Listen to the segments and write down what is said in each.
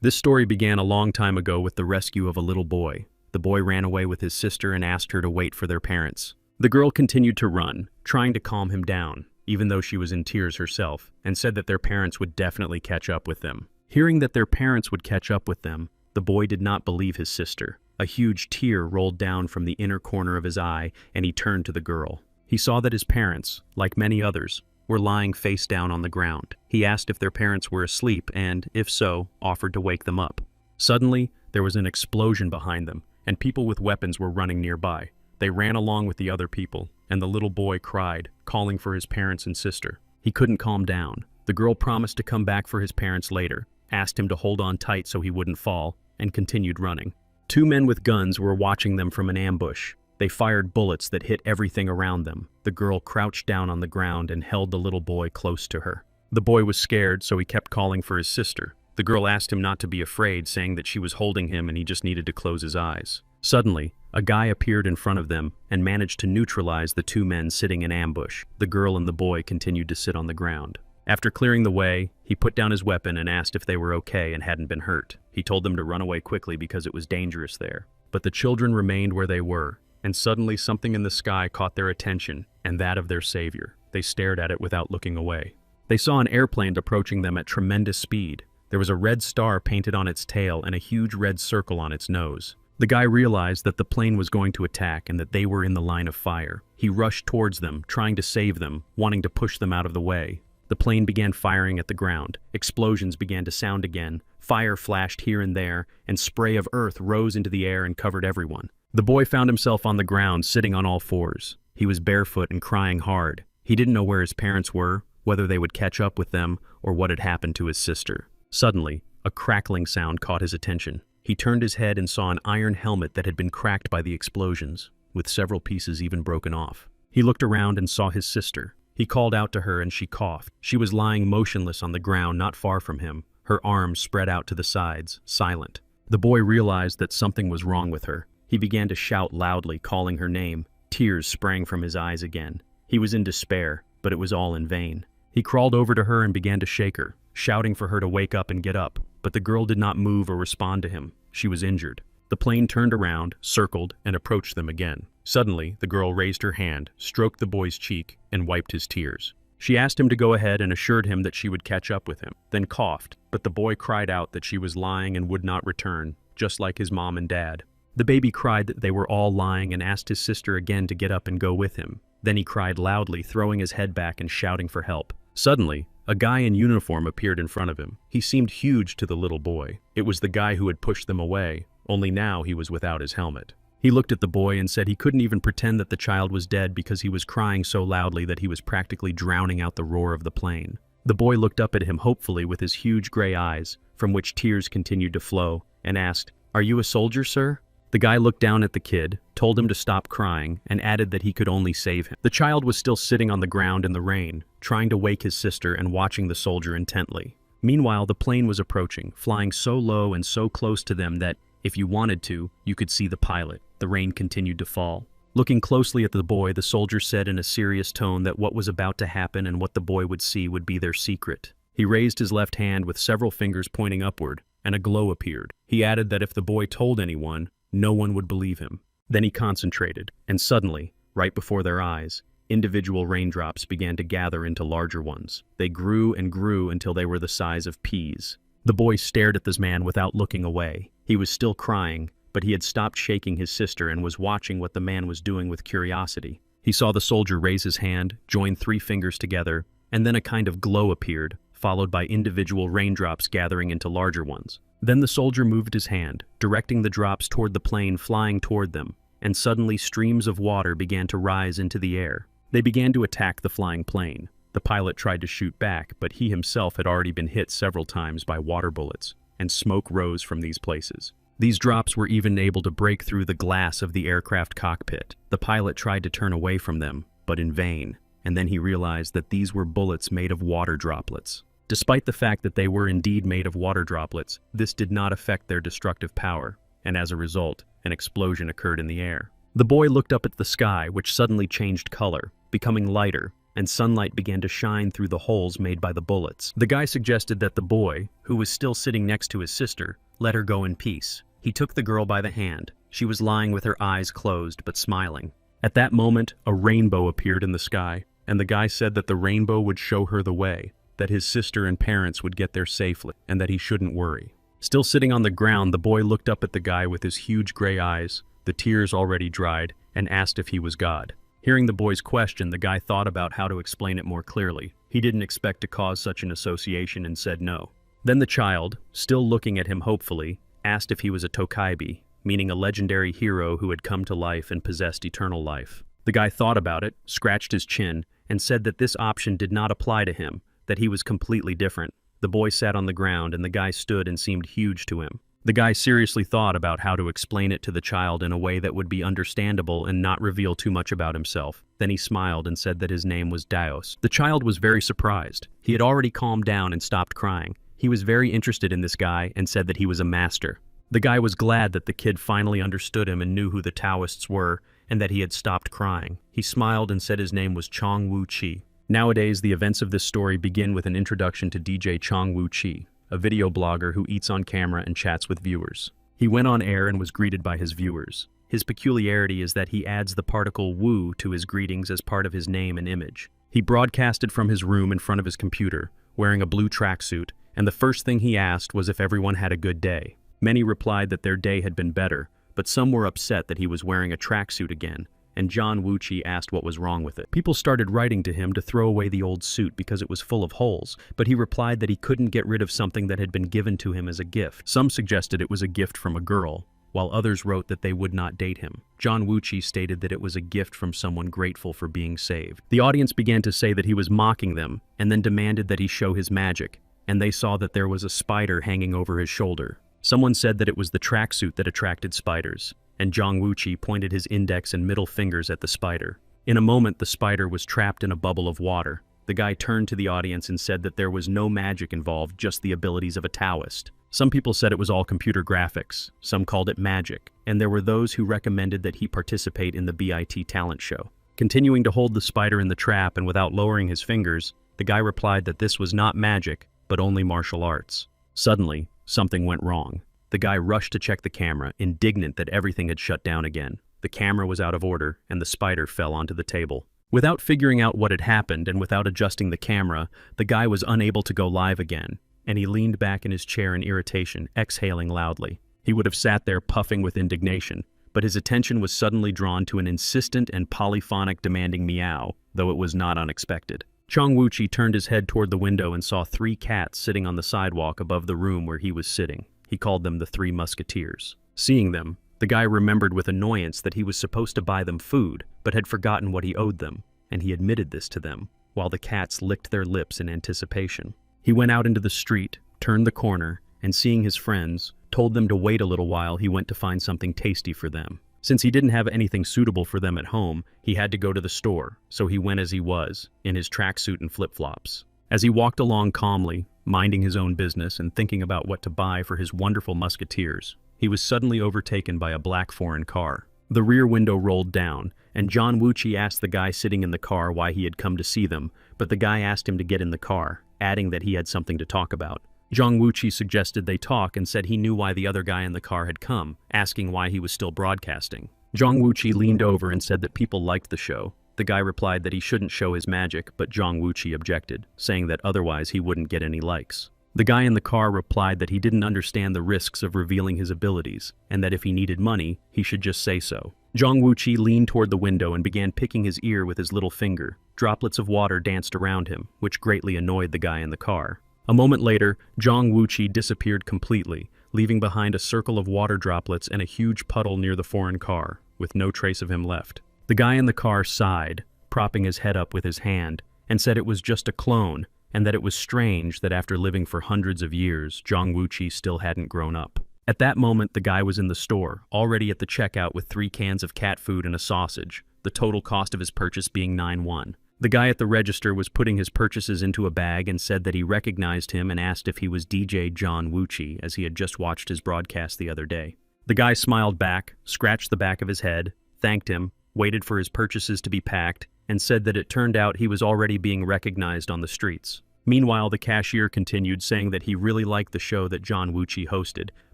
This story began a long time ago with the rescue of a little boy. The boy ran away with his sister and asked her to wait for their parents. The girl continued to run, trying to calm him down, even though she was in tears herself, and said that their parents would definitely catch up with them. Hearing that their parents would catch up with them, the boy did not believe his sister. A huge tear rolled down from the inner corner of his eye, and he turned to the girl. He saw that his parents, like many others, were lying face down on the ground. He asked if their parents were asleep and, if so, offered to wake them up. Suddenly, there was an explosion behind them, and people with weapons were running nearby. They ran along with the other people, and the little boy cried, calling for his parents and sister. He couldn't calm down. The girl promised to come back for his parents later, asked him to hold on tight so he wouldn't fall, and continued running. Two men with guns were watching them from an ambush. They fired bullets that hit everything around them. The girl crouched down on the ground and held the little boy close to her. The boy was scared, so he kept calling for his sister. The girl asked him not to be afraid, saying that she was holding him and he just needed to close his eyes. Suddenly, a guy appeared in front of them and managed to neutralize the two men sitting in ambush. The girl and the boy continued to sit on the ground. After clearing the way, he put down his weapon and asked if they were okay and hadn't been hurt. He told them to run away quickly because it was dangerous there. But the children remained where they were, and suddenly something in the sky caught their attention, and that of their savior. They stared at it without looking away. They saw an airplane approaching them at tremendous speed. There was a red star painted on its tail and a huge red circle on its nose. The guy realized that the plane was going to attack and that they were in the line of fire. He rushed towards them, trying to save them, wanting to push them out of the way. The plane began firing at the ground. Explosions began to sound again. Fire flashed here and there, and spray of earth rose into the air and covered everyone. The boy found himself on the ground, sitting on all fours. He was barefoot and crying hard. He didn't know where his parents were, whether they would catch up with them, or what had happened to his sister. Suddenly, a crackling sound caught his attention. He turned his head and saw an iron helmet that had been cracked by the explosions, with several pieces even broken off. He looked around and saw his sister. He called out to her and she coughed. She was lying motionless on the ground not far from him, her arms spread out to the sides, silent. The boy realized that something was wrong with her. He began to shout loudly, calling her name. Tears sprang from his eyes again. He was in despair, but it was all in vain. He crawled over to her and began to shake her, shouting for her to wake up and get up, but the girl did not move or respond to him. She was injured. The plane turned around, circled, and approached them again. Suddenly, the girl raised her hand, stroked the boy's cheek, and wiped his tears. She asked him to go ahead and assured him that she would catch up with him, then coughed, but the boy cried out that she was lying and would not return, just like his mom and dad. The baby cried that they were all lying and asked his sister again to get up and go with him. Then he cried loudly, throwing his head back and shouting for help. Suddenly, a guy in uniform appeared in front of him. He seemed huge to the little boy. It was the guy who had pushed them away, only now he was without his helmet. He looked at the boy and said he couldn't even pretend that the child was dead because he was crying so loudly that he was practically drowning out the roar of the plane. The boy looked up at him hopefully with his huge gray eyes, from which tears continued to flow, and asked, "Are you a soldier, sir?" The guy looked down at the kid, told him to stop crying, and added that he could only save him. The child was still sitting on the ground in the rain, trying to wake his sister and watching the soldier intently. Meanwhile, the plane was approaching, flying so low and so close to them that, if you wanted to, you could see the pilot. The rain continued to fall. Looking closely at the boy, the soldier said in a serious tone that what was about to happen and what the boy would see would be their secret. He raised his left hand with several fingers pointing upward, and a glow appeared. He added that if the boy told anyone, no one would believe him. Then he concentrated, and suddenly, right before their eyes, individual raindrops began to gather into larger ones. They grew and grew until they were the size of peas. The boy stared at this man without looking away. He was still crying, but he had stopped shaking his sister and was watching what the man was doing with curiosity. He saw the soldier raise his hand, join 3 fingers together, and then a kind of glow appeared, followed by individual raindrops gathering into larger ones. Then the soldier moved his hand, directing the drops toward the plane flying toward them, and suddenly streams of water began to rise into the air. They began to attack the flying plane. The pilot tried to shoot back, but he himself had already been hit several times by water bullets, and smoke rose from these places. These drops were even able to break through the glass of the aircraft cockpit. The pilot tried to turn away from them, but in vain, and then he realized that these were bullets made of water droplets. Despite the fact that they were indeed made of water droplets, this did not affect their destructive power, and as a result, an explosion occurred in the air. The boy looked up at the sky, which suddenly changed color, becoming lighter, and sunlight began to shine through the holes made by the bullets. The guy suggested that the boy, who was still sitting next to his sister, let her go in peace. He took the girl by the hand. She was lying with her eyes closed but smiling. At that moment, a rainbow appeared in the sky, and the guy said that the rainbow would show her the way, that his sister and parents would get there safely, and that he shouldn't worry. Still sitting on the ground, the boy looked up at the guy with his huge gray eyes, the tears already dried, and asked if he was God. Hearing the boy's question, the guy thought about how to explain it more clearly. He didn't expect to cause such an association and said no. Then the child, still looking at him hopefully, asked if he was a tokaibi, meaning a legendary hero who had come to life and possessed eternal life. The guy thought about it, scratched his chin, and said that this option did not apply to him, that he was completely different. The boy sat on the ground and the guy stood and seemed huge to him. The guy seriously thought about how to explain it to the child in a way that would be understandable and not reveal too much about himself. Then he smiled and said that his name was Daos. The child was very surprised. He had already calmed down and stopped crying. He was very interested in this guy and said that he was a master. The guy was glad that the kid finally understood him and knew who the Taoists were and that he had stopped crying. He smiled and said his name was Chong Wu Chi. Nowadays, the events of this story begin with an introduction to DJ Chong Wu Chi, a video blogger who eats on camera and chats with viewers. He went on air and was greeted by his viewers. His peculiarity is that he adds the particle Wu to his greetings as part of his name and image. He broadcasted from his room in front of his computer, wearing a blue tracksuit, and the first thing he asked was if everyone had a good day. Many replied that their day had been better, but some were upset that he was wearing a tracksuit again, and John Wuchi asked what was wrong with it. People started writing to him to throw away the old suit because it was full of holes, but he replied that he couldn't get rid of something that had been given to him as a gift. Some suggested it was a gift from a girl, while others wrote that they would not date him. John Wuchi stated that it was a gift from someone grateful for being saved. The audience began to say that he was mocking them, and then demanded that he show his magic, and they saw that there was a spider hanging over his shoulder. Someone said that it was the tracksuit that attracted spiders, and Zhang Wuqi pointed his index and middle fingers at the spider. In a moment, the spider was trapped in a bubble of water. The guy turned to the audience and said that there was no magic involved, just the abilities of a Taoist. Some people said it was all computer graphics, some called it magic, and there were those who recommended that he participate in the BIT talent show. Continuing to hold the spider in the trap and without lowering his fingers, the guy replied that this was not magic, but only martial arts. Suddenly, something went wrong. The guy rushed to check the camera, indignant that everything had shut down again. The camera was out of order, and the spider fell onto the table. Without figuring out what had happened and without adjusting the camera, the guy was unable to go live again, and he leaned back in his chair in irritation, exhaling loudly. He would have sat there puffing with indignation, but his attention was suddenly drawn to an insistent and polyphonic demanding meow, though it was not unexpected. Chong Wuchi turned his head toward the window and saw 3 cats sitting on the sidewalk above the room where he was sitting. He called them the 3 Musketeers. Seeing them, the guy remembered with annoyance that he was supposed to buy them food, but had forgotten what he owed them, and he admitted this to them, while the cats licked their lips in anticipation. He went out into the street, turned the corner, and seeing his friends, told them to wait a little while. He went to find something tasty for them. Since he didn't have anything suitable for them at home, he had to go to the store, so he went as he was, in his tracksuit and flip-flops. As he walked along calmly, minding his own business and thinking about what to buy for his wonderful musketeers, he was suddenly overtaken by a black foreign car. The rear window rolled down, and John Wuchi asked the guy sitting in the car why he had come to see them, but the guy asked him to get in the car, adding that he had something to talk about. Zhang Wuchi suggested they talk and said he knew why the other guy in the car had come, asking why he was still broadcasting. Zhang Wuchi leaned over and said that people liked the show. The guy replied that he shouldn't show his magic, but Zhang Wuchi objected, saying that otherwise he wouldn't get any likes. The guy in the car replied that he didn't understand the risks of revealing his abilities, and that if he needed money, he should just say so. Zhang Wuchi leaned toward the window and began picking his ear with his little finger. Droplets of water danced around him, which greatly annoyed the guy in the car. A moment later, Zhang Wuchi disappeared completely, leaving behind a circle of water droplets and a huge puddle near the foreign car, with no trace of him left. The guy in the car sighed, propping his head up with his hand, and said it was just a clone, and that it was strange that after living for hundreds of years, Zhang Wuchi still hadn't grown up. At that moment, the guy was in the store, already at the checkout with 3 cans of cat food and a sausage, the total cost of his purchase being 9 won. The guy at the register was putting his purchases into a bag and said that he recognized him and asked if he was DJ John Wuchi, as he had just watched his broadcast the other day. The guy smiled back, scratched the back of his head, thanked him, waited for his purchases to be packed, and said that it turned out he was already being recognized on the streets. Meanwhile, the cashier continued saying that he really liked the show that John Wuchi hosted,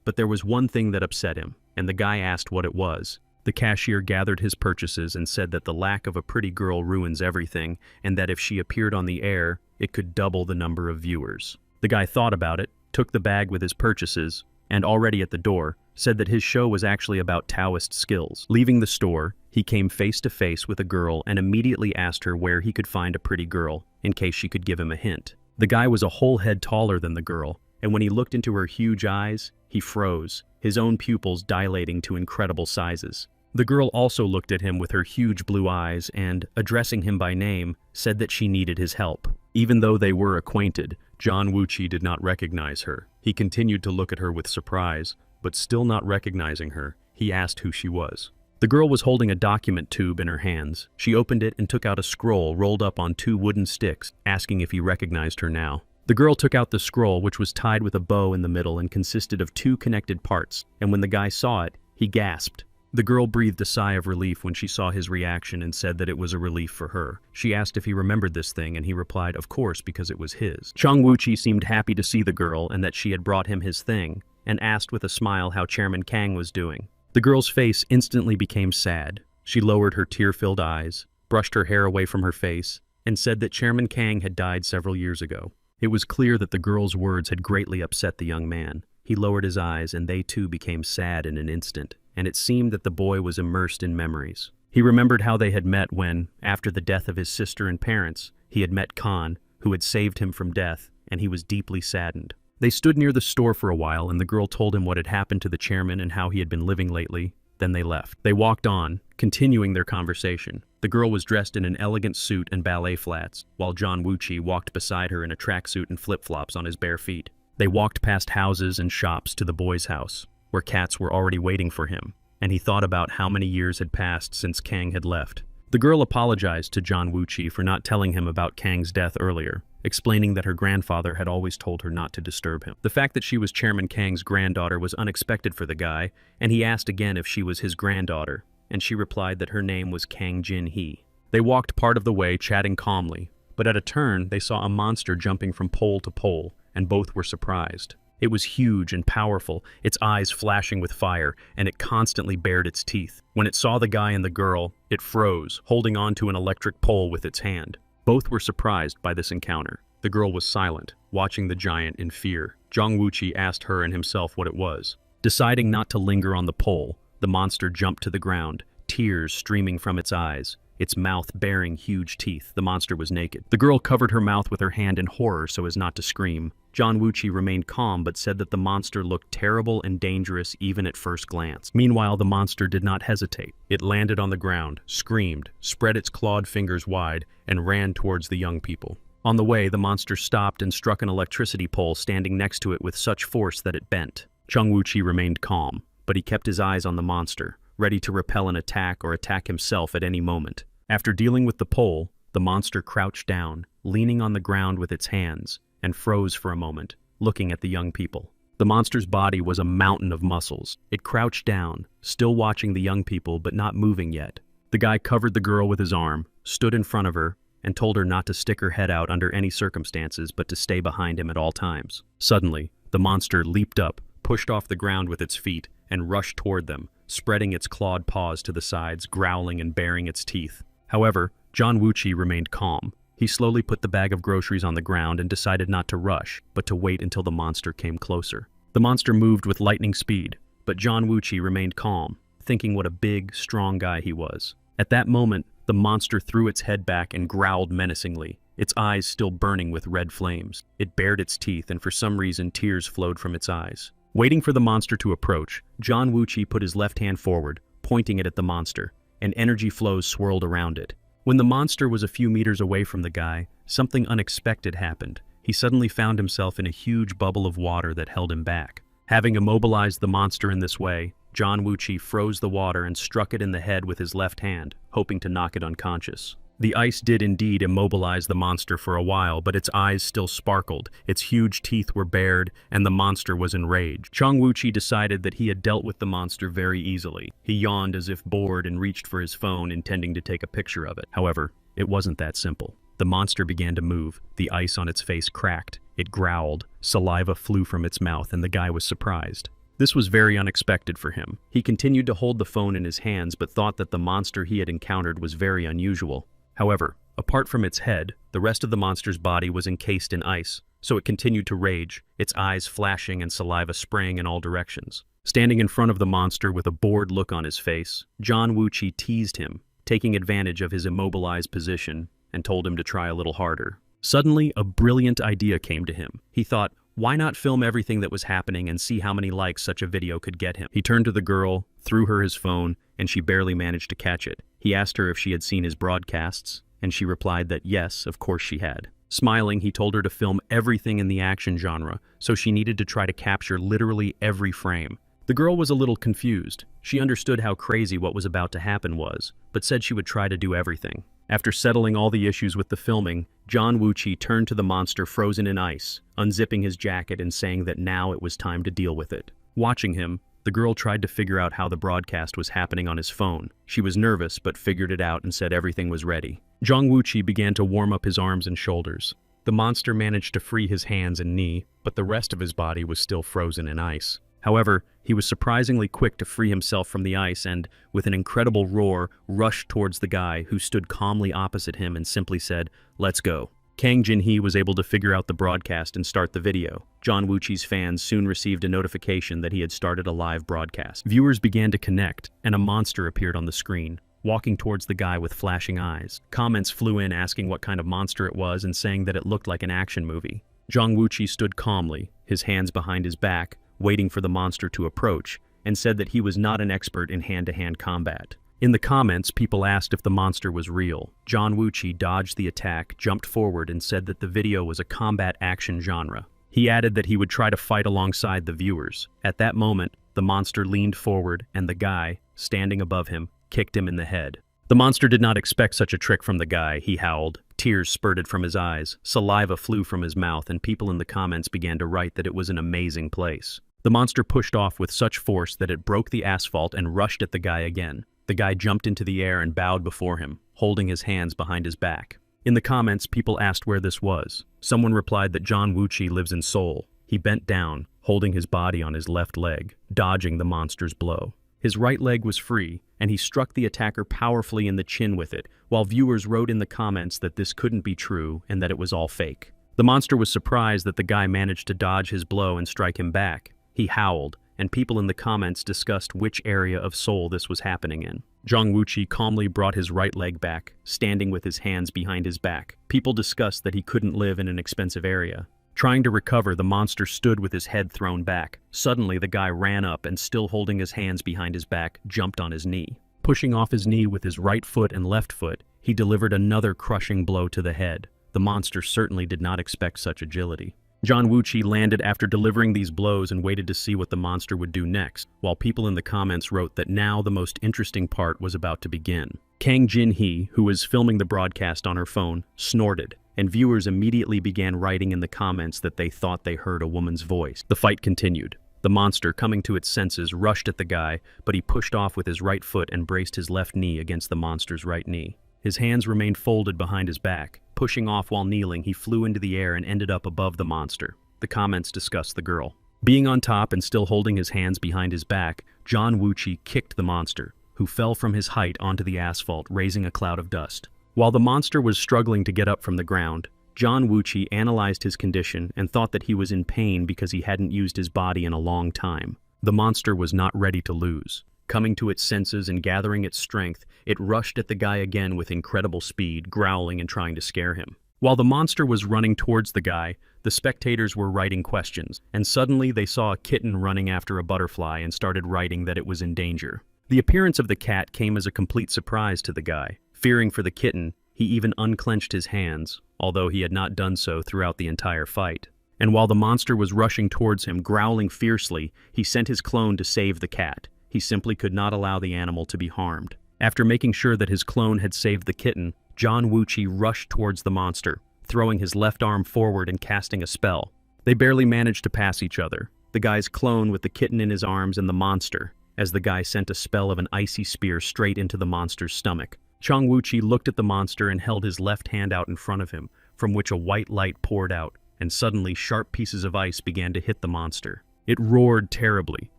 but there was one thing that upset him, and the guy asked what it was. The cashier gathered his purchases and said that the lack of a pretty girl ruins everything, and that if she appeared on the air, it could double the number of viewers. The guy thought about it, took the bag with his purchases, and already at the door, said that his show was actually about Taoist skills. Leaving the store, he came face to face with a girl and immediately asked her where he could find a pretty girl, in case she could give him a hint. The guy was a whole head taller than the girl, and when he looked into her huge eyes, he froze, his own pupils dilating to incredible sizes. The girl also looked at him with her huge blue eyes and, addressing him by name, said that she needed his help. Even though they were acquainted, John Wuchi did not recognize her. He continued to look at her with surprise, but still not recognizing her, he asked who she was. The girl was holding a document tube in her hands. She opened it and took out a scroll rolled up on 2 wooden sticks, asking if he recognized her now. The girl took out the scroll, which was tied with a bow in the middle and consisted of 2 connected parts, and when the guy saw it, he gasped. The girl breathed a sigh of relief when she saw his reaction and said that it was a relief for her. She asked if he remembered this thing, and he replied, of course, because it was his. Chang Wuchi seemed happy to see the girl and that she had brought him his thing, and asked with a smile how Chairman Kang was doing. The girl's face instantly became sad. She lowered her tear-filled eyes, brushed her hair away from her face, and said that Chairman Kang had died several years ago. It was clear that the girl's words had greatly upset the young man. He lowered his eyes, and they too became sad in an instant, and it seemed that the boy was immersed in memories. He remembered how they had met when, after the death of his sister and parents, he had met Khan, who had saved him from death, and he was deeply saddened. They stood near the store for a while, and the girl told him what had happened to the chairman and how he had been living lately. Then they left. They walked on, continuing their conversation. The girl was dressed in an elegant suit and ballet flats, while John Wuchi walked beside her in a tracksuit and flip-flops on his bare feet. They walked past houses and shops to the boy's house, where cats were already waiting for him, and he thought about how many years had passed since Kang had left. The girl apologized to John Wuchi for not telling him about Kang's death earlier, explaining that her grandfather had always told her not to disturb him. The fact that she was Chairman Kang's granddaughter was unexpected for the guy, and he asked again if she was his granddaughter, and she replied that her name was Kang Jin-hee. They walked part of the way chatting calmly, but at a turn they saw a monster jumping from pole to pole, and both were surprised. It was huge and powerful, its eyes flashing with fire, and it constantly bared its teeth. When it saw the guy and the girl, it froze, holding on to an electric pole with its hand. Both were surprised by this encounter. The girl was silent, watching the giant in fear. Zhang Wuqi asked her and himself what it was. Deciding not to linger on the pole, the monster jumped to the ground, tears streaming from its eyes, its mouth baring huge teeth. The monster was naked. The girl covered her mouth with her hand in horror so as not to scream. Zhang Wuqi remained calm but said that the monster looked terrible and dangerous even at first glance. Meanwhile, the monster did not hesitate. It landed on the ground, screamed, spread its clawed fingers wide, and ran towards the young people. On the way, the monster stopped and struck an electricity pole standing next to it with such force that it bent. Zhang Wuqi remained calm, but he kept his eyes on the monster, ready to repel an attack or attack himself at any moment. After dealing with the pole, the monster crouched down, leaning on the ground with its hands, and froze for a moment, looking at the young people. The monster's body was a mountain of muscles. It crouched down, still watching the young people but not moving yet. The guy covered the girl with his arm, stood in front of her, and told her not to stick her head out under any circumstances but to stay behind him at all times. Suddenly, the monster leaped up, pushed off the ground with its feet, and rushed toward them, spreading its clawed paws to the sides, growling and baring its teeth. However, Zhang Wuqi remained calm. He slowly put the bag of groceries on the ground and decided not to rush, but to wait until the monster came closer. The monster moved with lightning speed, but Zhang Wuqi remained calm, thinking what a big, strong guy he was. At that moment, the monster threw its head back and growled menacingly, its eyes still burning with red flames. It bared its teeth, and for some reason tears flowed from its eyes. Waiting for the monster to approach, Zhang Wuqi put his left hand forward, pointing it at the monster, and energy flows swirled around it. When the monster was a few meters away from the guy, something unexpected happened. He suddenly found himself in a huge bubble of water that held him back. Having immobilized the monster in this way, Zhang Wuqi froze the water and struck it in the head with his left hand, hoping to knock it unconscious. The ice did indeed immobilize the monster for a while, but its eyes still sparkled, its huge teeth were bared, and the monster was enraged. Chong Wuchi decided that he had dealt with the monster very easily. He yawned as if bored and reached for his phone, intending to take a picture of it. However, it wasn't that simple. The monster began to move, the ice on its face cracked, it growled, saliva flew from its mouth, and the guy was surprised. This was very unexpected for him. He continued to hold the phone in his hands but thought that the monster he had encountered was very unusual. However, apart from its head, the rest of the monster's body was encased in ice, so it continued to rage, its eyes flashing and saliva spraying in all directions. Standing in front of the monster with a bored look on his face, Chong Wuchi teased him, taking advantage of his immobilized position, and told him to try a little harder. Suddenly, a brilliant idea came to him. He thought, why not film everything that was happening and see how many likes such a video could get him? He turned to the girl, threw her his phone, and she barely managed to catch it. He asked her if she had seen his broadcasts, and she replied that yes, of course she had. Smiling, he told her to film everything in the action genre, so she needed to try to capture literally every frame. The girl was a little confused. She understood how crazy what was about to happen was, but said she would try to do everything. After settling all the issues with the filming, Chong Wuchi turned to the monster frozen in ice, unzipping his jacket and saying that now it was time to deal with it. Watching him, the girl tried to figure out how the broadcast was happening on his phone. She was nervous but figured it out and said everything was ready. Chong Wuchi began to warm up his arms and shoulders. The monster managed to free his hands and knee, but the rest of his body was still frozen in ice. However, he was surprisingly quick to free himself from the ice and, with an incredible roar, rushed towards the guy who stood calmly opposite him and simply said, "Let's go." Kang Jin-hee was able to figure out the broadcast and start the video. Chong Wuchi's fans soon received a notification that he had started a live broadcast. Viewers began to connect, and a monster appeared on the screen, walking towards the guy with flashing eyes. Comments flew in asking what kind of monster it was and saying that it looked like an action movie. Chong Wuchi stood calmly, his hands behind his back, waiting for the monster to approach, and said that he was not an expert in hand-to-hand combat. In the comments, people asked if the monster was real. Chong Wuchi dodged the attack, jumped forward, and said that the video was a combat action genre. He added that he would try to fight alongside the viewers. At that moment, the monster leaned forward, and the guy, standing above him, kicked him in the head. The monster did not expect such a trick from the guy, he howled. Tears spurted from his eyes, saliva flew from his mouth, and people in the comments began to write that it was an amazing place. The monster pushed off with such force that it broke the asphalt and rushed at the guy again. The guy jumped into the air and bowed before him, holding his hands behind his back. In the comments, people asked where this was. Someone replied that Chong Wuchi lives in Seoul. He bent down, holding his body on his left leg, dodging the monster's blow. His right leg was free, and he struck the attacker powerfully in the chin with it, while viewers wrote in the comments that this couldn't be true and that it was all fake. The monster was surprised that the guy managed to dodge his blow and strike him back. He howled, and people in the comments discussed which area of Seoul this was happening in. Chong Wuchi calmly brought his right leg back, standing with his hands behind his back. People discussed that he couldn't live in an expensive area. Trying to recover, the monster stood with his head thrown back. Suddenly, the guy ran up and, still holding his hands behind his back, jumped on his knee. Pushing off his knee with his right foot and left foot, he delivered another crushing blow to the head. The monster certainly did not expect such agility. Chong Wuchi landed after delivering these blows and waited to see what the monster would do next, while people in the comments wrote that now the most interesting part was about to begin. Kang Jin-hee, who was filming the broadcast on her phone, snorted, and viewers immediately began writing in the comments that they thought they heard a woman's voice. The fight continued. The monster, coming to its senses, rushed at the guy, but he pushed off with his right foot and braced his left knee against the monster's right knee. His hands remained folded behind his back. Pushing off while kneeling, he flew into the air and ended up above the monster. The comments discussed the girl. Being on top and still holding his hands behind his back, Chong Wuchi kicked the monster, who fell from his height onto the asphalt, raising a cloud of dust. While the monster was struggling to get up from the ground, Chong Wuchi analyzed his condition and thought that he was in pain because he hadn't used his body in a long time. The monster was not ready to lose. Coming to its senses and gathering its strength, it rushed at the guy again with incredible speed, growling and trying to scare him. While the monster was running towards the guy, the spectators were writing questions, and suddenly they saw a kitten running after a butterfly and started writing that it was in danger. The appearance of the cat came as a complete surprise to the guy. Fearing for the kitten, he even unclenched his hands, although he had not done so throughout the entire fight. And while the monster was rushing towards him, growling fiercely, he sent his clone to save the cat. He simply could not allow the animal to be harmed. After making sure that his clone had saved the kitten, John Wuchi rushed towards the monster, throwing his left arm forward and casting a spell. They barely managed to pass each other, the guy's clone with the kitten in his arms and the monster, as the guy sent a spell of an icy spear straight into the monster's stomach. John Wuchi looked at the monster and held his left hand out in front of him, from which a white light poured out, and suddenly sharp pieces of ice began to hit the monster. It roared terribly,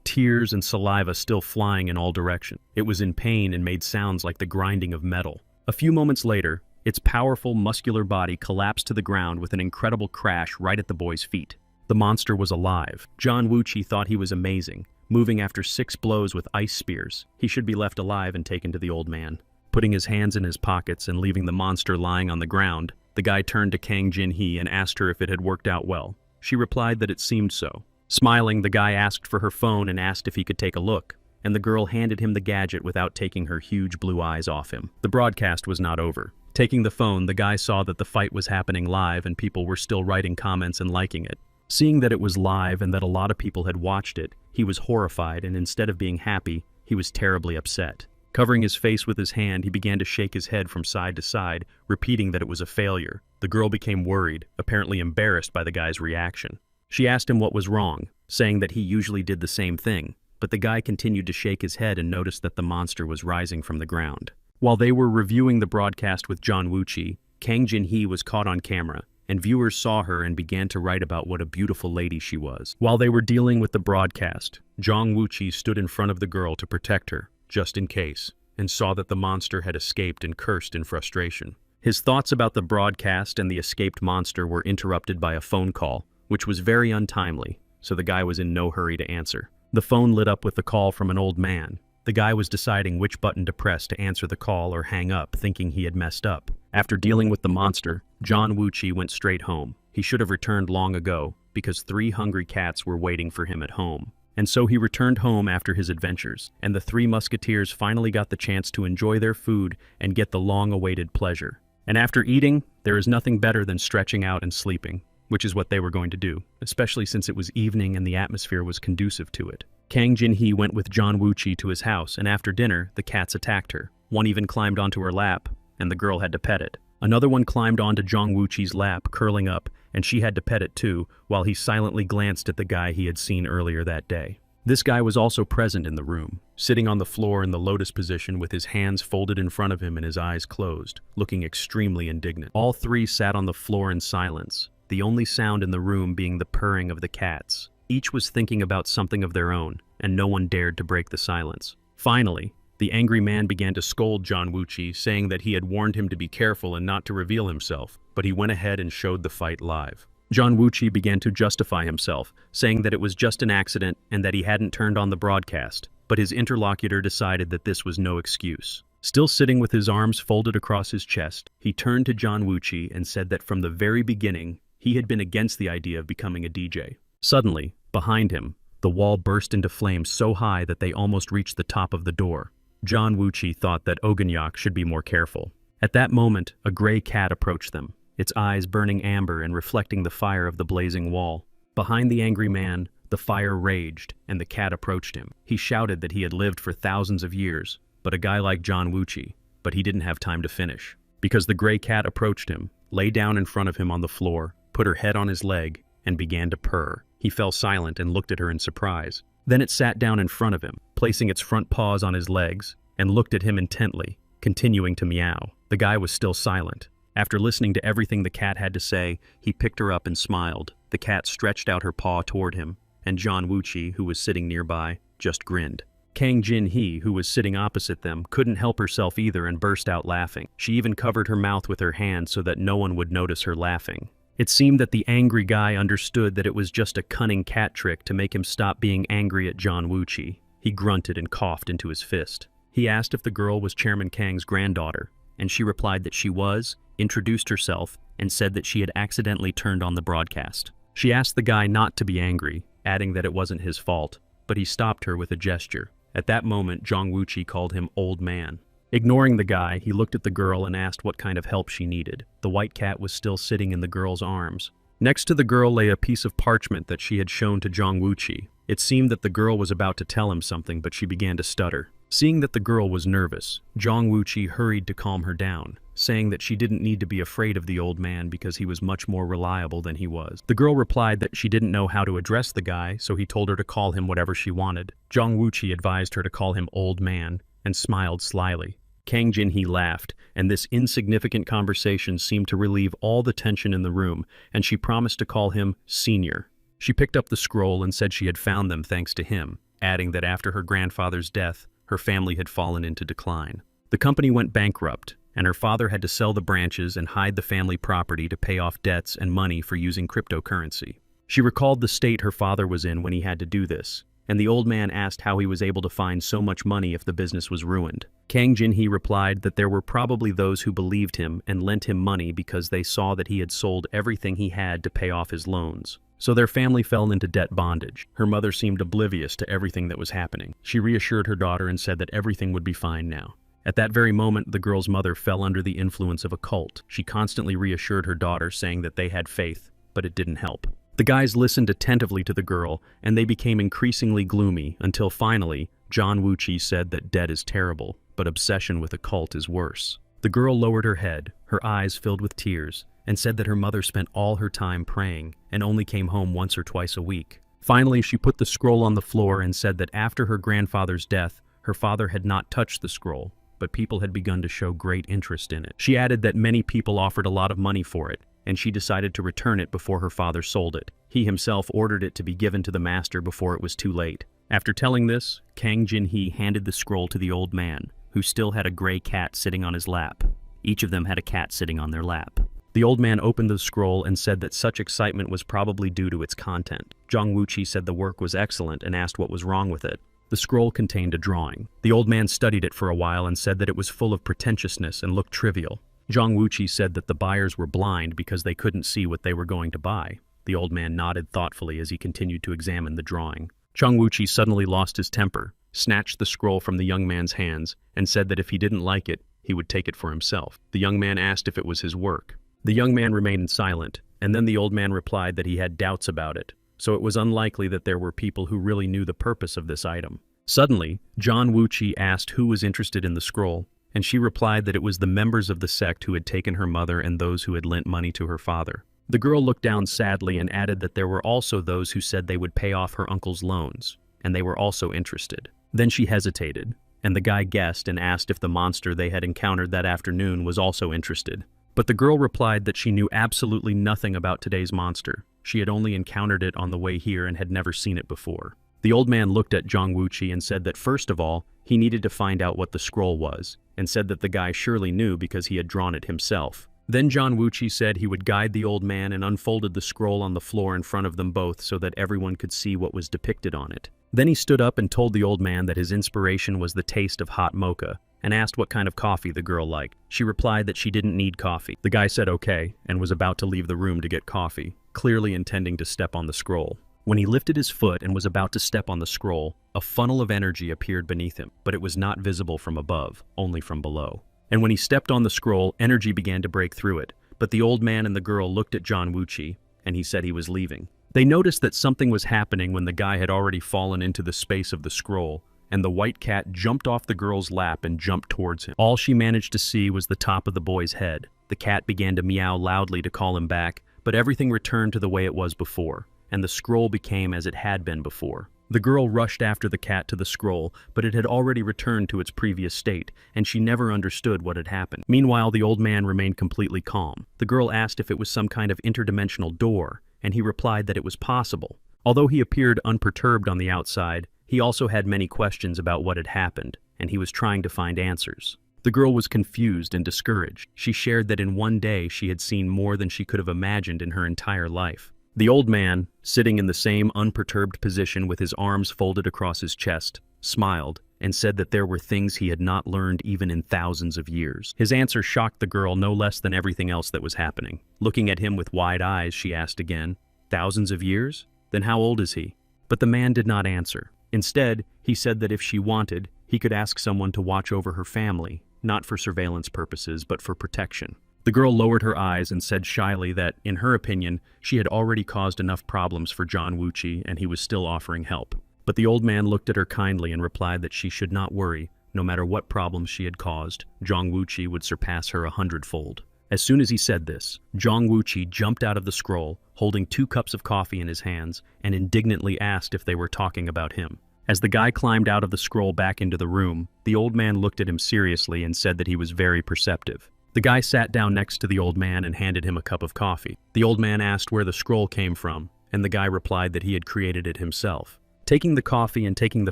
tears and saliva still flying in all directions. It was in pain and made sounds like the grinding of metal. A few moments later, its powerful, muscular body collapsed to the ground with an incredible crash right at the boy's feet. The monster was alive. John Wuchi thought he was amazing, moving after 6 blows with ice spears. He should be left alive and taken to the old man. Putting his hands in his pockets and leaving the monster lying on the ground, the guy turned to Kang Jin-hee and asked her if it had worked out well. She replied that it seemed so. Smiling, the guy asked for her phone and asked if he could take a look, and the girl handed him the gadget without taking her huge blue eyes off him. The broadcast was not over. Taking the phone, the guy saw that the fight was happening live and people were still writing comments and liking it. Seeing that it was live and that a lot of people had watched it, he was horrified, and instead of being happy, he was terribly upset. Covering his face with his hand, he began to shake his head from side to side, repeating that it was a failure. The girl became worried, apparently embarrassed by the guy's reaction. She asked him what was wrong, saying that he usually did the same thing, but the guy continued to shake his head and noticed that the monster was rising from the ground. While they were reviewing the broadcast with John Wuchi, Kang Jin-hee was caught on camera, and viewers saw her and began to write about what a beautiful lady she was. While they were dealing with the broadcast, John Wuchi stood in front of the girl to protect her, just in case, and saw that the monster had escaped and cursed in frustration. His thoughts about the broadcast and the escaped monster were interrupted by a phone call, which was very untimely, so the guy was in no hurry to answer. The phone lit up with the call from an old man. The guy was deciding which button to press to answer the call or hang up, thinking he had messed up. After dealing with the monster, John Wuchi went straight home. He should have returned long ago, because 3 hungry cats were waiting for him at home. And so he returned home after his adventures, and the 3 musketeers finally got the chance to enjoy their food and get the long-awaited pleasure. And after eating, there is nothing better than stretching out and sleeping, which is what they were going to do, especially since it was evening and the atmosphere was conducive to it. Kang Jin-hee went with John Wuchi to his house, and after dinner, the cats attacked her. One even climbed onto her lap, and the girl had to pet it. Another one climbed onto John Wuchi's lap, curling up, and she had to pet it too, while he silently glanced at the guy he had seen earlier that day. This guy was also present in the room, sitting on the floor in the lotus position with his hands folded in front of him and his eyes closed, looking extremely indignant. All 3 sat on the floor in silence, the only sound in the room being the purring of the cats. Each was thinking about something of their own, and no one dared to break the silence. Finally, the angry man began to scold John Wuchi, saying that he had warned him to be careful and not to reveal himself, but he went ahead and showed the fight live. John Wuchi began to justify himself, saying that it was just an accident and that he hadn't turned on the broadcast, but his interlocutor decided that this was no excuse. Still sitting with his arms folded across his chest, he turned to John Wuchi and said that from the very beginning, he had been against the idea of becoming a DJ. Suddenly, behind him, the wall burst into flames so high that they almost reached the top of the door. John Wuchi thought that Ogunyak should be more careful. At that moment, a gray cat approached them, its eyes burning amber and reflecting the fire of the blazing wall. Behind the angry man, the fire raged, and the cat approached him. He shouted that he had lived for thousands of years, but a guy like John Wuchi, but he didn't have time to finish. Because the gray cat approached him, lay down in front of him on the floor, put her head on his leg, and began to purr. He fell silent and looked at her in surprise. Then it sat down in front of him, placing its front paws on his legs, and looked at him intently, continuing to meow. The guy was still silent. After listening to everything the cat had to say, he picked her up and smiled. The cat stretched out her paw toward him, and John Wuchi, who was sitting nearby, just grinned. Kang Jin-hee, who was sitting opposite them, couldn't help herself either and burst out laughing. She even covered her mouth with her hand so that no one would notice her laughing. It seemed that the angry guy understood that it was just a cunning cat trick to make him stop being angry at John Wuchi. He grunted and coughed into his fist. He asked if the girl was Chairman Kang's granddaughter, and she replied that she was, introduced herself, and said that she had accidentally turned on the broadcast. She asked the guy not to be angry, adding that it wasn't his fault, but he stopped her with a gesture. At that moment, John Wuchi called him old man. Ignoring the guy, he looked at the girl and asked what kind of help she needed. The white cat was still sitting in the girl's arms. Next to the girl lay a piece of parchment that she had shown to John Wuchi. It seemed that the girl was about to tell him something, but she began to stutter. Seeing that the girl was nervous, Zhang Wuqi hurried to calm her down, saying that she didn't need to be afraid of the old man because he was much more reliable than he was. The girl replied that she didn't know how to address the guy, so he told her to call him whatever she wanted. Zhang Wuqi advised her to call him old man and smiled slyly. Kang Jinhee laughed, and this insignificant conversation seemed to relieve all the tension in the room, and she promised to call him senior. She picked up the scroll and said she had found them thanks to him, adding that after her grandfather's death, her family had fallen into decline. The company went bankrupt, and her father had to sell the branches and hide the family property to pay off debts and money for using cryptocurrency. She recalled the state her father was in when he had to do this, and the old man asked how he was able to find so much money if the business was ruined. Kang Jinhee replied that there were probably those who believed him and lent him money because they saw that he had sold everything he had to pay off his loans. So their family fell into debt bondage. Her mother seemed oblivious to everything that was happening. She reassured her daughter and said that everything would be fine now. At that very moment, the girl's mother fell under the influence of a cult. She constantly reassured her daughter, saying that they had faith, but it didn't help. The guys listened attentively to the girl, and they became increasingly gloomy until finally, Zhang Wuqi said that debt is terrible, but obsession with a cult is worse. The girl lowered her head, her eyes filled with tears, and said that her mother spent all her time praying and only came home once or twice a week. Finally, she put the scroll on the floor and said that after her grandfather's death, her father had not touched the scroll, but people had begun to show great interest in it. She added that many people offered a lot of money for it, and she decided to return it before her father sold it. He himself ordered it to be given to the master before it was too late. After telling this, Kang Jinhee handed the scroll to the old man, who still had a gray cat sitting on his lap. Each of them had a cat sitting on their lap. The old man opened the scroll and said that such excitement was probably due to its content. Zhang Wuqi said the work was excellent and asked what was wrong with it. The scroll contained a drawing. The old man studied it for a while and said that it was full of pretentiousness and looked trivial. Zhang Wuqi said that the buyers were blind because they couldn't see what they were going to buy. The old man nodded thoughtfully as he continued to examine the drawing. Zhang Wuqi suddenly lost his temper, snatched the scroll from the young man's hands, and said that if he didn't like it, he would take it for himself. The young man asked if it was his work. The young man remained silent, and then the old man replied that he had doubts about it, so it was unlikely that there were people who really knew the purpose of this item. Suddenly, Zhang Wuqi asked who was interested in the scroll, and she replied that it was the members of the sect who had taken her mother and those who had lent money to her father. The girl looked down sadly and added that there were also those who said they would pay off her uncle's loans, and they were also interested. Then she hesitated, and the guy guessed and asked if the monster they had encountered that afternoon was also interested. But the girl replied that she knew absolutely nothing about today's monster. She had only encountered it on the way here and had never seen it before. The old man looked at Zhang Wuqi and said that first of all, he needed to find out what the scroll was, and said that the guy surely knew because he had drawn it himself. Then Zhang Wuqi said he would guide the old man and unfolded the scroll on the floor in front of them both so that everyone could see what was depicted on it. Then he stood up and told the old man that his inspiration was the taste of hot mocha, and asked what kind of coffee the girl liked. She replied that she didn't need coffee. The guy said okay, and was about to leave the room to get coffee, clearly intending to step on the scroll. When he lifted his foot and was about to step on the scroll, a funnel of energy appeared beneath him, but it was not visible from above, only from below. And when he stepped on the scroll, energy began to break through it, but the old man and the girl looked at Zhang Wuqi, and he said he was leaving. They noticed that something was happening when the guy had already fallen into the space of the scroll, and the white cat jumped off the girl's lap and jumped towards him. All she managed to see was the top of the boy's head. The cat began to meow loudly to call him back, but everything returned to the way it was before, and the scroll became as it had been before. The girl rushed after the cat to the scroll, but it had already returned to its previous state, and she never understood what had happened. Meanwhile, the old man remained completely calm. The girl asked if it was some kind of interdimensional door, and he replied that it was possible. Although he appeared unperturbed on the outside, he also had many questions about what had happened, and he was trying to find answers. The girl was confused and discouraged. She shared that in one day she had seen more than she could have imagined in her entire life. The old man, sitting in the same unperturbed position with his arms folded across his chest, smiled and said that there were things he had not learned even in thousands of years. His answer shocked the girl no less than everything else that was happening. Looking at him with wide eyes, she asked again, "Thousands of years? Then how old is he?" But the man did not answer. Instead, he said that if she wanted, he could ask someone to watch over her family, not for surveillance purposes, but for protection. The girl lowered her eyes and said shyly that, in her opinion, she had already caused enough problems for Zhang Wuqi and he was still offering help. But the old man looked at her kindly and replied that she should not worry, no matter what problems she had caused, Zhang Wuqi would surpass her 100-fold. As soon as he said this, Zhang Wuqi jumped out of the scroll, holding 2 cups of coffee in his hands, and indignantly asked if they were talking about him. As the guy climbed out of the scroll back into the room, the old man looked at him seriously and said that he was very perceptive. The guy sat down next to the old man and handed him a cup of coffee. The old man asked where the scroll came from, and the guy replied that he had created it himself. Taking the coffee and taking the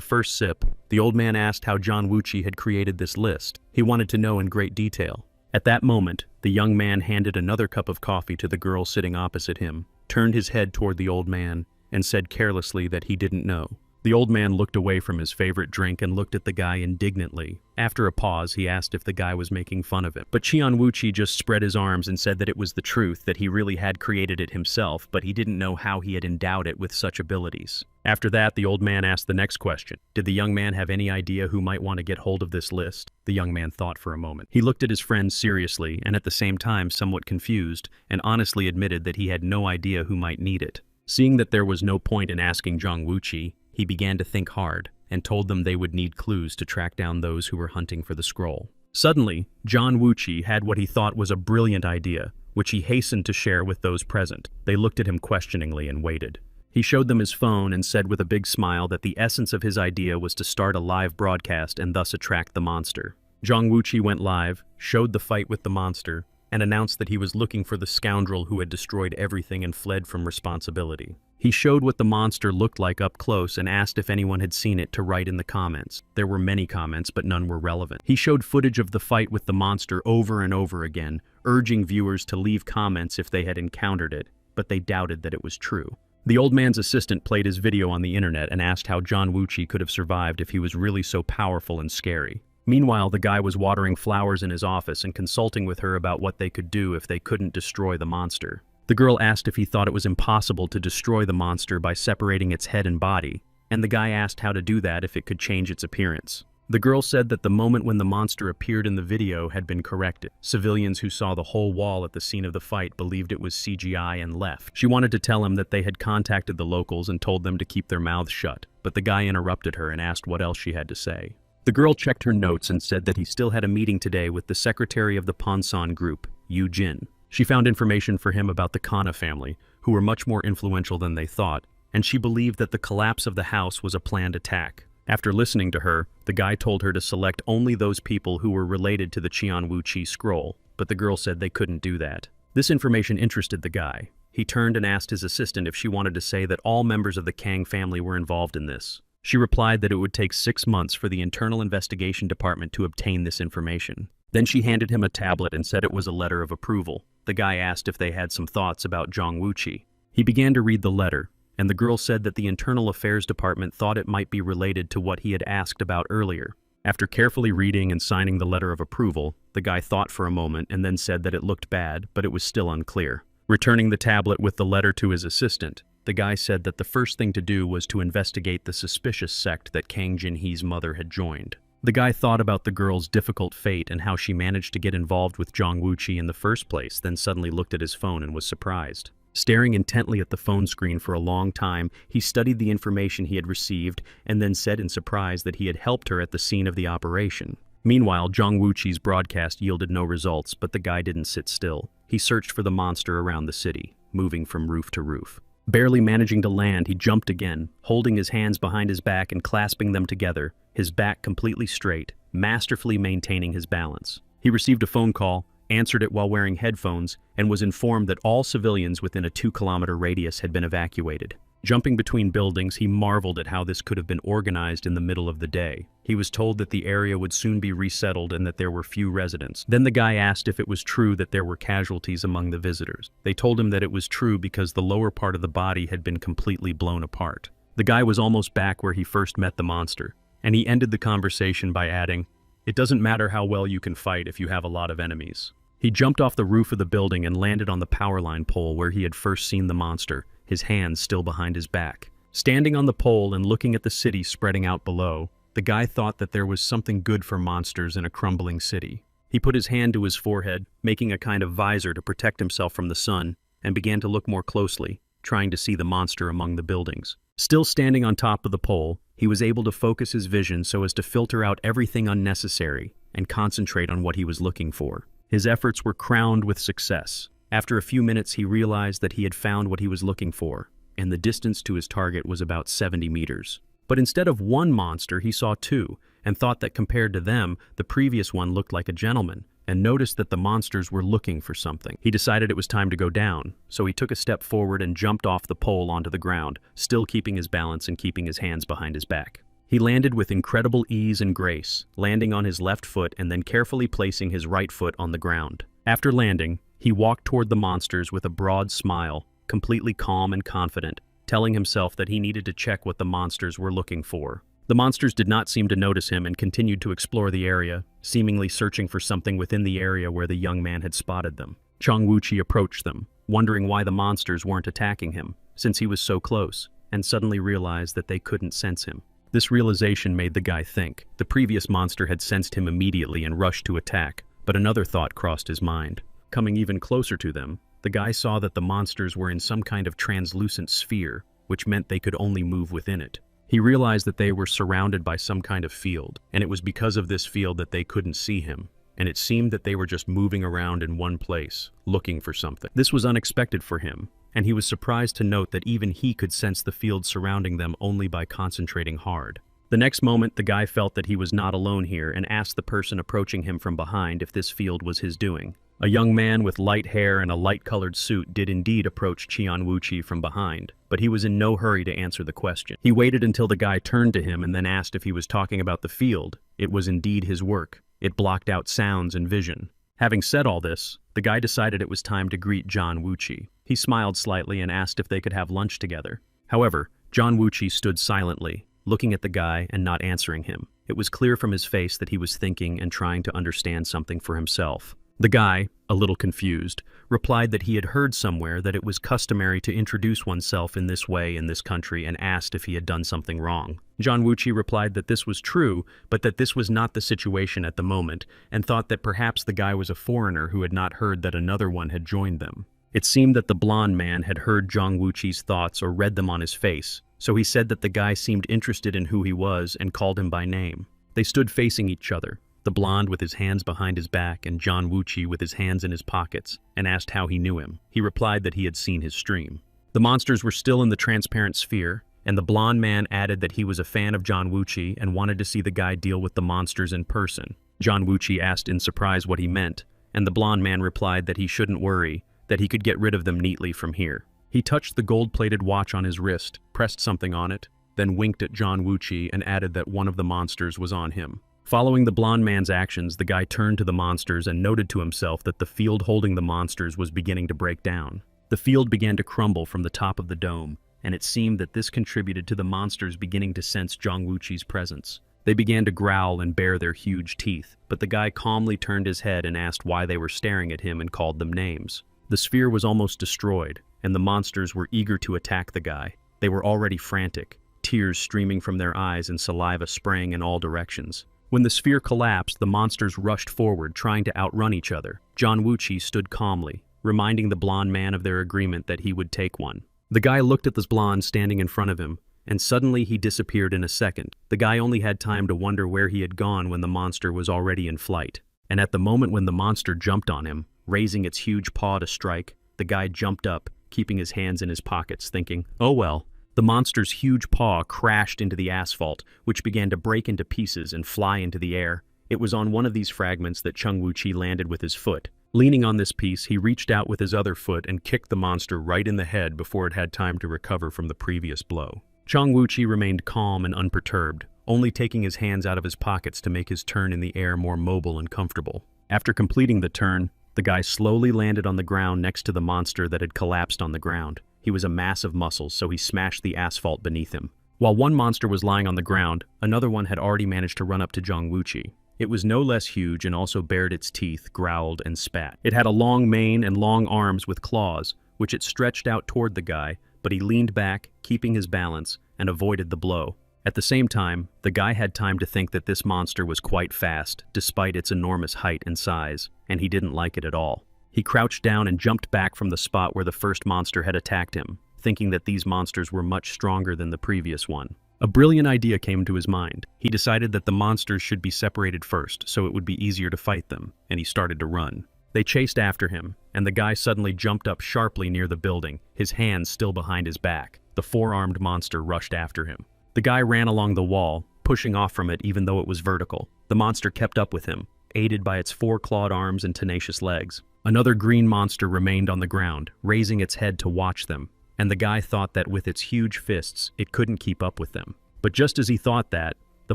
first sip, the old man asked how Zhang Wuqi had created this list. He wanted to know in great detail. At that moment, the young man handed another cup of coffee to the girl sitting opposite him, turned his head toward the old man, and said carelessly that he didn't know. The old man looked away from his favorite drink and looked at the guy indignantly. After a pause, he asked if the guy was making fun of him. But Zhang Wuqi just spread his arms and said that it was the truth, that he really had created it himself, but he didn't know how he had endowed it with such abilities. After that, the old man asked the next question. Did the young man have any idea who might want to get hold of this list? The young man thought for a moment. He looked at his friend seriously and at the same time somewhat confused, and honestly admitted that he had no idea who might need it. Seeing that there was no point in asking Zhang Wuqi, he began to think hard and told them they would need clues to track down those who were hunting for the scroll. Suddenly, Zhang Wuqi had what he thought was a brilliant idea, which he hastened to share with those present. They looked at him questioningly and waited. He showed them his phone and said with a big smile that the essence of his idea was to start a live broadcast and thus attract the monster. Zhang Wuqi went live, showed the fight with the monster, and announced that he was looking for the scoundrel who had destroyed everything and fled from responsibility. He showed what the monster looked like up close and asked if anyone had seen it to write in the comments. There were many comments, but none were relevant. He showed footage of the fight with the monster over and over again, urging viewers to leave comments if they had encountered it, but they doubted that it was true. The old man's assistant played his video on the internet and asked how Zhang Wuqi could have survived if he was really so powerful and scary. Meanwhile, the guy was watering flowers in his office and consulting with her about what they could do if they couldn't destroy the monster. The girl asked if he thought it was impossible to destroy the monster by separating its head and body, and the guy asked how to do that if it could change its appearance. The girl said that the moment when the monster appeared in the video had been corrected. Civilians who saw the whole wall at the scene of the fight believed it was CGI and left. She wanted to tell him that they had contacted the locals and told them to keep their mouths shut, but the guy interrupted her and asked what else she had to say. The girl checked her notes and said that he still had a meeting today with the secretary of the Ponson group, Yu Jin. She found information for him about the Kana family, who were much more influential than they thought, and she believed that the collapse of the house was a planned attack. After listening to her, the guy told her to select only those people who were related to the Zhang Wuqi scroll, but the girl said they couldn't do that. This information interested the guy. He turned and asked his assistant if she wanted to say that all members of the Kang family were involved in this. She replied that it would take 6 months for the Internal Investigation Department to obtain this information. Then she handed him a tablet and said it was a letter of approval. The guy asked if they had some thoughts about Zhang Wuqi. He began to read the letter, and the girl said that the Internal Affairs Department thought it might be related to what he had asked about earlier. After carefully reading and signing the letter of approval, the guy thought for a moment and then said that it looked bad, but it was still unclear. Returning the tablet with the letter to his assistant, the guy said that the first thing to do was to investigate the suspicious sect that Kang Jinhee's mother had joined. The guy thought about the girl's difficult fate and how she managed to get involved with Zhang Wuqi in the first place, then suddenly looked at his phone and was surprised. Staring intently at the phone screen for a long time, he studied the information he had received and then said in surprise that he had helped her at the scene of the operation. Meanwhile, Zhang Wuqi's broadcast yielded no results, but the guy didn't sit still. He searched for the monster around the city, moving from roof to roof. Barely managing to land, he jumped again, holding his hands behind his back and clasping them together, his back completely straight, masterfully maintaining his balance. He received a phone call, answered it while wearing headphones, and was informed that all civilians within a 2-kilometer radius had been evacuated. Jumping between buildings, he marveled at how this could have been organized in the middle of the day. He was told that the area would soon be resettled and that there were few residents. Then the guy asked if it was true that there were casualties among the visitors. They told him that it was true because the lower part of the body had been completely blown apart. The guy was almost back where he first met the monster, and he ended the conversation by adding, "It doesn't matter how well you can fight if you have a lot of enemies." He jumped off the roof of the building and landed on the power line pole where he had first seen the monster, his hands still behind his back. Standing on the pole and looking at the city spreading out below, the guy thought that there was something good for monsters in a crumbling city. He put his hand to his forehead, making a kind of visor to protect himself from the sun, and began to look more closely, trying to see the monster among the buildings. Still standing on top of the pole, He was able to focus his vision so as to filter out everything unnecessary and concentrate on what he was looking for. His efforts were crowned with success. After a few minutes, he realized that he had found what he was looking for, and the distance to his target was about 70 meters. But instead of one monster, he saw two, and thought that compared to them, the previous one looked like a gentleman, and noticed that the monsters were looking for something. He decided it was time to go down, so he took a step forward and jumped off the pole onto the ground, still keeping his balance and keeping his hands behind his back. He landed with incredible ease and grace, landing on his left foot and then carefully placing his right foot on the ground. After landing, he walked toward the monsters with a broad smile, completely calm and confident, telling himself that he needed to check what the monsters were looking for. The monsters did not seem to notice him and continued to explore the area, seemingly searching for something within the area where the young man had spotted them. Chang Wuqi approached them, wondering why the monsters weren't attacking him, since he was so close, and suddenly realized that they couldn't sense him. This realization made the guy think. The previous monster had sensed him immediately and rushed to attack, but another thought crossed his mind. Coming even closer to them, the guy saw that the monsters were in some kind of translucent sphere, which meant they could only move within it. He realized that they were surrounded by some kind of field, and it was because of this field that they couldn't see him, and it seemed that they were just moving around in one place, looking for something. This was unexpected for him, and he was surprised to note that even he could sense the field surrounding them only by concentrating hard. The next moment, the guy felt that he was not alone here and asked the person approaching him from behind if this field was his doing. A young man with light hair and a light-colored suit did indeed approach Chang Wuqi from behind, but he was in no hurry to answer the question. He waited until the guy turned to him and then asked if he was talking about the field. It was indeed his work. It blocked out sounds and vision. Having said all this, the guy decided it was time to greet Chang Wuqi. He smiled slightly and asked if they could have lunch together. However, Chang Wuqi stood silently, looking at the guy and not answering him. It was clear from his face that he was thinking and trying to understand something for himself. The guy, a little confused, replied that he had heard somewhere that it was customary to introduce oneself in this way in this country and asked if he had done something wrong. Chang Wuqi replied that this was true, but that this was not the situation at the moment, and thought that perhaps the guy was a foreigner who had not heard that another one had joined them. It seemed that the blonde man had heard Chang Wuqi's thoughts or read them on his face, so he said that the guy seemed interested in who he was and called him by name. They stood facing each other, the blonde with his hands behind his back and Chang Wuqi with his hands in his pockets, and asked how he knew him. He replied that he had seen his stream. The monsters were still in the transparent sphere, and the blonde man added that he was a fan of Chang Wuqi and wanted to see the guy deal with the monsters in person. Chang Wuqi asked in surprise what he meant, and the blonde man replied that he shouldn't worry, that he could get rid of them neatly from here. He touched the gold-plated watch on his wrist, pressed something on it, then winked at Chang Wuqi and added that one of the monsters was on him. Following the blonde man's actions, the guy turned to the monsters and noted to himself that the field holding the monsters was beginning to break down. The field began to crumble from the top of the dome, and it seemed that this contributed to the monsters beginning to sense Chang Wuqi's presence. They began to growl and bare their huge teeth, but the guy calmly turned his head and asked why they were staring at him and called them names. The sphere was almost destroyed, and the monsters were eager to attack the guy. They were already frantic, tears streaming from their eyes and saliva spraying in all directions. When the sphere collapsed, the monsters rushed forward, trying to outrun each other. Chang Wuqi stood calmly, reminding the blonde man of their agreement that he would take one. The guy looked at this blonde standing in front of him, and suddenly he disappeared in a second. The guy only had time to wonder where he had gone when the monster was already in flight. And at the moment when the monster jumped on him, raising its huge paw to strike, the guy jumped up, keeping his hands in his pockets, thinking, "Oh well." The monster's huge paw crashed into the asphalt, which began to break into pieces and fly into the air. It was on one of these fragments that Chang Wuqi landed with his foot. Leaning on this piece, he reached out with his other foot and kicked the monster right in the head before it had time to recover from the previous blow. Chang Wuqi remained calm and unperturbed, only taking his hands out of his pockets to make his turn in the air more mobile and comfortable. After completing the turn, the guy slowly landed on the ground next to the monster that had collapsed on the ground. He was a mass of muscles, so he smashed the asphalt beneath him. While one monster was lying on the ground, another one had already managed to run up to Chang Wuqi. It was no less huge and also bared its teeth, growled, and spat. It had a long mane and long arms with claws, which it stretched out toward the guy, but he leaned back, keeping his balance, and avoided the blow. At the same time, the guy had time to think that this monster was quite fast, despite its enormous height and size, and he didn't like it at all. He crouched down and jumped back from the spot where the first monster had attacked him, thinking that these monsters were much stronger than the previous one. A brilliant idea came to his mind. He decided that the monsters should be separated first, so it would be easier to fight them, and he started to run. They chased after him, and the guy suddenly jumped up sharply near the building, his hands still behind his back. The four-armed monster rushed after him. The guy ran along the wall, pushing off from it even though it was vertical. The monster kept up with him, aided by its four-clawed arms and tenacious legs. Another green monster remained on the ground, raising its head to watch them, and the guy thought that with its huge fists, it couldn't keep up with them. But just as he thought that, the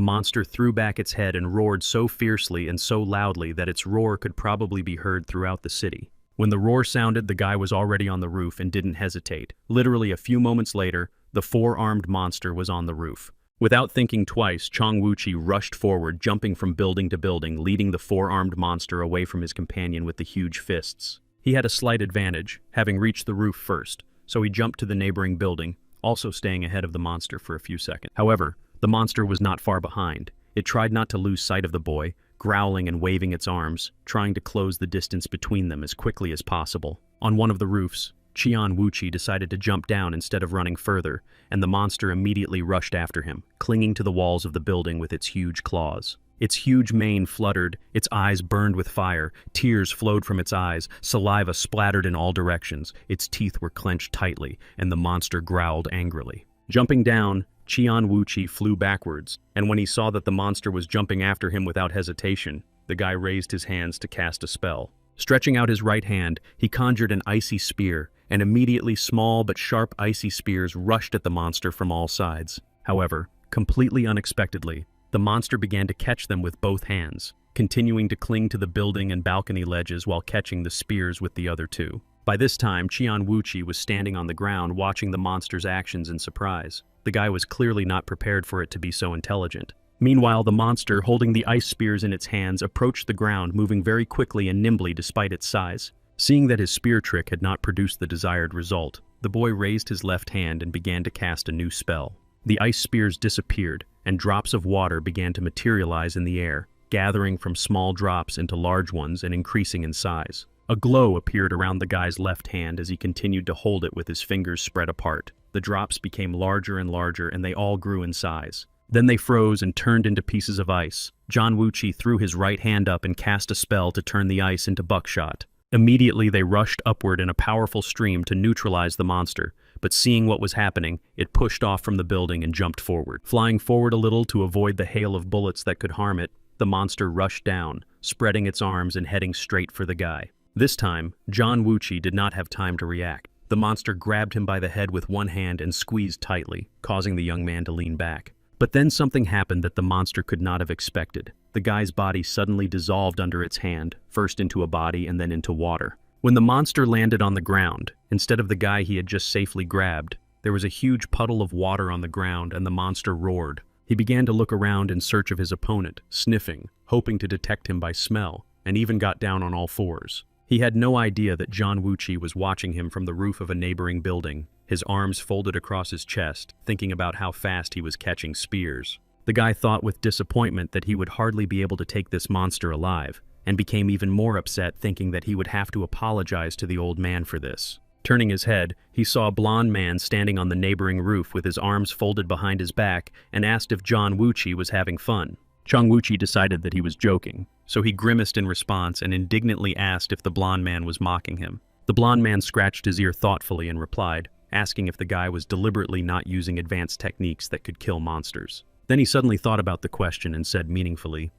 monster threw back its head and roared so fiercely and so loudly that its roar could probably be heard throughout the city. When the roar sounded, the guy was already on the roof and didn't hesitate. Literally a few moments later, the four-armed monster was on the roof. Without thinking twice, Chong Wuchi rushed forward, jumping from building to building, leading the four-armed monster away from his companion with the huge fists. He had a slight advantage, having reached the roof first, so he jumped to the neighboring building, also staying ahead of the monster for a few seconds. However, the monster was not far behind. It tried not to lose sight of the boy, growling and waving its arms, trying to close the distance between them as quickly as possible. On one of the roofs, Chong Wuchi decided to jump down instead of running further, and the monster immediately rushed after him, clinging to the walls of the building with its huge claws. Its huge mane fluttered, its eyes burned with fire, tears flowed from its eyes, saliva splattered in all directions, its teeth were clenched tightly, and the monster growled angrily. Jumping down, Chong Wuchi flew backwards, and when he saw that the monster was jumping after him without hesitation, the guy raised his hands to cast a spell. Stretching out his right hand, he conjured an icy spear, and immediately small but sharp icy spears rushed at the monster from all sides. However, completely unexpectedly, the monster began to catch them with both hands, continuing to cling to the building and balcony ledges while catching the spears with the other two. By this time, Chong Wuchi was standing on the ground watching the monster's actions in surprise. The guy was clearly not prepared for it to be so intelligent. Meanwhile, the monster, holding the ice spears in its hands, approached the ground, moving very quickly and nimbly despite its size. Seeing that his spear trick had not produced the desired result, the boy raised his left hand and began to cast a new spell. The ice spears disappeared, and drops of water began to materialize in the air, gathering from small drops into large ones and increasing in size. A glow appeared around the guy's left hand as he continued to hold it with his fingers spread apart. The drops became larger and larger, and they all grew in size. Then they froze and turned into pieces of ice. Chong Wuchi threw his right hand up and cast a spell to turn the ice into buckshot. Immediately they rushed upward in a powerful stream to neutralize the monster, but seeing what was happening, it pushed off from the building and jumped forward. Flying forward a little to avoid the hail of bullets that could harm it, the monster rushed down, spreading its arms and heading straight for the guy. This time, Chong Wuchi did not have time to react. The monster grabbed him by the head with one hand and squeezed tightly, causing the young man to lean back. But then something happened that the monster could not have expected. The guy's body suddenly dissolved under its hand, first into a body and then into water. When the monster landed on the ground, instead of the guy he had just safely grabbed, there was a huge puddle of water on the ground and the monster roared. He began to look around in search of his opponent, sniffing, hoping to detect him by smell, and even got down on all fours. He had no idea that Chong Wuchi was watching him from the roof of a neighboring building, his arms folded across his chest, thinking about how fast he was catching spears. The guy thought with disappointment that he would hardly be able to take this monster alive, and became even more upset thinking that he would have to apologize to the old man for this. Turning his head, he saw a blond man standing on the neighboring roof with his arms folded behind his back and asked if Chong Wuchi was having fun. Chong Wuchi decided that he was joking, so he grimaced in response and indignantly asked if the blond man was mocking him. The blond man scratched his ear thoughtfully and replied, asking if the guy was deliberately not using advanced techniques that could kill monsters. Then he suddenly thought about the question and said meaningfully,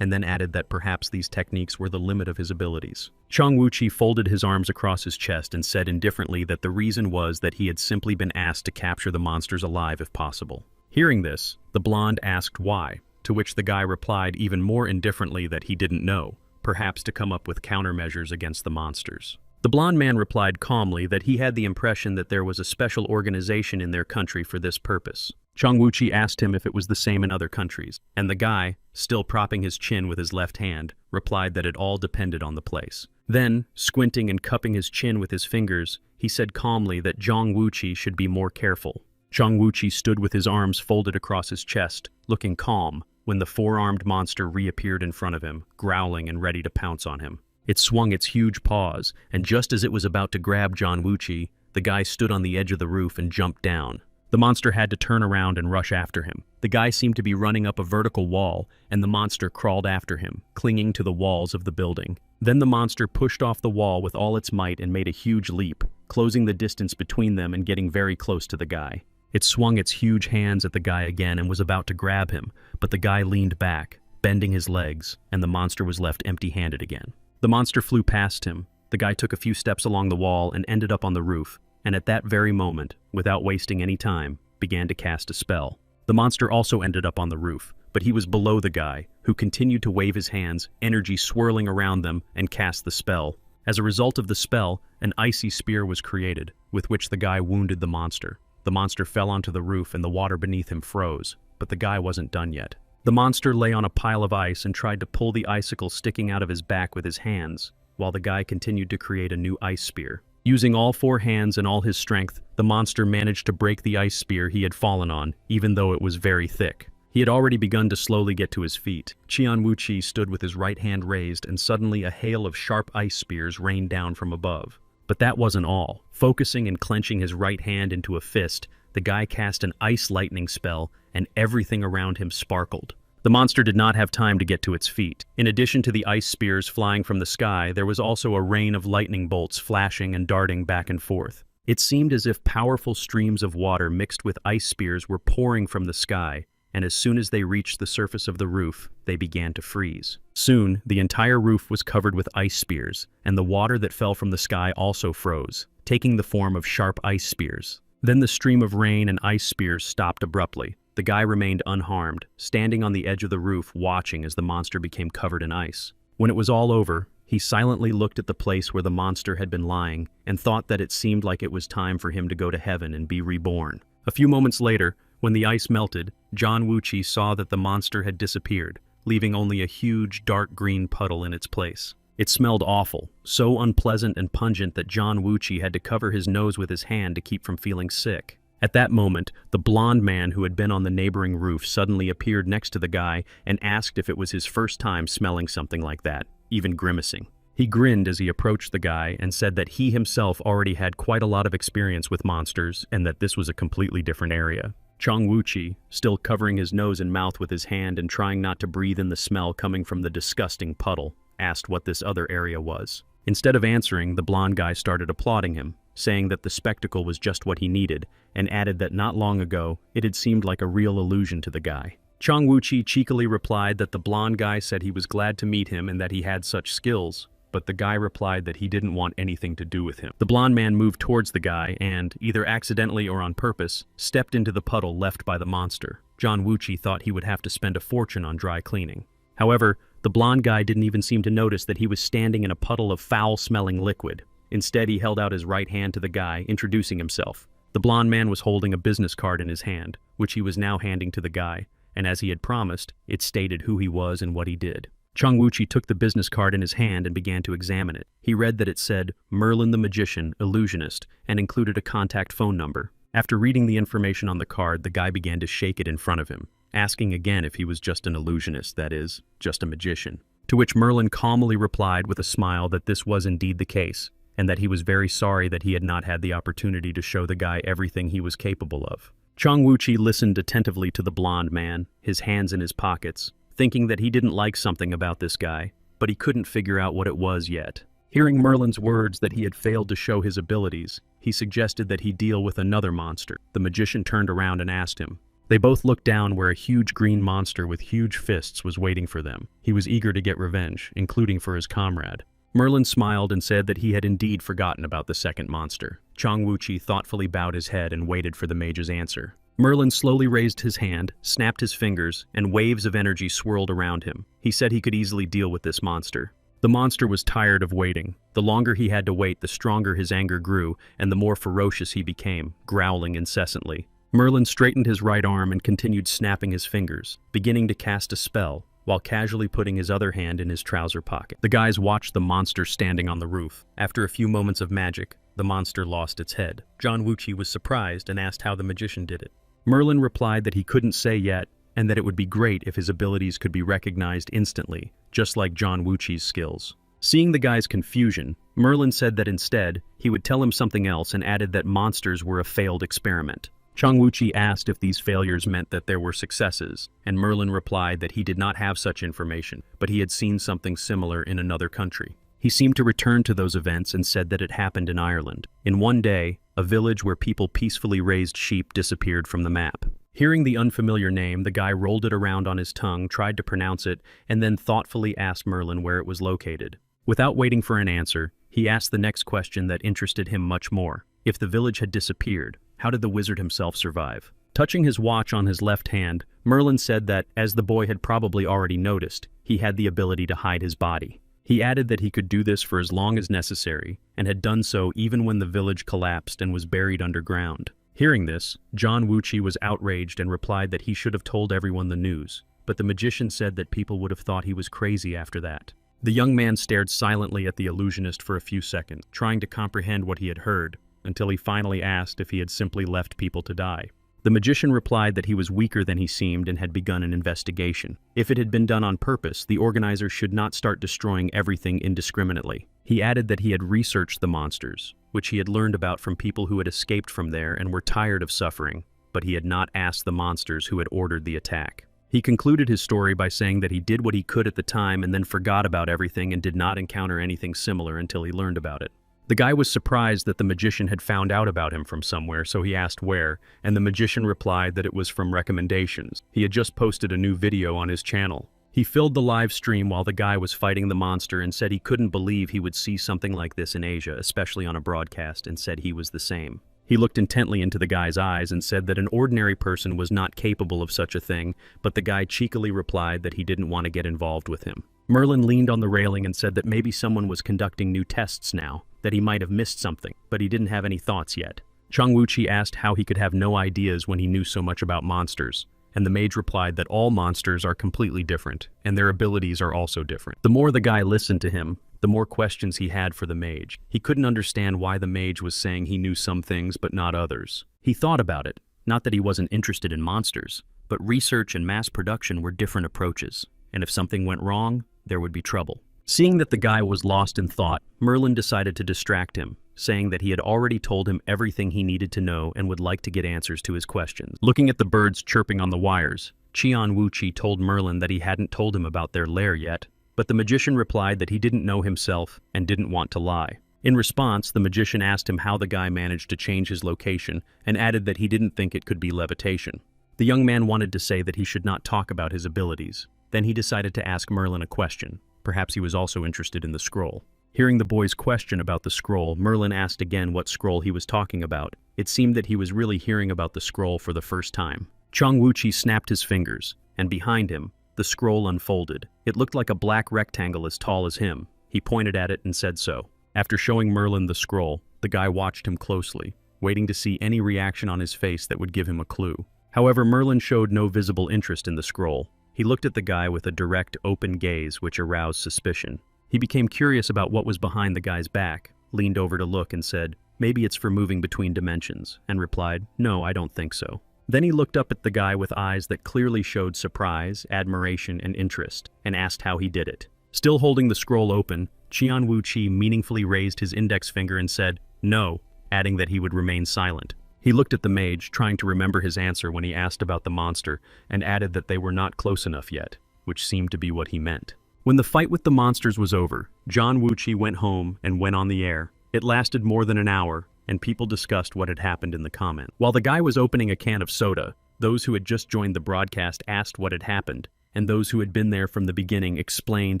and then added that perhaps these techniques were the limit of his abilities. Chong Wuchi folded his arms across his chest and said indifferently that the reason was that he had simply been asked to capture the monsters alive if possible. Hearing this, the blonde asked why, to which the guy replied even more indifferently that he didn't know, perhaps to come up with countermeasures against the monsters. The blond man replied calmly that he had the impression that there was a special organization in their country for this purpose. Chong Wuchi asked him if it was the same in other countries, and the guy, still propping his chin with his left hand, replied that it all depended on the place. Then, squinting and cupping his chin with his fingers, he said calmly that Chong Wuchi should be more careful. Chong Wuchi stood with his arms folded across his chest, looking calm, when the four-armed monster reappeared in front of him, growling and ready to pounce on him. It swung its huge paws, and just as it was about to grab Chong Wuchi, the guy stood on the edge of the roof and jumped down. The monster had to turn around and rush after him. The guy seemed to be running up a vertical wall, and the monster crawled after him, clinging to the walls of the building. Then the monster pushed off the wall with all its might and made a huge leap, closing the distance between them and getting very close to the guy. It swung its huge hands at the guy again and was about to grab him, but the guy leaned back, bending his legs, and the monster was left empty-handed again. The monster flew past him. The guy took a few steps along the wall and ended up on the roof, and at that very moment, without wasting any time, began to cast a spell. The monster also ended up on the roof, but he was below the guy, who continued to wave his hands, energy swirling around them, and cast the spell. As a result of the spell, an icy spear was created, with which the guy wounded the monster. The monster fell onto the roof and the water beneath him froze, but the guy wasn't done yet. The monster lay on a pile of ice and tried to pull the icicle sticking out of his back with his hands, while the guy continued to create a new ice spear. Using all 4 hands and all his strength, the monster managed to break the ice spear he had fallen on, even though it was very thick. He had already begun to slowly get to his feet. Qian Wuqi stood with his right hand raised, and suddenly a hail of sharp ice spears rained down from above. But that wasn't all. Focusing and clenching his right hand into a fist, the guy cast an ice lightning spell, and everything around him sparkled. The monster did not have time to get to its feet. In addition to the ice spears flying from the sky, there was also a rain of lightning bolts flashing and darting back and forth. It seemed as if powerful streams of water mixed with ice spears were pouring from the sky, and as soon as they reached the surface of the roof, they began to freeze. Soon, the entire roof was covered with ice spears, and the water that fell from the sky also froze, taking the form of sharp ice spears. Then the stream of rain and ice spears stopped abruptly. The guy remained unharmed, standing on the edge of the roof watching as the monster became covered in ice. When it was all over, he silently looked at the place where the monster had been lying and thought that it seemed like it was time for him to go to heaven and be reborn. A few moments later, when the ice melted, John Wuqi saw that the monster had disappeared, leaving only a huge dark green puddle in its place. It smelled awful, so unpleasant and pungent that John Wuqi had to cover his nose with his hand to keep from feeling sick. At that moment, the blonde man who had been on the neighboring roof suddenly appeared next to the guy and asked if it was his first time smelling something like that, even grimacing. He grinned as he approached the guy and said that he himself already had quite a lot of experience with monsters and that this was a completely different area. Chong Wuqi, still covering his nose and mouth with his hand and trying not to breathe in the smell coming from the disgusting puddle, asked what this other area was. Instead of answering, the blonde guy started applauding him, saying that the spectacle was just what he needed, and added that not long ago, it had seemed like a real illusion to the guy. Chong Wuqi cheekily replied that the blonde guy said he was glad to meet him and that he had such skills, but the guy replied that he didn't want anything to do with him. The blonde man moved towards the guy and, either accidentally or on purpose, stepped into the puddle left by the monster. John Wuqi thought he would have to spend a fortune on dry cleaning. However, the blonde guy didn't even seem to notice that he was standing in a puddle of foul-smelling liquid. Instead, he held out his right hand to the guy, introducing himself. The blonde man was holding a business card in his hand, which he was now handing to the guy, and as he had promised, it stated who he was and what he did. Chong Wuqi took the business card in his hand and began to examine it. He read that it said, Merlin the Magician, Illusionist, and included a contact phone number. After reading the information on the card, the guy began to shake it in front of him, asking again if he was just an illusionist, that is, just a magician. To which Merlin calmly replied with a smile that this was indeed the case, and that he was very sorry that he had not had the opportunity to show the guy everything he was capable of. Chong Wuqi listened attentively to the blonde man, his hands in his pockets, thinking that he didn't like something about this guy, but he couldn't figure out what it was yet. Hearing Merlin's words that he had failed to show his abilities, he suggested that he deal with another monster. The magician turned around and asked him. They both looked down where a huge green monster with huge fists was waiting for them. He was eager to get revenge, including for his comrade. Merlin smiled and said that he had indeed forgotten about the second monster. Chong Wuqi thoughtfully bowed his head and waited for the mage's answer. Merlin slowly raised his hand, snapped his fingers, and waves of energy swirled around him. He said he could easily deal with this monster. The monster was tired of waiting. The longer he had to wait, the stronger his anger grew, and the more ferocious he became, growling incessantly. Merlin straightened his right arm and continued snapping his fingers, beginning to cast a spell, while casually putting his other hand in his trouser pocket. The guys watched the monster standing on the roof. After a few moments of magic, the monster lost its head. John Wuqi was surprised and asked how the magician did it. Merlin replied that he couldn't say yet, and that it would be great if his abilities could be recognized instantly, just like John Wuqi's skills. Seeing the guy's confusion, Merlin said that instead, he would tell him something else and added that monsters were a failed experiment. Chang Wuchi asked if these failures meant that there were successes, and Merlin replied that he did not have such information, but he had seen something similar in another country. He seemed to return to those events and said that it happened in Ireland. In one day, a village where people peacefully raised sheep disappeared from the map. Hearing the unfamiliar name, the guy rolled it around on his tongue, tried to pronounce it, and then thoughtfully asked Merlin where it was located. Without waiting for an answer, he asked the next question that interested him much more. If the village had disappeared, how did the wizard himself survive? Touching his watch on his left hand, Merlin said that, as the boy had probably already noticed, he had the ability to hide his body. He added that he could do this for as long as necessary, and had done so even when the village collapsed and was buried underground. Hearing this, John Wuchi was outraged and replied that he should have told everyone the news, but the magician said that people would have thought he was crazy after that. The young man stared silently at the illusionist for a few seconds, trying to comprehend what he had heard, until he finally asked if he had simply left people to die. The magician replied that he was weaker than he seemed and had begun an investigation. If it had been done on purpose, the organizers should not start destroying everything indiscriminately. He added that he had researched the monsters, which he had learned about from people who had escaped from there and were tired of suffering, but he had not asked the monsters who had ordered the attack. He concluded his story by saying that he did what he could at the time and then forgot about everything and did not encounter anything similar until he learned about it. The guy was surprised that the magician had found out about him from somewhere, so he asked where, and the magician replied that it was from recommendations. He had just posted a new video on his channel. He filled the live stream while the guy was fighting the monster and said he couldn't believe he would see something like this in Asia, especially on a broadcast, and said he was the same. He looked intently into the guy's eyes and said that an ordinary person was not capable of such a thing, but the guy cheekily replied that he didn't want to get involved with him. Merlin leaned on the railing and said that maybe someone was conducting new tests now, that he might have missed something, but he didn't have any thoughts yet. Chang Wuchi asked how he could have no ideas when he knew so much about monsters, and the mage replied that all monsters are completely different, and their abilities are also different. The more the guy listened to him, the more questions he had for the mage. He couldn't understand why the mage was saying he knew some things but not others. He thought about it, not that he wasn't interested in monsters, but research and mass production were different approaches, and if something went wrong, there would be trouble. Seeing that the guy was lost in thought, Merlin decided to distract him, saying that he had already told him everything he needed to know and would like to get answers to his questions. Looking at the birds chirping on the wires, Qian Wuchi told Merlin that he hadn't told him about their lair yet, but the magician replied that he didn't know himself and didn't want to lie. In response, the magician asked him how the guy managed to change his location and added that he didn't think it could be levitation. The young man wanted to say that he should not talk about his abilities. Then he decided to ask Merlin a question. Perhaps he was also interested in the scroll. Hearing the boy's question about the scroll, Merlin asked again what scroll he was talking about. It seemed that he was really hearing about the scroll for the first time. Chang Wuchi snapped his fingers, and behind him, the scroll unfolded. It looked like a black rectangle as tall as him. He pointed at it and said so. After showing Merlin the scroll, the guy watched him closely, waiting to see any reaction on his face that would give him a clue. However, Merlin showed no visible interest in the scroll. He looked at the guy with a direct, open gaze which aroused suspicion. He became curious about what was behind the guy's back, leaned over to look and said, "Maybe it's for moving between dimensions," and replied, "No, I don't think so." Then he looked up at the guy with eyes that clearly showed surprise, admiration, and interest, and asked how he did it. Still holding the scroll open, Qian Wuchi meaningfully raised his index finger and said, "No," adding that he would remain silent. He looked at the mage, trying to remember his answer when he asked about the monster, and added that they were not close enough yet, which seemed to be what he meant. When the fight with the monsters was over, John Wuchi went home and went on the air. It lasted more than an hour, and people discussed what had happened in the comments. While the guy was opening a can of soda, those who had just joined the broadcast asked what had happened, and those who had been there from the beginning explained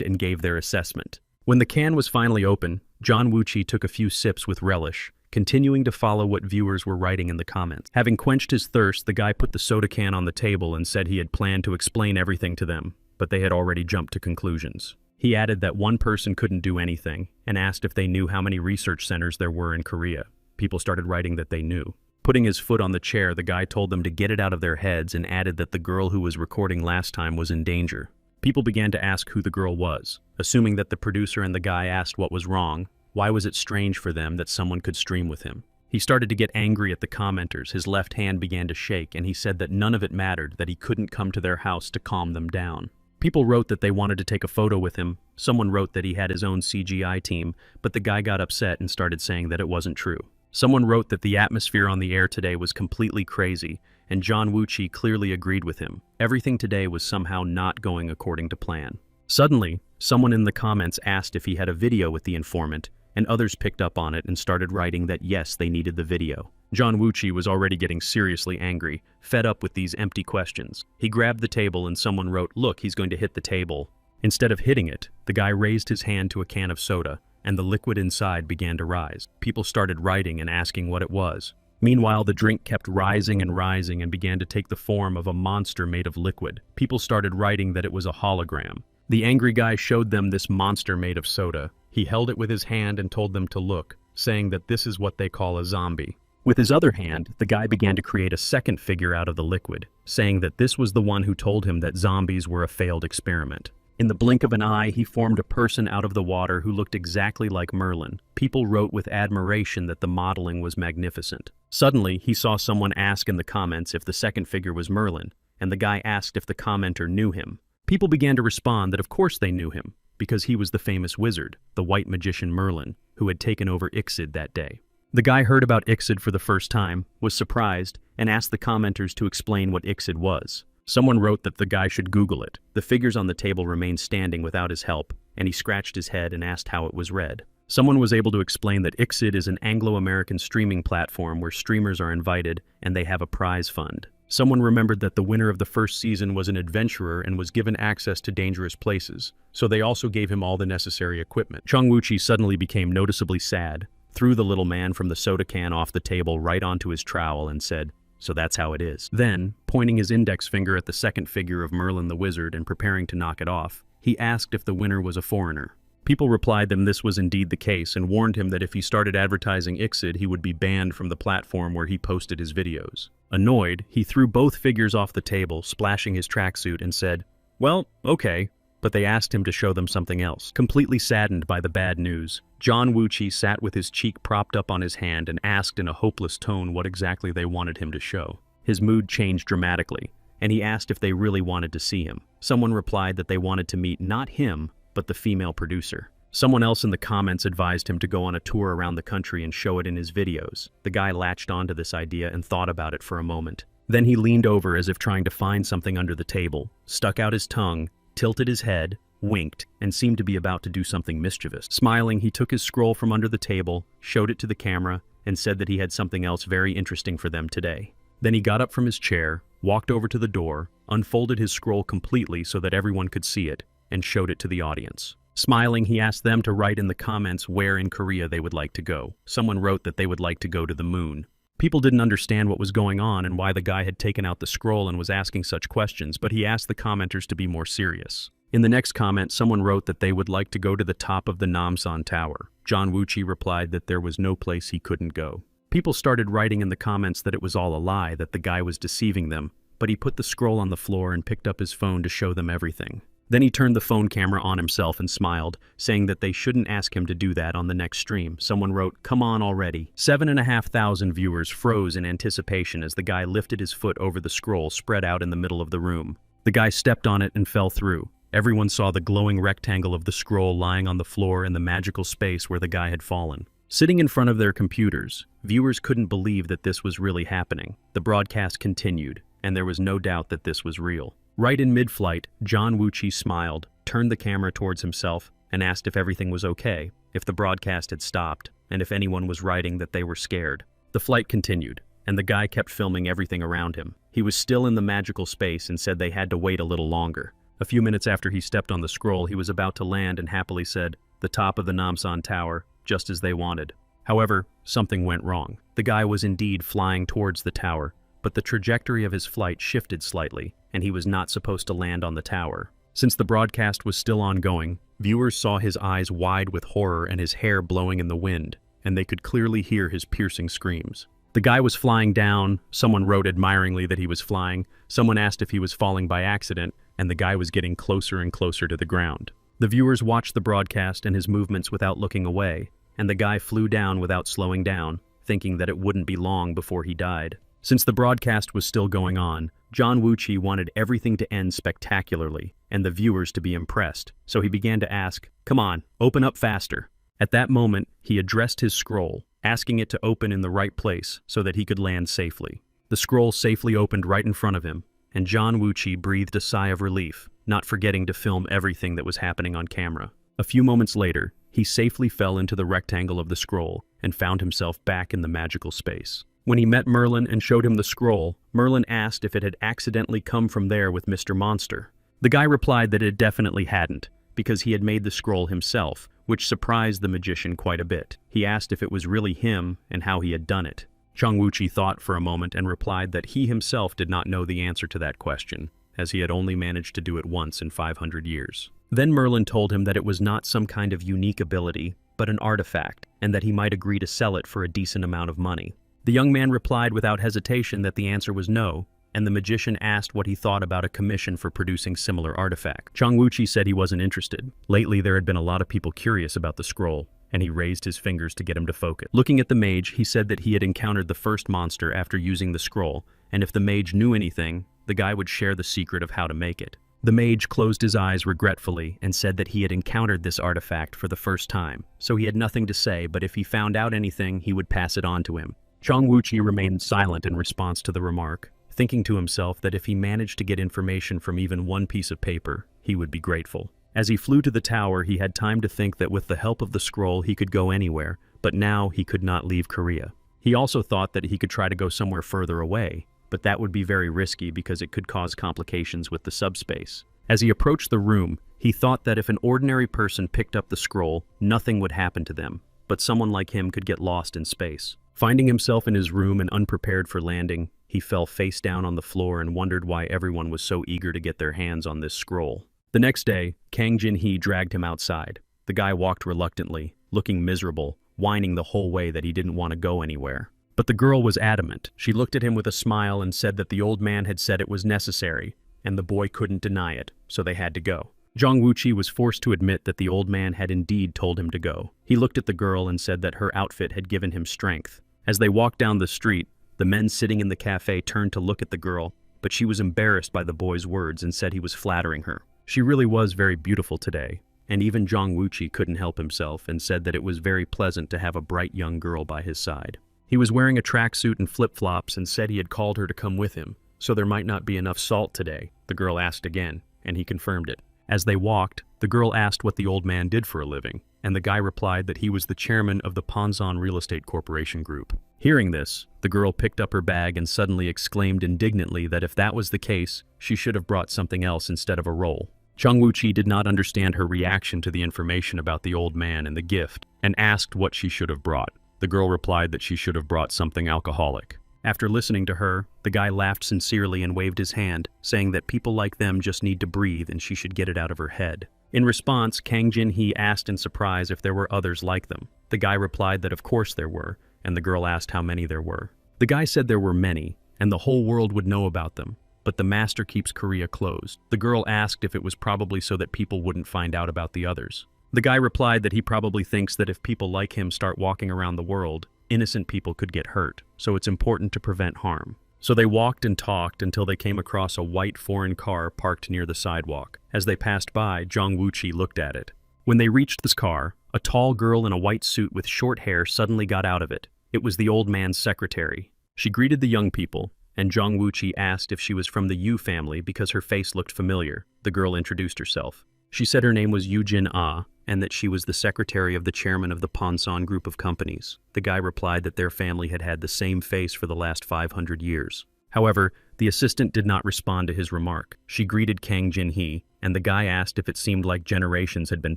and gave their assessment. When the can was finally open, John Wuchi took a few sips with relish, continuing to follow what viewers were writing in the comments. Having quenched his thirst, the guy put the soda can on the table and said he had planned to explain everything to them, but they had already jumped to conclusions. He added that one person couldn't do anything, and asked if they knew how many research centers there were in Korea. People started writing that they knew. Putting his foot on the chair, the guy told them to get it out of their heads and added that the girl who was recording last time was in danger. People began to ask who the girl was, assuming that the producer and the guy asked what was wrong. Why was it strange for them that someone could stream with him? He started to get angry at the commenters. His left hand began to shake, and he said that none of it mattered, that he couldn't come to their house to calm them down. People wrote that they wanted to take a photo with him. Someone wrote that he had his own CGI team, but the guy got upset and started saying that it wasn't true. Someone wrote that the atmosphere on the air today was completely crazy, and John Wuchi clearly agreed with him. Everything today was somehow not going according to plan. Suddenly, someone in the comments asked if he had a video with the informant, and others picked up on it and started writing that yes, they needed the video. John Wuchi was already getting seriously angry, fed up with these empty questions. He grabbed the table and someone wrote, "Look, he's going to hit the table." Instead of hitting it, the guy raised his hand to a can of soda, and the liquid inside began to rise. People started writing and asking what it was. Meanwhile, the drink kept rising and began to take the form of a monster made of liquid. People started writing that it was a hologram. The angry guy showed them this monster made of soda. He held it with his hand and told them to look, saying that this is what they call a zombie. With his other hand, the guy began to create a second figure out of the liquid, saying that this was the one who told him that zombies were a failed experiment. In the blink of an eye, he formed a person out of the water who looked exactly like Merlin. People wrote with admiration that the modeling was magnificent. Suddenly, he saw someone ask in the comments if the second figure was Merlin, and the guy asked if the commenter knew him. People began to respond that of course they knew him, because he was the famous wizard, the white magician Merlin, who had taken over Ixid that day. The guy heard about Ixid for the first time, was surprised, and asked the commenters to explain what Ixid was. Someone wrote that the guy should Google it. The figures on the table remained standing without his help, and he scratched his head and asked how it was read. Someone was able to explain that Ixid is an Anglo-American streaming platform where streamers are invited and they have a prize fund. Someone remembered that the winner of the first season was an adventurer and was given access to dangerous places, so they also gave him all the necessary equipment. John Wuchi suddenly became noticeably sad, threw the little man from the soda can off the table right onto his trowel and said, "So that's how it is." Then, pointing his index finger at the second figure of Merlin the wizard and preparing to knock it off, he asked if the winner was a foreigner. People replied that this was indeed the case and warned him that if he started advertising Ixid, he would be banned from the platform where he posted his videos. Annoyed, he threw both figures off the table, splashing his tracksuit, and said, "Well, okay," but they asked him to show them something else. Completely saddened by the bad news, John Wuchi sat with his cheek propped up on his hand and asked in a hopeless tone what exactly they wanted him to show. His mood changed dramatically, and he asked if they really wanted to see him. Someone replied that they wanted to meet not him, but the female producer. Someone else in the comments advised him to go on a tour around the country and show it in his videos. The guy latched onto this idea and thought about it for a moment. Then he leaned over as if trying to find something under the table, stuck out his tongue, tilted his head, winked, and seemed to be about to do something mischievous. Smiling, he took his scroll from under the table, showed it to the camera, and said that he had something else very interesting for them today. Then he got up from his chair, walked over to the door, unfolded his scroll completely so that everyone could see it, and showed it to the audience. Smiling, he asked them to write in the comments where in Korea they would like to go. Someone wrote that they would like to go to the moon. People didn't understand what was going on and why the guy had taken out the scroll and was asking such questions, but he asked the commenters to be more serious. In the next comment, someone wrote that they would like to go to the top of the Namsan Tower. John Wuchi replied that there was no place he couldn't go. People started writing in the comments that it was all a lie, that the guy was deceiving them, but he put the scroll on the floor and picked up his phone to show them everything. Then he turned the phone camera on himself and smiled, saying that they shouldn't ask him to do that on the next stream. Someone wrote, "Come on already." 7,500 viewers froze in anticipation as the guy lifted his foot over the scroll spread out in the middle of the room. The guy stepped on it and fell through. Everyone saw the glowing rectangle of the scroll lying on the floor in the magical space where the guy had fallen. Sitting in front of their computers, viewers couldn't believe that this was really happening. The broadcast continued, and there was no doubt that this was real. Right in mid-flight, John Wuchi smiled, turned the camera towards himself, and asked if everything was okay, if the broadcast had stopped, and if anyone was writing that they were scared. The flight continued, and the guy kept filming everything around him. He was still in the magical space and said they had to wait a little longer. A few minutes after he stepped on the scroll, he was about to land and happily said, "The top of the Namsan Tower," just as they wanted. However, something went wrong. The guy was indeed flying towards the tower, but the trajectory of his flight shifted slightly, and he was not supposed to land on the tower. Since the broadcast was still ongoing, viewers saw his eyes wide with horror and his hair blowing in the wind, and they could clearly hear his piercing screams. The guy was flying down, someone wrote admiringly that he was flying, someone asked if he was falling by accident, and the guy was getting closer and closer to the ground. The viewers watched the broadcast and his movements without looking away, and the guy flew down without slowing down, thinking that it wouldn't be long before he died. Since the broadcast was still going on, John Wuchi wanted everything to end spectacularly and the viewers to be impressed, so he began to ask, "Come on, open up faster." At that moment, he addressed his scroll, asking it to open in the right place so that he could land safely. The scroll safely opened right in front of him, and John Wuchi breathed a sigh of relief, not forgetting to film everything that was happening on camera. A few moments later, he safely fell into the rectangle of the scroll and found himself back in the magical space. When he met Merlin and showed him the scroll, Merlin asked if it had accidentally come from there with Mr. Monster. The guy replied that it definitely hadn't, because he had made the scroll himself, which surprised the magician quite a bit. He asked if it was really him and how he had done it. Zhang Wuqi thought for a moment and replied that he himself did not know the answer to that question, as he had only managed to do it once in 500 years. Then Merlin told him that it was not some kind of unique ability, but an artifact, and that he might agree to sell it for a decent amount of money. The young man replied without hesitation that the answer was no, and the magician asked what he thought about a commission for producing similar artifacts. Zhang Wuqi said he wasn't interested. Lately there had been a lot of people curious about the scroll, and he raised his fingers to get him to focus. Looking at the mage, he said that he had encountered the first monster after using the scroll, and if the mage knew anything, the guy would share the secret of how to make it. The mage closed his eyes regretfully and said that he had encountered this artifact for the first time, so he had nothing to say, but if he found out anything, he would pass it on to him. Zhang Wuqi remained silent in response to the remark, thinking to himself that if he managed to get information from even one piece of paper, he would be grateful. As he flew to the tower, he had time to think that with the help of the scroll he could go anywhere, but now he could not leave Korea. He also thought that he could try to go somewhere further away, but that would be very risky because it could cause complications with the subspace. As he approached the room, he thought that if an ordinary person picked up the scroll, nothing would happen to them, but someone like him could get lost in space. Finding himself in his room and unprepared for landing, he fell face down on the floor and wondered why everyone was so eager to get their hands on this scroll. The next day, Kang Jin-hee dragged him outside. The guy walked reluctantly, looking miserable, whining the whole way that he didn't want to go anywhere. But the girl was adamant. She looked at him with a smile and said that the old man had said it was necessary, and the boy couldn't deny it, so they had to go. Zhang Wuqi was forced to admit that the old man had indeed told him to go. He looked at the girl and said that her outfit had given him strength. As they walked down the street, the men sitting in the cafe turned to look at the girl, but she was embarrassed by the boy's words and said he was flattering her. She really was very beautiful today, and even Zhang Wuqi couldn't help himself and said that it was very pleasant to have a bright young girl by his side. He was wearing a tracksuit and flip-flops and said he had called her to come with him, so there might not be enough salt today, the girl asked again, and he confirmed it. As they walked, the girl asked what the old man did for a living, and the guy replied that he was the chairman of the Ponzon Real Estate Corporation Group. Hearing this, the girl picked up her bag and suddenly exclaimed indignantly that if that was the case, she should have brought something else instead of a roll. Zhang Wuqi did not understand her reaction to the information about the old man and the gift, and asked what she should have brought. The girl replied that she should have brought something alcoholic. After listening to her, the guy laughed sincerely and waved his hand, saying that people like them just need to breathe and she should get it out of her head. In response, Kang Jin-hee asked in surprise if there were others like them. The guy replied that of course there were, and the girl asked how many there were. The guy said there were many, and the whole world would know about them, but the master keeps Korea closed. The girl asked if it was probably so that people wouldn't find out about the others. The guy replied that he probably thinks that if people like him start walking around the world, innocent people could get hurt, so it's important to prevent harm. So they walked and talked until they came across a white foreign car parked near the sidewalk. As they passed by, Zhang Wuqi looked at it. When they reached this car, a tall girl in a white suit with short hair suddenly got out of it. It was the old man's secretary. She greeted the young people, and Zhang Wuqi asked if she was from the Yu family because her face looked familiar. The girl introduced herself. She said her name was Yu Jin Ah, and that she was the secretary of the chairman of the Ponson group of companies. The guy replied that their family had had the same face for the last 500 years. However, the assistant did not respond to his remark. She greeted Kang Jin-hee, and the guy asked if it seemed like generations had been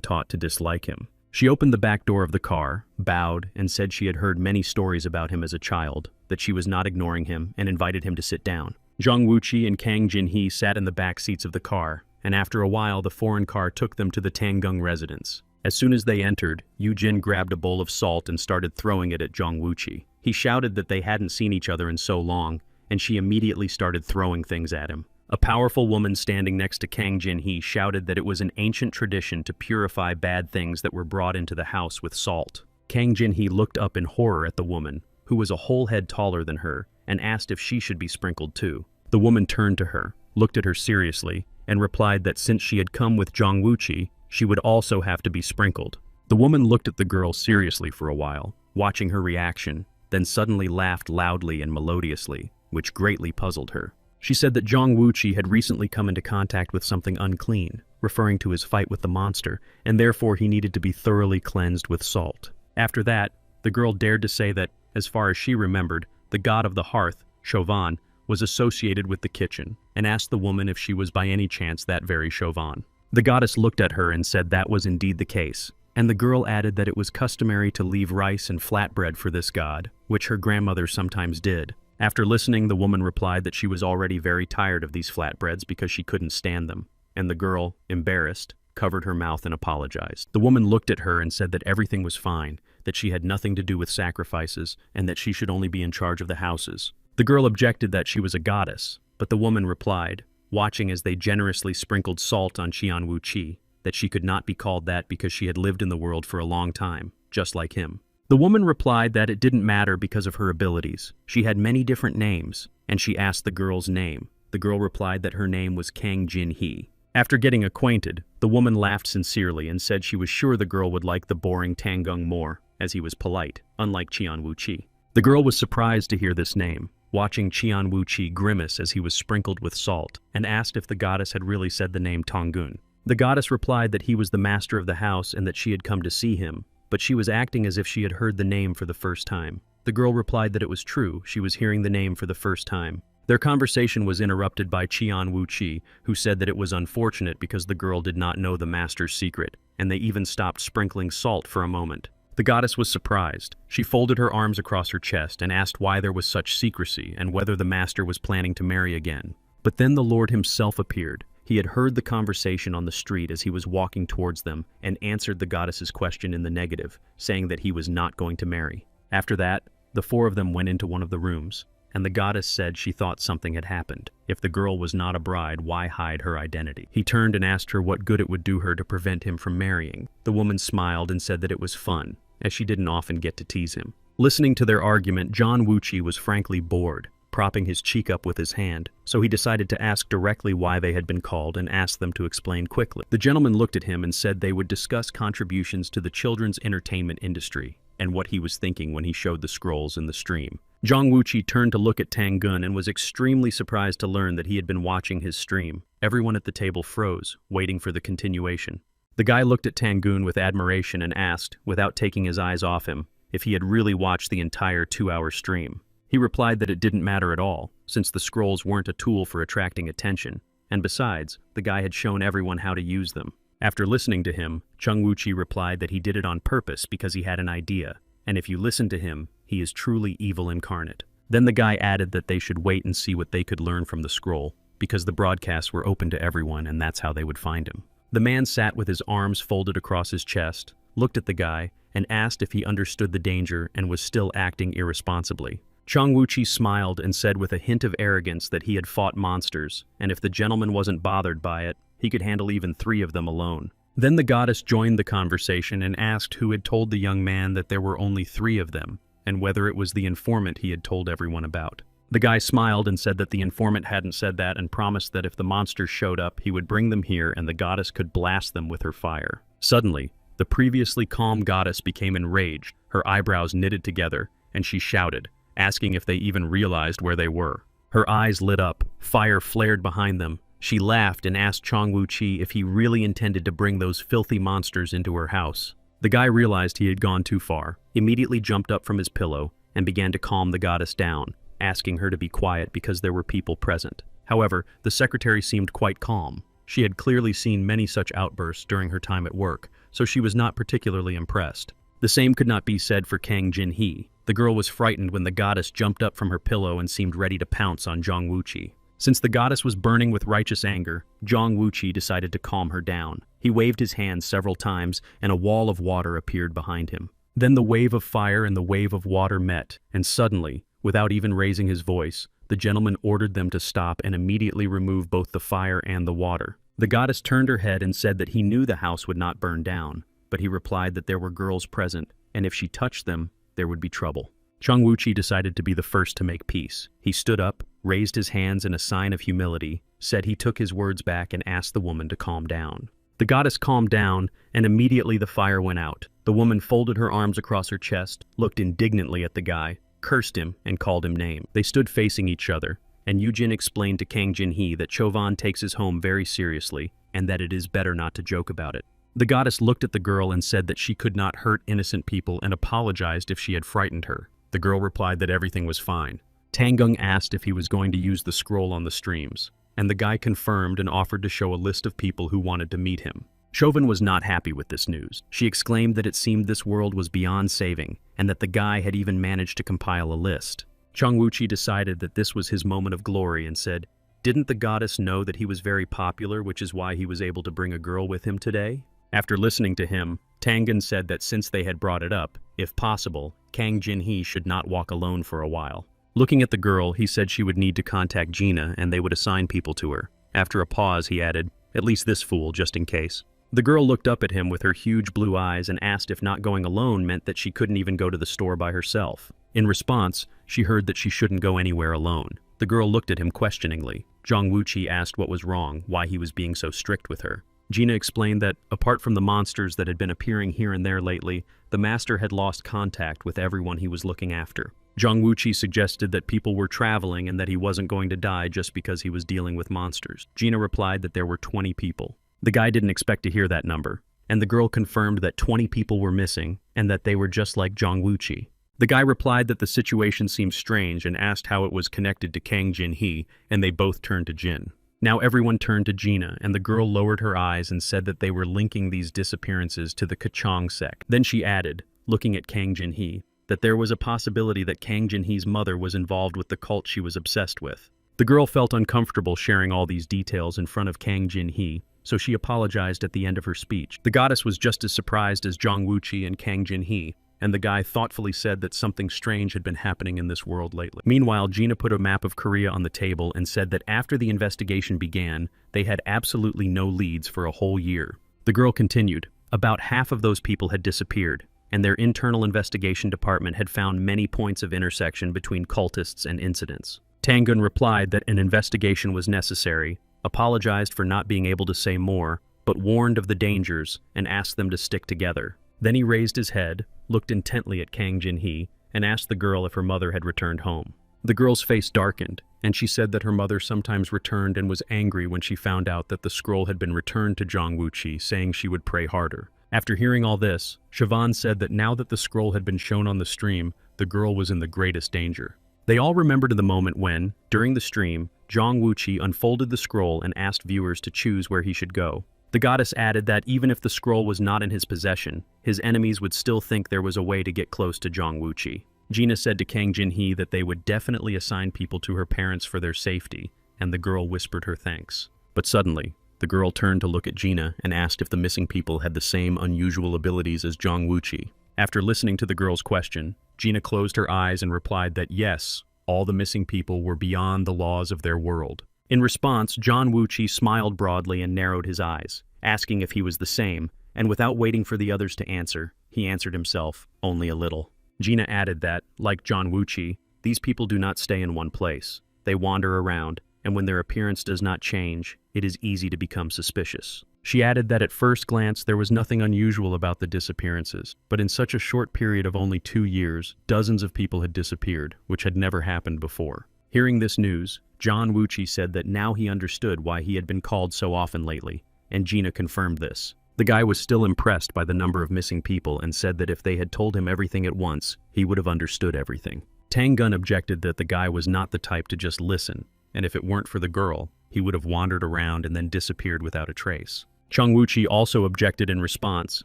taught to dislike him. She opened the back door of the car, bowed, and said she had heard many stories about him as a child, that she was not ignoring him, and invited him to sit down. Zhang Wuqi and Kang Jin-hee sat in the back seats of the car, and after a while the foreign car took them to the Tangung residence. As soon as they entered, Yu Jin grabbed a bowl of salt and started throwing it at Zhang Wuqi. He shouted that they hadn't seen each other in so long, and she immediately started throwing things at him. A powerful woman standing next to Kang Jin-hee shouted that it was an ancient tradition to purify bad things that were brought into the house with salt. Kang Jin-hee looked up in horror at the woman, who was a whole head taller than her, and asked if she should be sprinkled too. The woman turned to her, looked at her seriously, and replied that since she had come with Zhang Wuqi, she would also have to be sprinkled. The woman looked at the girl seriously for a while, watching her reaction, then suddenly laughed loudly and melodiously, which greatly puzzled her. She said that Zhang Wuqi had recently come into contact with something unclean, referring to his fight with the monster, and therefore he needed to be thoroughly cleansed with salt. After that, the girl dared to say that, as far as she remembered, the god of the hearth, Chauvin, was associated with the kitchen, and asked the woman if she was by any chance that very Chauvin. The goddess looked at her and said that was indeed the case, and the girl added that it was customary to leave rice and flatbread for this god, which her grandmother sometimes did. After listening, the woman replied that she was already very tired of these flatbreads because she couldn't stand them, and the girl, embarrassed, covered her mouth and apologized. The woman looked at her and said that everything was fine, that she had nothing to do with sacrifices, and that she should only be in charge of the houses. The girl objected that she was a goddess, but the woman replied, watching as they generously sprinkled salt on Qian Wuqi, that she could not be called that because she had lived in the world for a long time, just like him. The woman replied that it didn't matter because of her abilities. She had many different names, and she asked the girl's name. The girl replied that her name was Kang Jin Hee. After getting acquainted, the woman laughed sincerely and said she was sure the girl would like the boring Tangung more, as he was polite, unlike Qian Wuqi. The girl was surprised to hear this name, watching Qian Wuqi grimace as he was sprinkled with salt, and asked if the goddess had really said the name Tongun. The goddess replied that he was the master of the house and that she had come to see him, but she was acting as if she had heard the name for the first time. The girl replied that it was true, she was hearing the name for the first time. Their conversation was interrupted by Qian Wuqi, who said that it was unfortunate because the girl did not know the master's secret, and they even stopped sprinkling salt for a moment. The goddess was surprised. She folded her arms across her chest and asked why there was such secrecy and whether the master was planning to marry again. But then the Lord himself appeared. He had heard the conversation on the street as he was walking towards them and answered the goddess's question in the negative, saying that he was not going to marry. After that, the four of them went into one of the rooms, and the goddess said she thought something had happened. If the girl was not a bride, why hide her identity? He turned and asked her what good it would do her to prevent him from marrying. The woman smiled and said that it was fun, as she didn't often get to tease him. Listening to their argument, Zhang Wuqi was frankly bored, propping his cheek up with his hand, so he decided to ask directly why they had been called and asked them to explain quickly. The gentleman looked at him and said they would discuss contributions to the children's entertainment industry and what he was thinking when he showed the scrolls in the stream. Zhang Wuqi turned to look at Tangun and was extremely surprised to learn that he had been watching his stream. Everyone at the table froze, waiting for the continuation. The guy looked at Tangun with admiration and asked, without taking his eyes off him, if he had really watched the entire 2-hour stream. He replied that it didn't matter at all, since the scrolls weren't a tool for attracting attention, and besides, the guy had shown everyone how to use them. After listening to him, Zhang Wuqi replied that he did it on purpose because he had an idea, and if you listen to him, he is truly evil incarnate. Then the guy added that they should wait and see what they could learn from the scroll, because the broadcasts were open to everyone and that's how they would find him. The man sat with his arms folded across his chest, looked at the guy, and asked if he understood the danger and was still acting irresponsibly. Zhang Wuqi smiled and said with a hint of arrogance that he had fought monsters, and if the gentleman wasn't bothered by it, he could handle even 3 of them alone. Then the goddess joined the conversation and asked who had told the young man that there were only 3 of them, and whether it was the informant he had told everyone about. The guy smiled and said that the informant hadn't said that and promised that if the monsters showed up, he would bring them here and the goddess could blast them with her fire. Suddenly, the previously calm goddess became enraged, her eyebrows knitted together, and she shouted, asking if they even realized where they were. Her eyes lit up, fire flared behind them. She laughed and asked Zhang Wuqi if he really intended to bring those filthy monsters into her house. The guy realized he had gone too far, immediately jumped up from his pillow, and began to calm the goddess down, asking her to be quiet because there were people present. However, the secretary seemed quite calm. She had clearly seen many such outbursts during her time at work, so she was not particularly impressed. The same could not be said for Kang Jin Hee. The girl was frightened when the goddess jumped up from her pillow and seemed ready to pounce on Zhang Wuqi. Since the goddess was burning with righteous anger, Zhang Wuqi decided to calm her down. He waved his hands several times, and a wall of water appeared behind him. Then the wave of fire and the wave of water met, and suddenly, without even raising his voice, the gentleman ordered them to stop and immediately remove both the fire and the water. The goddess turned her head and said that he knew the house would not burn down, but he replied that there were girls present, and if she touched them, there would be trouble. Zhang Wuqi decided to be the first to make peace. He stood up, raised his hands in a sign of humility, said he took his words back and asked the woman to calm down. The goddess calmed down, and immediately the fire went out. The woman folded her arms across her chest, looked indignantly at the guy, cursed him, and called him names. They stood facing each other, and Yujin explained to Kang Jin-hee that Chovan takes his home very seriously and that it is better not to joke about it. The goddess looked at the girl and said that she could not hurt innocent people and apologized if she had frightened her. The girl replied that everything was fine. Tangung asked if he was going to use the scroll on the streams, and the guy confirmed and offered to show a list of people who wanted to meet him. Chovan was not happy with this news. She exclaimed that it seemed this world was beyond saving, and that the guy had even managed to compile a list. Chang Wuchi decided that this was his moment of glory and said, "Didn't the goddess know that he was very popular, which is why he was able to bring a girl with him today?" After listening to him, Tangun said that since they had brought it up, if possible, Kang Jin-hee should not walk alone for a while. Looking at the girl, he said she would need to contact Gina and they would assign people to her. After a pause, he added, "At least this fool, just in case." The girl looked up at him with her huge blue eyes and asked if not going alone meant that she couldn't even go to the store by herself. In response, she heard that she shouldn't go anywhere alone. The girl looked at him questioningly. Zhang Wuqi asked what was wrong, why he was being so strict with her. Gina explained that, apart from the monsters that had been appearing here and there lately, the master had lost contact with everyone he was looking after. Zhang Wuqi suggested that people were traveling and that he wasn't going to die just because he was dealing with monsters. Gina replied that there were 20 people. The guy didn't expect to hear that number, and the girl confirmed that 20 people were missing and that they were just like Zhang Wuqi. The guy replied that the situation seemed strange and asked how it was connected to Kang Jin-hee, and they both turned to Jin. Now everyone turned to Gina, and the girl lowered her eyes and said that they were linking these disappearances to the Kachong sect. Then she added, looking at Kang Jin-hee, that there was a possibility that Kang Jin-hee's mother was involved with the cult she was obsessed with. The girl felt uncomfortable sharing all these details in front of Kang Jin-hee, so she apologized at the end of her speech. The goddess was just as surprised as Zhang Wuqi and Kang Jin-hee, and the guy thoughtfully said that something strange had been happening in this world lately. Meanwhile, Gina put a map of Korea on the table and said that after the investigation began, they had absolutely no leads for a whole year. The girl continued, about half of those people had disappeared, and their internal investigation department had found many points of intersection between cultists and incidents. Tangun replied that an investigation was necessary, apologized for not being able to say more, but warned of the dangers and asked them to stick together. Then he raised his head, looked intently at Kang Jin-hee, and asked the girl if her mother had returned home. The girl's face darkened, and she said that her mother sometimes returned and was angry when she found out that the scroll had been returned to Zhang Wuqi, saying she would pray harder. After hearing all this, Siobhan said that now that the scroll had been shown on the stream, the girl was in the greatest danger. They all remembered the moment when, during the stream, Zhang Wuqi unfolded the scroll and asked viewers to choose where he should go. The goddess added that even if the scroll was not in his possession, his enemies would still think there was a way to get close to Zhang Wuqi. Gina said to Kang Jin-hee that they would definitely assign people to her parents for their safety, and the girl whispered her thanks. But suddenly, the girl turned to look at Gina and asked if the missing people had the same unusual abilities as Zhang Wuqi. After listening to the girl's question, Gina closed her eyes and replied that yes, all the missing people were beyond the laws of their world. In response, Zhang Wuqi smiled broadly and narrowed his eyes, asking if he was the same, and without waiting for the others to answer, he answered himself, only a little. Gina added that, like Zhang Wuqi, these people do not stay in one place. They wander around, and when their appearance does not change, it is easy to become suspicious. She added that at first glance there was nothing unusual about the disappearances, but in such a short period of only 2 years, dozens of people had disappeared, which had never happened before. Hearing this news, Zhang Wuqi said that now he understood why he had been called so often lately, and Gina confirmed this. The guy was still impressed by the number of missing people and said that if they had told him everything at once, he would have understood everything. Tangun objected that the guy was not the type to just listen, and if it weren't for the girl, he would have wandered around and then disappeared without a trace. Zhang Wuqi also objected in response,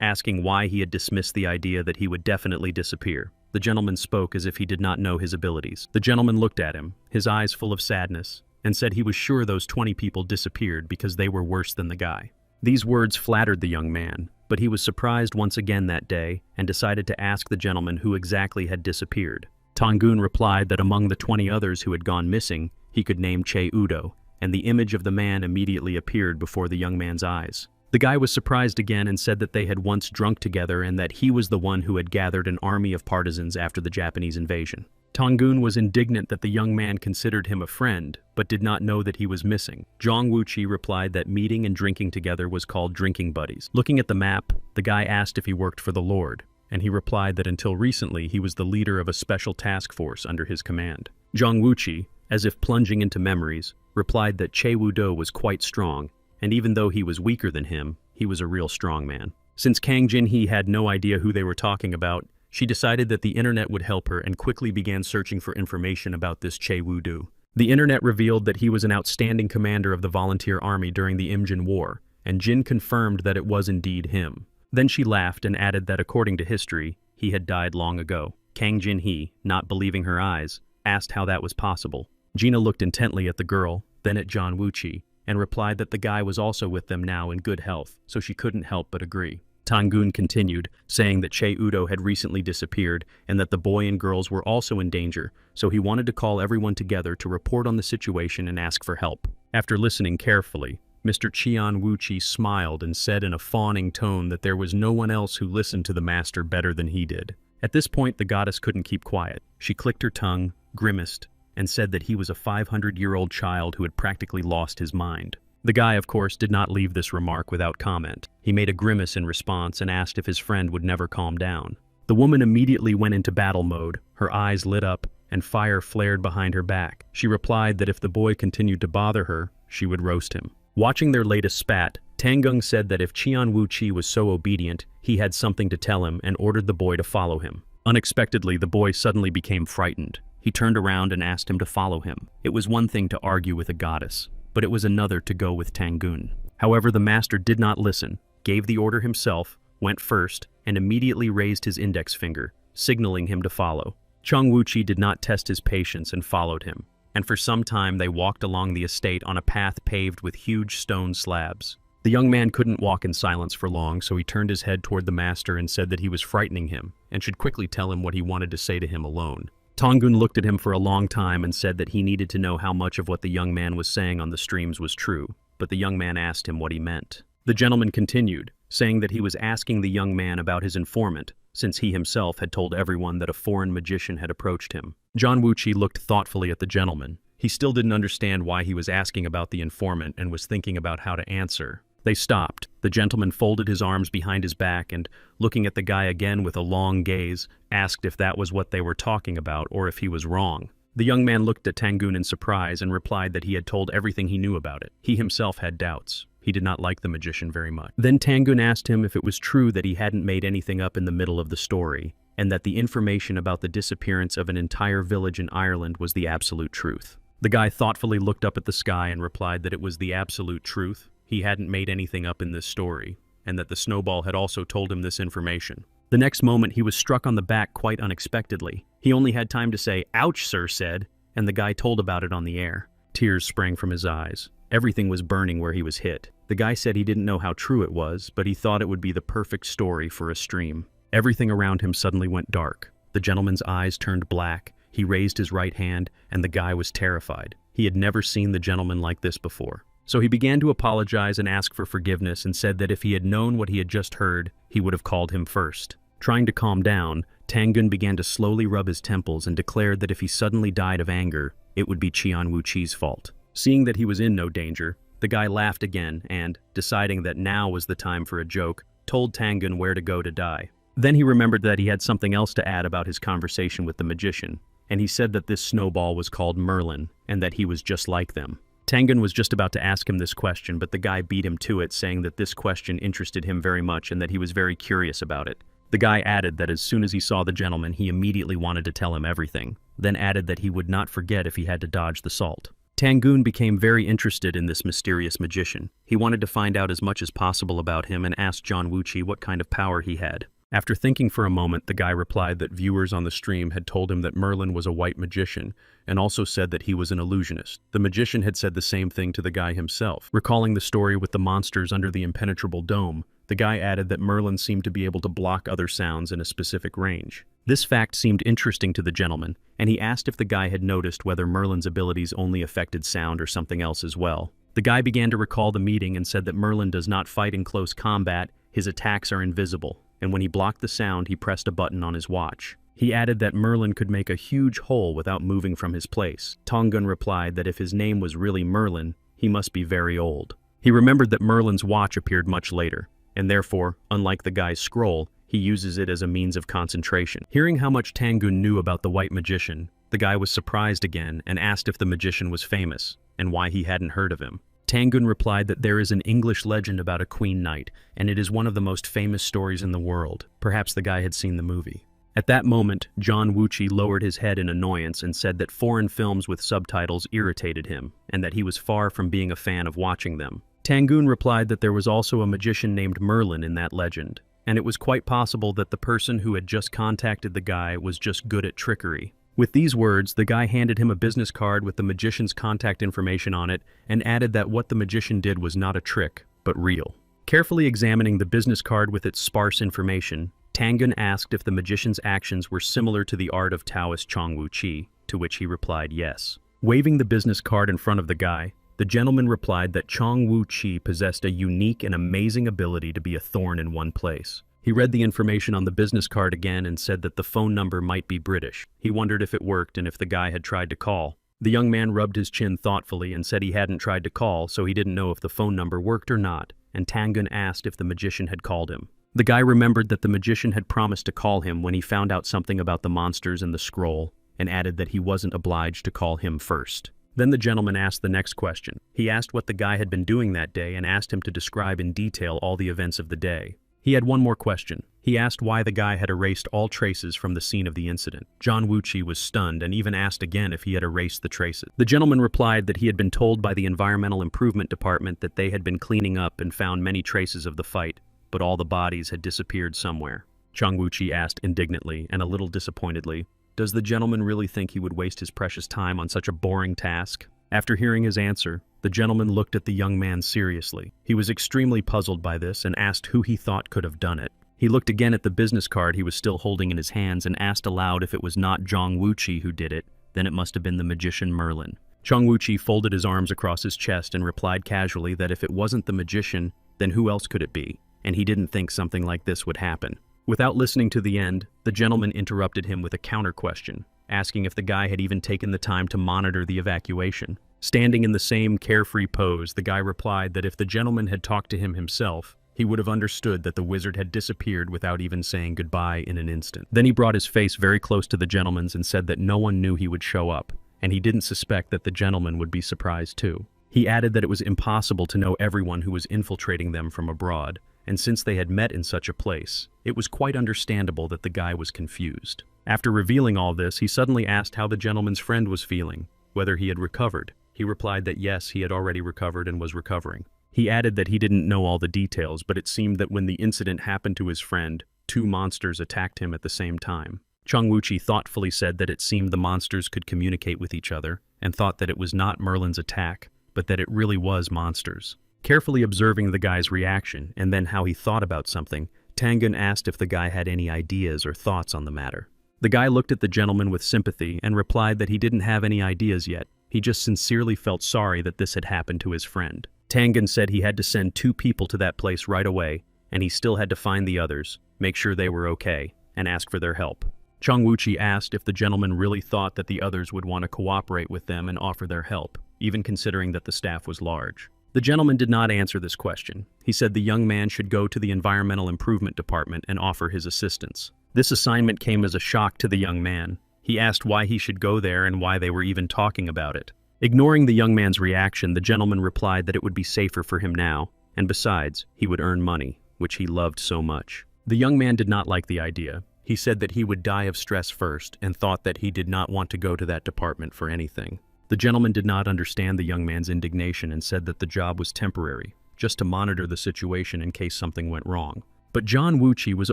asking why he had dismissed the idea that he would definitely disappear. The gentleman spoke as if he did not know his abilities. The gentleman looked at him, his eyes full of sadness, and said he was sure those 20 people disappeared because they were worse than the guy. These words flattered the young man, but he was surprised once again that day and decided to ask the gentleman who exactly had disappeared. Tangun replied that among the 20 others who had gone missing, he could name Che Udo, and the image of the man immediately appeared before the young man's eyes. The guy was surprised again and said that they had once drunk together and that he was the one who had gathered an army of partisans after the Japanese invasion. Tangun was indignant that the young man considered him a friend, but did not know that he was missing. Zhang Wuqi replied that meeting and drinking together was called drinking buddies. Looking at the map, the guy asked if he worked for the Lord, and he replied that until recently he was the leader of a special task force under his command. Zhang Wuqi, as if plunging into memories, replied that Che Wudo was quite strong, and even though he was weaker than him, he was a real strong man. Since Kang Jinhee had no idea who they were talking about, she decided that the internet would help her and quickly began searching for information about this Che Wudu. The internet revealed that he was an outstanding commander of the volunteer army during the Imjin War, and Jin confirmed that it was indeed him. Then she laughed and added that according to history, he had died long ago. Kang Jinhee, not believing her eyes, asked how that was possible. Gina looked intently at the girl, then at Zhang Wuqi, and replied that the guy was also with them now in good health, so she couldn't help but agree. Tangun continued, saying that Che Udo had recently disappeared and that the boy and girls were also in danger, so he wanted to call everyone together to report on the situation and ask for help. After listening carefully, Mr. Qian Wuqi smiled and said in a fawning tone that there was no one else who listened to the master better than he did. At this point, the goddess couldn't keep quiet. She clicked her tongue, grimaced, and said that he was a 500-year-old child who had practically lost his mind. The guy, of course, did not leave this remark without comment. He made a grimace in response and asked if his friend would never calm down. The woman immediately went into battle mode, her eyes lit up, and fire flared behind her back. She replied that if the boy continued to bother her, she would roast him. Watching their latest spat, Tangung said that if Qian Wuqi was so obedient, he had something to tell him and ordered the boy to follow him. Unexpectedly, the boy suddenly became frightened. He turned around and asked him to follow him. It was one thing to argue with a goddess, but it was another to go with Tangun. However, the master did not listen, gave the order himself, went first, and immediately raised his index finger, signaling him to follow. Zhang Wuqi did not test his patience and followed him, and for some time they walked along the estate on a path paved with huge stone slabs. The young man couldn't walk in silence for long, so he turned his head toward the master and said that he was frightening him, and should quickly tell him what he wanted to say to him alone. Tangun looked at him for a long time and said that he needed to know how much of what the young man was saying on the streams was true, but the young man asked him what he meant. The gentleman continued, saying that he was asking the young man about his informant, since he himself had told everyone that a foreign magician had approached him. Zhang Wuqi looked thoughtfully at the gentleman. He still didn't understand why he was asking about the informant and was thinking about how to answer. They stopped. The gentleman folded his arms behind his back and, looking at the guy again with a long gaze, asked if that was what they were talking about or if he was wrong. The young man looked at Tangun in surprise and replied that he had told everything he knew about it. He himself had doubts. He did not like the magician very much. Then Tangun asked him if it was true that he hadn't made anything up in the middle of the story, and that the information about the disappearance of an entire village in Ireland was the absolute truth. The guy thoughtfully looked up at the sky and replied that it was the absolute truth. He hadn't made anything up in this story, and that the snowball had also told him this information. The next moment he was struck on the back quite unexpectedly. He only had time to say, "Ouch, sir," said, and the guy told about it on the air. Tears sprang from his eyes. Everything was burning where he was hit. The guy said he didn't know how true it was, but he thought it would be the perfect story for a stream. Everything around him suddenly went dark. The gentleman's eyes turned black. He raised his right hand, and the guy was terrified. He had never seen the gentleman like this before. So he began to apologize and ask for forgiveness and said that if he had known what he had just heard, he would have called him first. Trying to calm down, Tangun began to slowly rub his temples and declared that if he suddenly died of anger, it would be Qian Wuqi's fault. Seeing that he was in no danger, the guy laughed again and, deciding that now was the time for a joke, told Tangun where to go to die. Then he remembered that he had something else to add about his conversation with the magician, and he said that this snowball was called Merlin and that he was just like them. Tangun was just about to ask him this question, but the guy beat him to it, saying that this question interested him very much and that he was very curious about it. The guy added that as soon as he saw the gentleman, he immediately wanted to tell him everything, then added that he would not forget if he had to dodge the salt. Tangun became very interested in this mysterious magician. He wanted to find out as much as possible about him and asked Zhang Wuqi what kind of power he had. After thinking for a moment, the guy replied that viewers on the stream had told him that Merlin was a white magician, and also said that he was an illusionist. The magician had said the same thing to the guy himself. Recalling the story with the monsters under the impenetrable dome, the guy added that Merlin seemed to be able to block other sounds in a specific range. This fact seemed interesting to the gentleman, and he asked if the guy had noticed whether Merlin's abilities only affected sound or something else as well. The guy began to recall the meeting and said that Merlin does not fight in close combat, his attacks are invisible, and when he blocked the sound, he pressed a button on his watch. He added that Merlin could make a huge hole without moving from his place. Tongun replied that if his name was really Merlin, he must be very old. He remembered that Merlin's watch appeared much later, and therefore, unlike the guy's scroll, he uses it as a means of concentration. Hearing how much Tangun knew about the white magician, the guy was surprised again and asked if the magician was famous, and why he hadn't heard of him. Tangun replied that there is an English legend about a queen knight, and it is one of the most famous stories in the world. Perhaps the guy had seen the movie. At that moment, John Wuchi lowered his head in annoyance and said that foreign films with subtitles irritated him, and that he was far from being a fan of watching them. Tangun replied that there was also a magician named Merlin in that legend, and it was quite possible that the person who had just contacted the guy was just good at trickery. With these words, the guy handed him a business card with the magician's contact information on it and added that what the magician did was not a trick, but real. Carefully examining the business card with its sparse information, Tangun asked if the magician's actions were similar to the art of Taoist Chong Wu Chi, to which he replied yes. Waving the business card in front of the guy, the gentleman replied that Chong Wu Chi possessed a unique and amazing ability to be a thorn in one place. He read the information on the business card again and said that the phone number might be British. He wondered if it worked and if the guy had tried to call. The young man rubbed his chin thoughtfully and said he hadn't tried to call, so he didn't know if the phone number worked or not, and Tangun asked if the magician had called him. The guy remembered that the magician had promised to call him when he found out something about the monsters and the scroll, and added that he wasn't obliged to call him first. Then the gentleman asked the next question. He asked what the guy had been doing that day and asked him to describe in detail all the events of the day. He had one more question. He asked why the guy had erased all traces from the scene of the incident. John Wuchi was stunned and even asked again if he had erased the traces. The gentleman replied that he had been told by the Environmental Improvement Department that they had been cleaning up and found many traces of the fight, but all the bodies had disappeared somewhere. Chong Wuchi asked indignantly and a little disappointedly, "Does the gentleman really think he would waste his precious time on such a boring task?" After hearing his answer, the gentleman looked at the young man seriously. He was extremely puzzled by this and asked who he thought could have done it. He looked again at the business card he was still holding in his hands and asked aloud if it was not Chong Wuchi who did it, then it must have been the magician Merlin. Chong Wuchi folded his arms across his chest and replied casually that if it wasn't the magician, then who else could it be? And he didn't think something like this would happen. Without listening to the end, the gentleman interrupted him with a counter question, asking if the guy had even taken the time to monitor the evacuation. Standing in the same carefree pose, the guy replied that if the gentleman had talked to him himself, he would have understood that the wizard had disappeared without even saying goodbye in an instant. Then he brought his face very close to the gentleman's and said that no one knew he would show up, and he didn't suspect that the gentleman would be surprised too. He added that it was impossible to know everyone who was infiltrating them from abroad, and since they had met in such a place, it was quite understandable that the guy was confused. After revealing all this, he suddenly asked how the gentleman's friend was feeling, whether he had recovered. He replied that yes, he had already recovered and was recovering. He added that he didn't know all the details, but it seemed that when the incident happened to his friend, 2 monsters attacked him at the same time. Chong Wuchi thoughtfully said that it seemed the monsters could communicate with each other, and thought that it was not Merlin's attack, but that it really was monsters. Carefully observing the guy's reaction, and then how he thought about something, Tangun asked if the guy had any ideas or thoughts on the matter. The guy looked at the gentleman with sympathy and replied that he didn't have any ideas yet. He just sincerely felt sorry that this had happened to his friend. Tangun said he had to send 2 people to that place right away, and he still had to find the others, make sure they were okay, and ask for their help. Chong Wuchi asked if the gentleman really thought that the others would want to cooperate with them and offer their help, even considering that the staff was large. The gentleman did not answer this question. He said the young man should go to the Environmental Improvement Department and offer his assistance. This assignment came as a shock to the young man. He asked why he should go there and why they were even talking about it. Ignoring the young man's reaction, the gentleman replied that it would be safer for him now, and besides, he would earn money, which he loved so much. The young man did not like the idea. He said that he would die of stress first and thought that he did not want to go to that department for anything. The gentleman did not understand the young man's indignation and said that the job was temporary, just to monitor the situation in case something went wrong. But John Wuchi was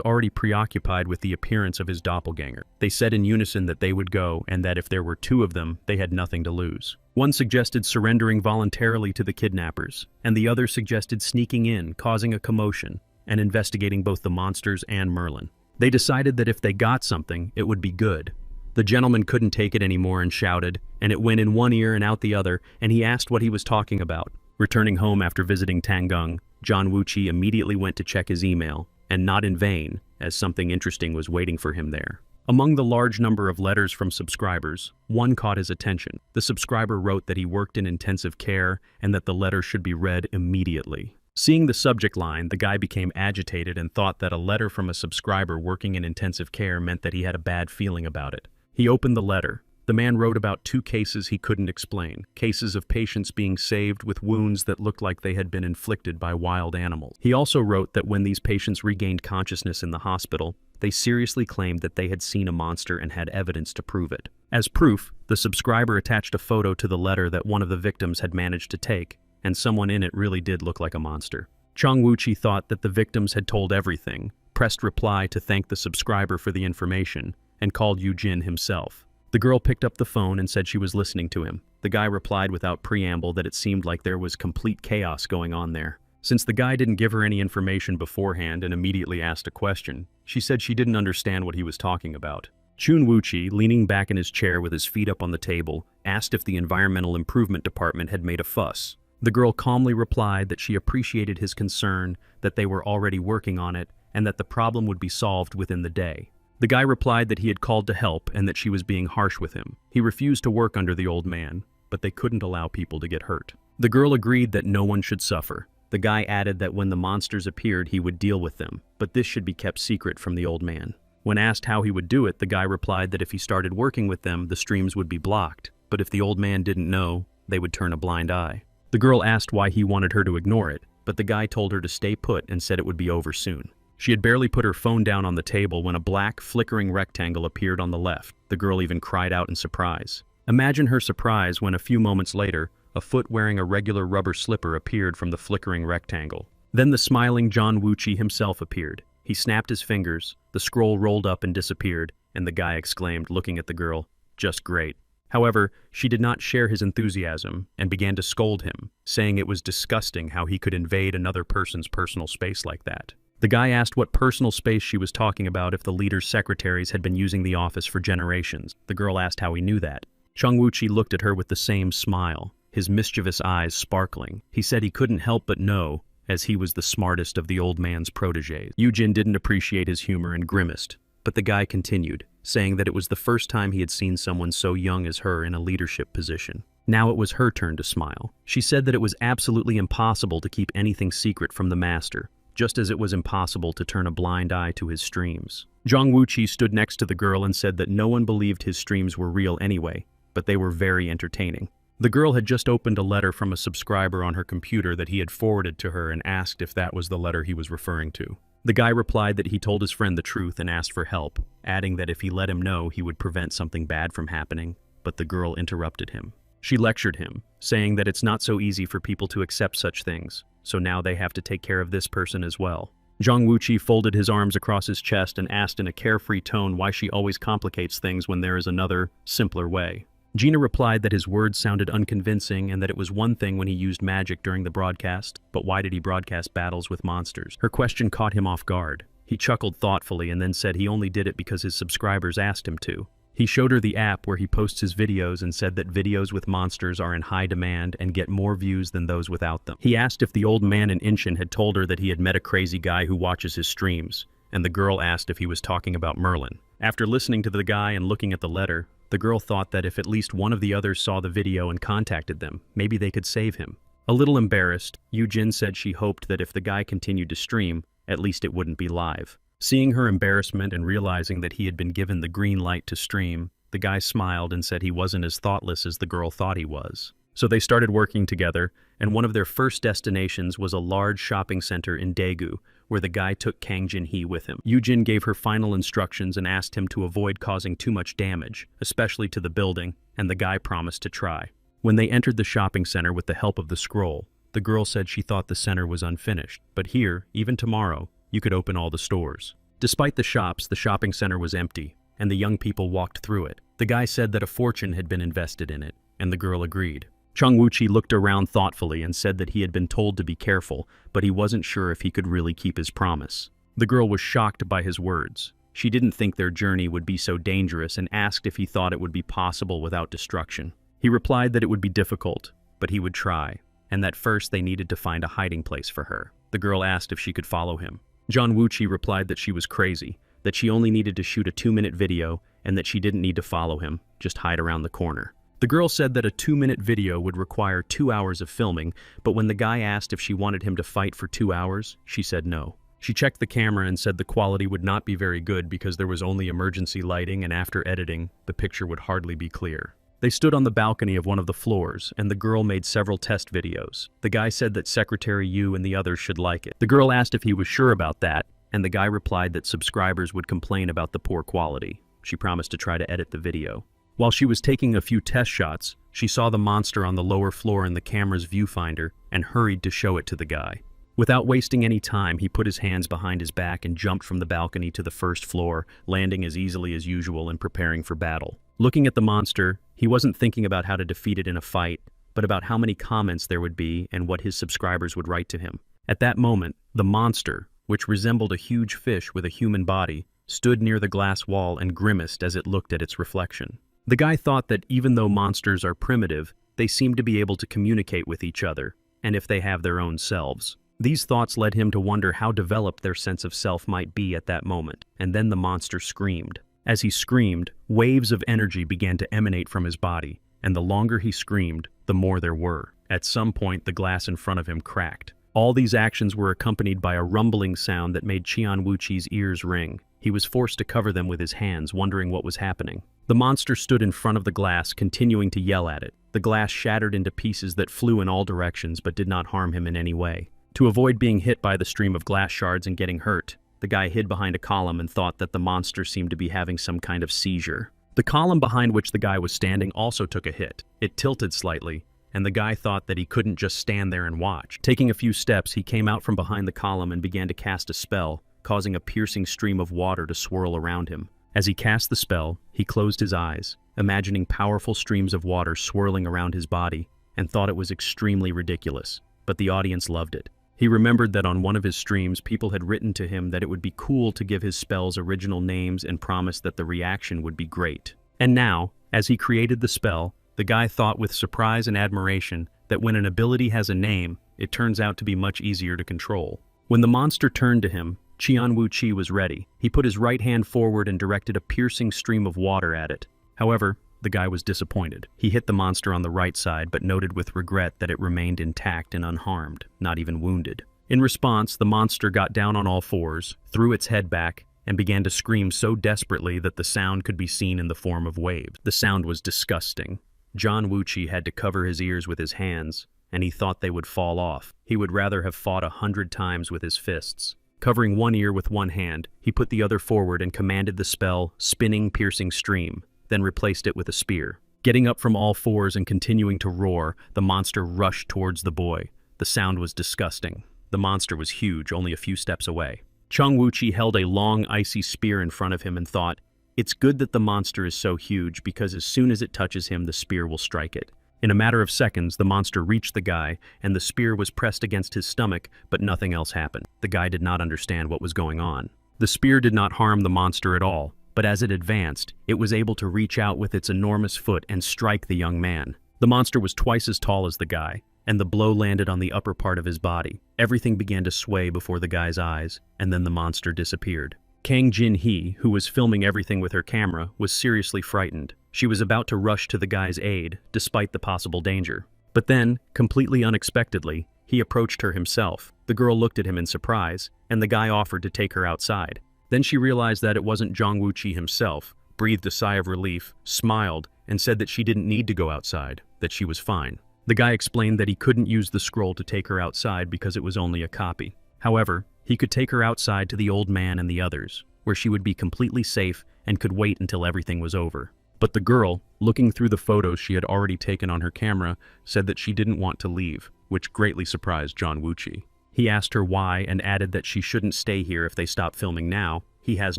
already preoccupied with the appearance of his doppelganger. They said in unison that they would go and that if there were 2 of them, they had nothing to lose. One suggested surrendering voluntarily to the kidnappers, and the other suggested sneaking in, causing a commotion, and investigating both the monsters and Merlin. They decided that if they got something, it would be good. The gentleman couldn't take it anymore and shouted, and it went in one ear and out the other, and he asked what he was talking about. Returning home after visiting Tangung, John Wuchi immediately went to check his email, and not in vain, as something interesting was waiting for him there. Among the large number of letters from subscribers, one caught his attention. The subscriber wrote that he worked in intensive care and that the letter should be read immediately. Seeing the subject line, the guy became agitated and thought that a letter from a subscriber working in intensive care meant that he had a bad feeling about it. He opened the letter. The man wrote about 2 cases he couldn't explain, cases of patients being saved with wounds that looked like they had been inflicted by wild animals. He also wrote that when these patients regained consciousness in the hospital, they seriously claimed that they had seen a monster and had evidence to prove it. As proof, the subscriber attached a photo to the letter that one of the victims had managed to take, and someone in it really did look like a monster. Chong Wuchi thought that the victims had told everything, pressed reply to thank the subscriber for the information, and called Eugene himself. The girl picked up the phone and said she was listening to him. The guy replied without preamble that it seemed like there was complete chaos going on there. Since the guy didn't give her any information beforehand and immediately asked a question, she said she didn't understand what he was talking about. Chun Wuchi, leaning back in his chair with his feet up on the table, asked if the Environmental Improvement Department had made a fuss. The girl calmly replied that she appreciated his concern, that they were already working on it, and that the problem would be solved within the day. The guy replied that he had called to help and that she was being harsh with him. He refused to work under the old man, but they couldn't allow people to get hurt. The girl agreed that no one should suffer. The guy added that when the monsters appeared, he would deal with them, but this should be kept secret from the old man. When asked how he would do it, the guy replied that if he started working with them, the streams would be blocked, but if the old man didn't know, they would turn a blind eye. The girl asked why he wanted her to ignore it, but the guy told her to stay put and said it would be over soon. She had barely put her phone down on the table when a black, flickering rectangle appeared on the left. The girl even cried out in surprise. Imagine her surprise when a few moments later, a foot wearing a regular rubber slipper appeared from the flickering rectangle. Then the smiling John Wuchi himself appeared. He snapped his fingers, the scroll rolled up and disappeared, and the guy exclaimed, looking at the girl, "Just great." However, she did not share his enthusiasm and began to scold him, saying it was disgusting how he could invade another person's personal space like that. The guy asked what personal space she was talking about if the leader's secretaries had been using the office for generations. The girl asked how he knew that. Chong Wuchi looked at her with the same smile, his mischievous eyes sparkling. He said he couldn't help but know, as he was the smartest of the old man's protégés. Eugene didn't appreciate his humor and grimaced, but the guy continued, saying that it was the first time he had seen someone so young as her in a leadership position. Now it was her turn to smile. She said that it was absolutely impossible to keep anything secret from the master, just as it was impossible to turn a blind eye to his streams. Zhang Wuqi stood next to the girl and said that no one believed his streams were real anyway, but they were very entertaining. The girl had just opened a letter from a subscriber on her computer that he had forwarded to her and asked if that was the letter he was referring to. The guy replied that he told his friend the truth and asked for help, adding that if he let him know he would prevent something bad from happening, but the girl interrupted him. She lectured him, saying that it's not so easy for people to accept such things, so now they have to take care of this person as well. Zhang Wuqi folded his arms across his chest and asked in a carefree tone why she always complicates things when there is another, simpler way. Gina replied that his words sounded unconvincing and that it was one thing when he used magic during the broadcast, but why did he broadcast battles with monsters? Her question caught him off guard. He chuckled thoughtfully and then said he only did it because his subscribers asked him to. He showed her the app where he posts his videos and said that videos with monsters are in high demand and get more views than those without them. He asked if the old man in Inshin had told her that he had met a crazy guy who watches his streams, and the girl asked if he was talking about Merlin. After listening to the guy and looking at the letter, the girl thought that if at least one of the others saw the video and contacted them, maybe they could save him. A little embarrassed, Yujin said she hoped that if the guy continued to stream, at least it wouldn't be live. Seeing her embarrassment and realizing that he had been given the green light to stream, the guy smiled and said he wasn't as thoughtless as the girl thought he was. So they started working together, and one of their first destinations was a large shopping center in Daegu, where the guy took Kang Jin-hee with him. Yujin gave her final instructions and asked him to avoid causing too much damage, especially to the building, and the guy promised to try. When they entered the shopping center with the help of the scroll, the girl said she thought the center was unfinished, but here, even tomorrow, you could open all the stores. Despite the shops, the shopping center was empty, and the young people walked through it. The guy said that a fortune had been invested in it, and the girl agreed. Chong Wuqi looked around thoughtfully and said that he had been told to be careful, but he wasn't sure if he could really keep his promise. The girl was shocked by his words. She didn't think their journey would be so dangerous and asked if he thought it would be possible without destruction. He replied that it would be difficult, but he would try. and that first they needed to find a hiding place for her. The girl asked if she could follow him. John Wuchi replied that she was crazy, that she only needed to shoot a 2-minute video, and that she didn't need to follow him, just hide around the corner. The girl said that a 2-minute video would require 2 hours of filming, but when the guy asked if she wanted him to fight for 2 hours, she said no. She checked the camera and said the quality would not be very good because there was only emergency lighting, and after editing, the picture would hardly be clear. They stood on the balcony of one of the floors, and the girl made several test videos. The guy said that Secretary Yu and the others should like it. The girl asked if he was sure about that, and the guy replied that subscribers would complain about the poor quality. She promised to try to edit the video. While she was taking a few test shots, she saw the monster on the lower floor in the camera's viewfinder and hurried to show it to the guy. Without wasting any time, he put his hands behind his back and jumped from the balcony to the first floor, landing as easily as usual and preparing for battle. Looking at the monster, he wasn't thinking about how to defeat it in a fight, but about how many comments there would be and what his subscribers would write to him. At that moment, the monster, which resembled a huge fish with a human body, stood near the glass wall and grimaced as it looked at its reflection. The guy thought that even though monsters are primitive, they seem to be able to communicate with each other, and if they have their own selves. These thoughts led him to wonder how developed their sense of self might be at that moment, and then the monster screamed. As he screamed, waves of energy began to emanate from his body, and the longer he screamed, the more there were. At some point, the glass in front of him cracked. All these actions were accompanied by a rumbling sound that made Qian Wuqi's ears ring. He was forced to cover them with his hands, wondering what was happening. The monster stood in front of the glass, continuing to yell at it. The glass shattered into pieces that flew in all directions but did not harm him in any way. To avoid being hit by the stream of glass shards and getting hurt, the guy hid behind a column and thought that the monster seemed to be having some kind of seizure. The column behind which the guy was standing also took a hit. It tilted slightly, and the guy thought that he couldn't just stand there and watch. Taking a few steps, he came out from behind the column and began to cast a spell, causing a piercing stream of water to swirl around him. As he cast the spell, he closed his eyes, imagining powerful streams of water swirling around his body, and thought it was extremely ridiculous, but the audience loved it. He remembered that on one of his streams, people had written to him that it would be cool to give his spells original names and promised that the reaction would be great. And now, as he created the spell, the guy thought with surprise and admiration that when an ability has a name, it turns out to be much easier to control. When the monster turned to him, Qian Wuqi was ready. He put his right hand forward and directed a piercing stream of water at it. However, the guy was disappointed. He hit the monster on the right side, but noted with regret that it remained intact and unharmed, not even wounded. In response, the monster got down on all fours, threw its head back, and began to scream so desperately that the sound could be seen in the form of waves. The sound was disgusting. John Wuqi had to cover his ears with his hands, and he thought they would fall off. He would rather have fought 100 times with his fists. Covering one ear with one hand, he put the other forward and commanded the spell, Spinning Piercing Stream, then replaced it with a spear. Getting up from all fours and continuing to roar, the monster rushed towards the boy. The sound was disgusting. The monster was huge, only a few steps away. Cheng Wuqi held a long, icy spear in front of him and thought, "It's good that the monster is so huge because as soon as it touches him, the spear will strike it." In a matter of seconds, the monster reached the guy, and the spear was pressed against his stomach, but nothing else happened. The guy did not understand what was going on. The spear did not harm the monster at all, but as it advanced, it was able to reach out with its enormous foot and strike the young man. The monster was twice as tall as the guy, and the blow landed on the upper part of his body. Everything began to sway before the guy's eyes, and then the monster disappeared. Kang Jin-hee, who was filming everything with her camera, was seriously frightened. She was about to rush to the guy's aid, despite the possible danger. But then, completely unexpectedly, he approached her himself. The girl looked at him in surprise, and the guy offered to take her outside. Then she realized that it wasn't Zhang Wuqi himself, breathed a sigh of relief, smiled, and said that she didn't need to go outside, that she was fine. The guy explained that he couldn't use the scroll to take her outside because it was only a copy. However, he could take her outside to the old man and the others, where she would be completely safe and could wait until everything was over. But the girl, looking through the photos she had already taken on her camera, said that she didn't want to leave, which greatly surprised John Wuqi. He asked her why and added that she shouldn't stay here if they stop filming now. He has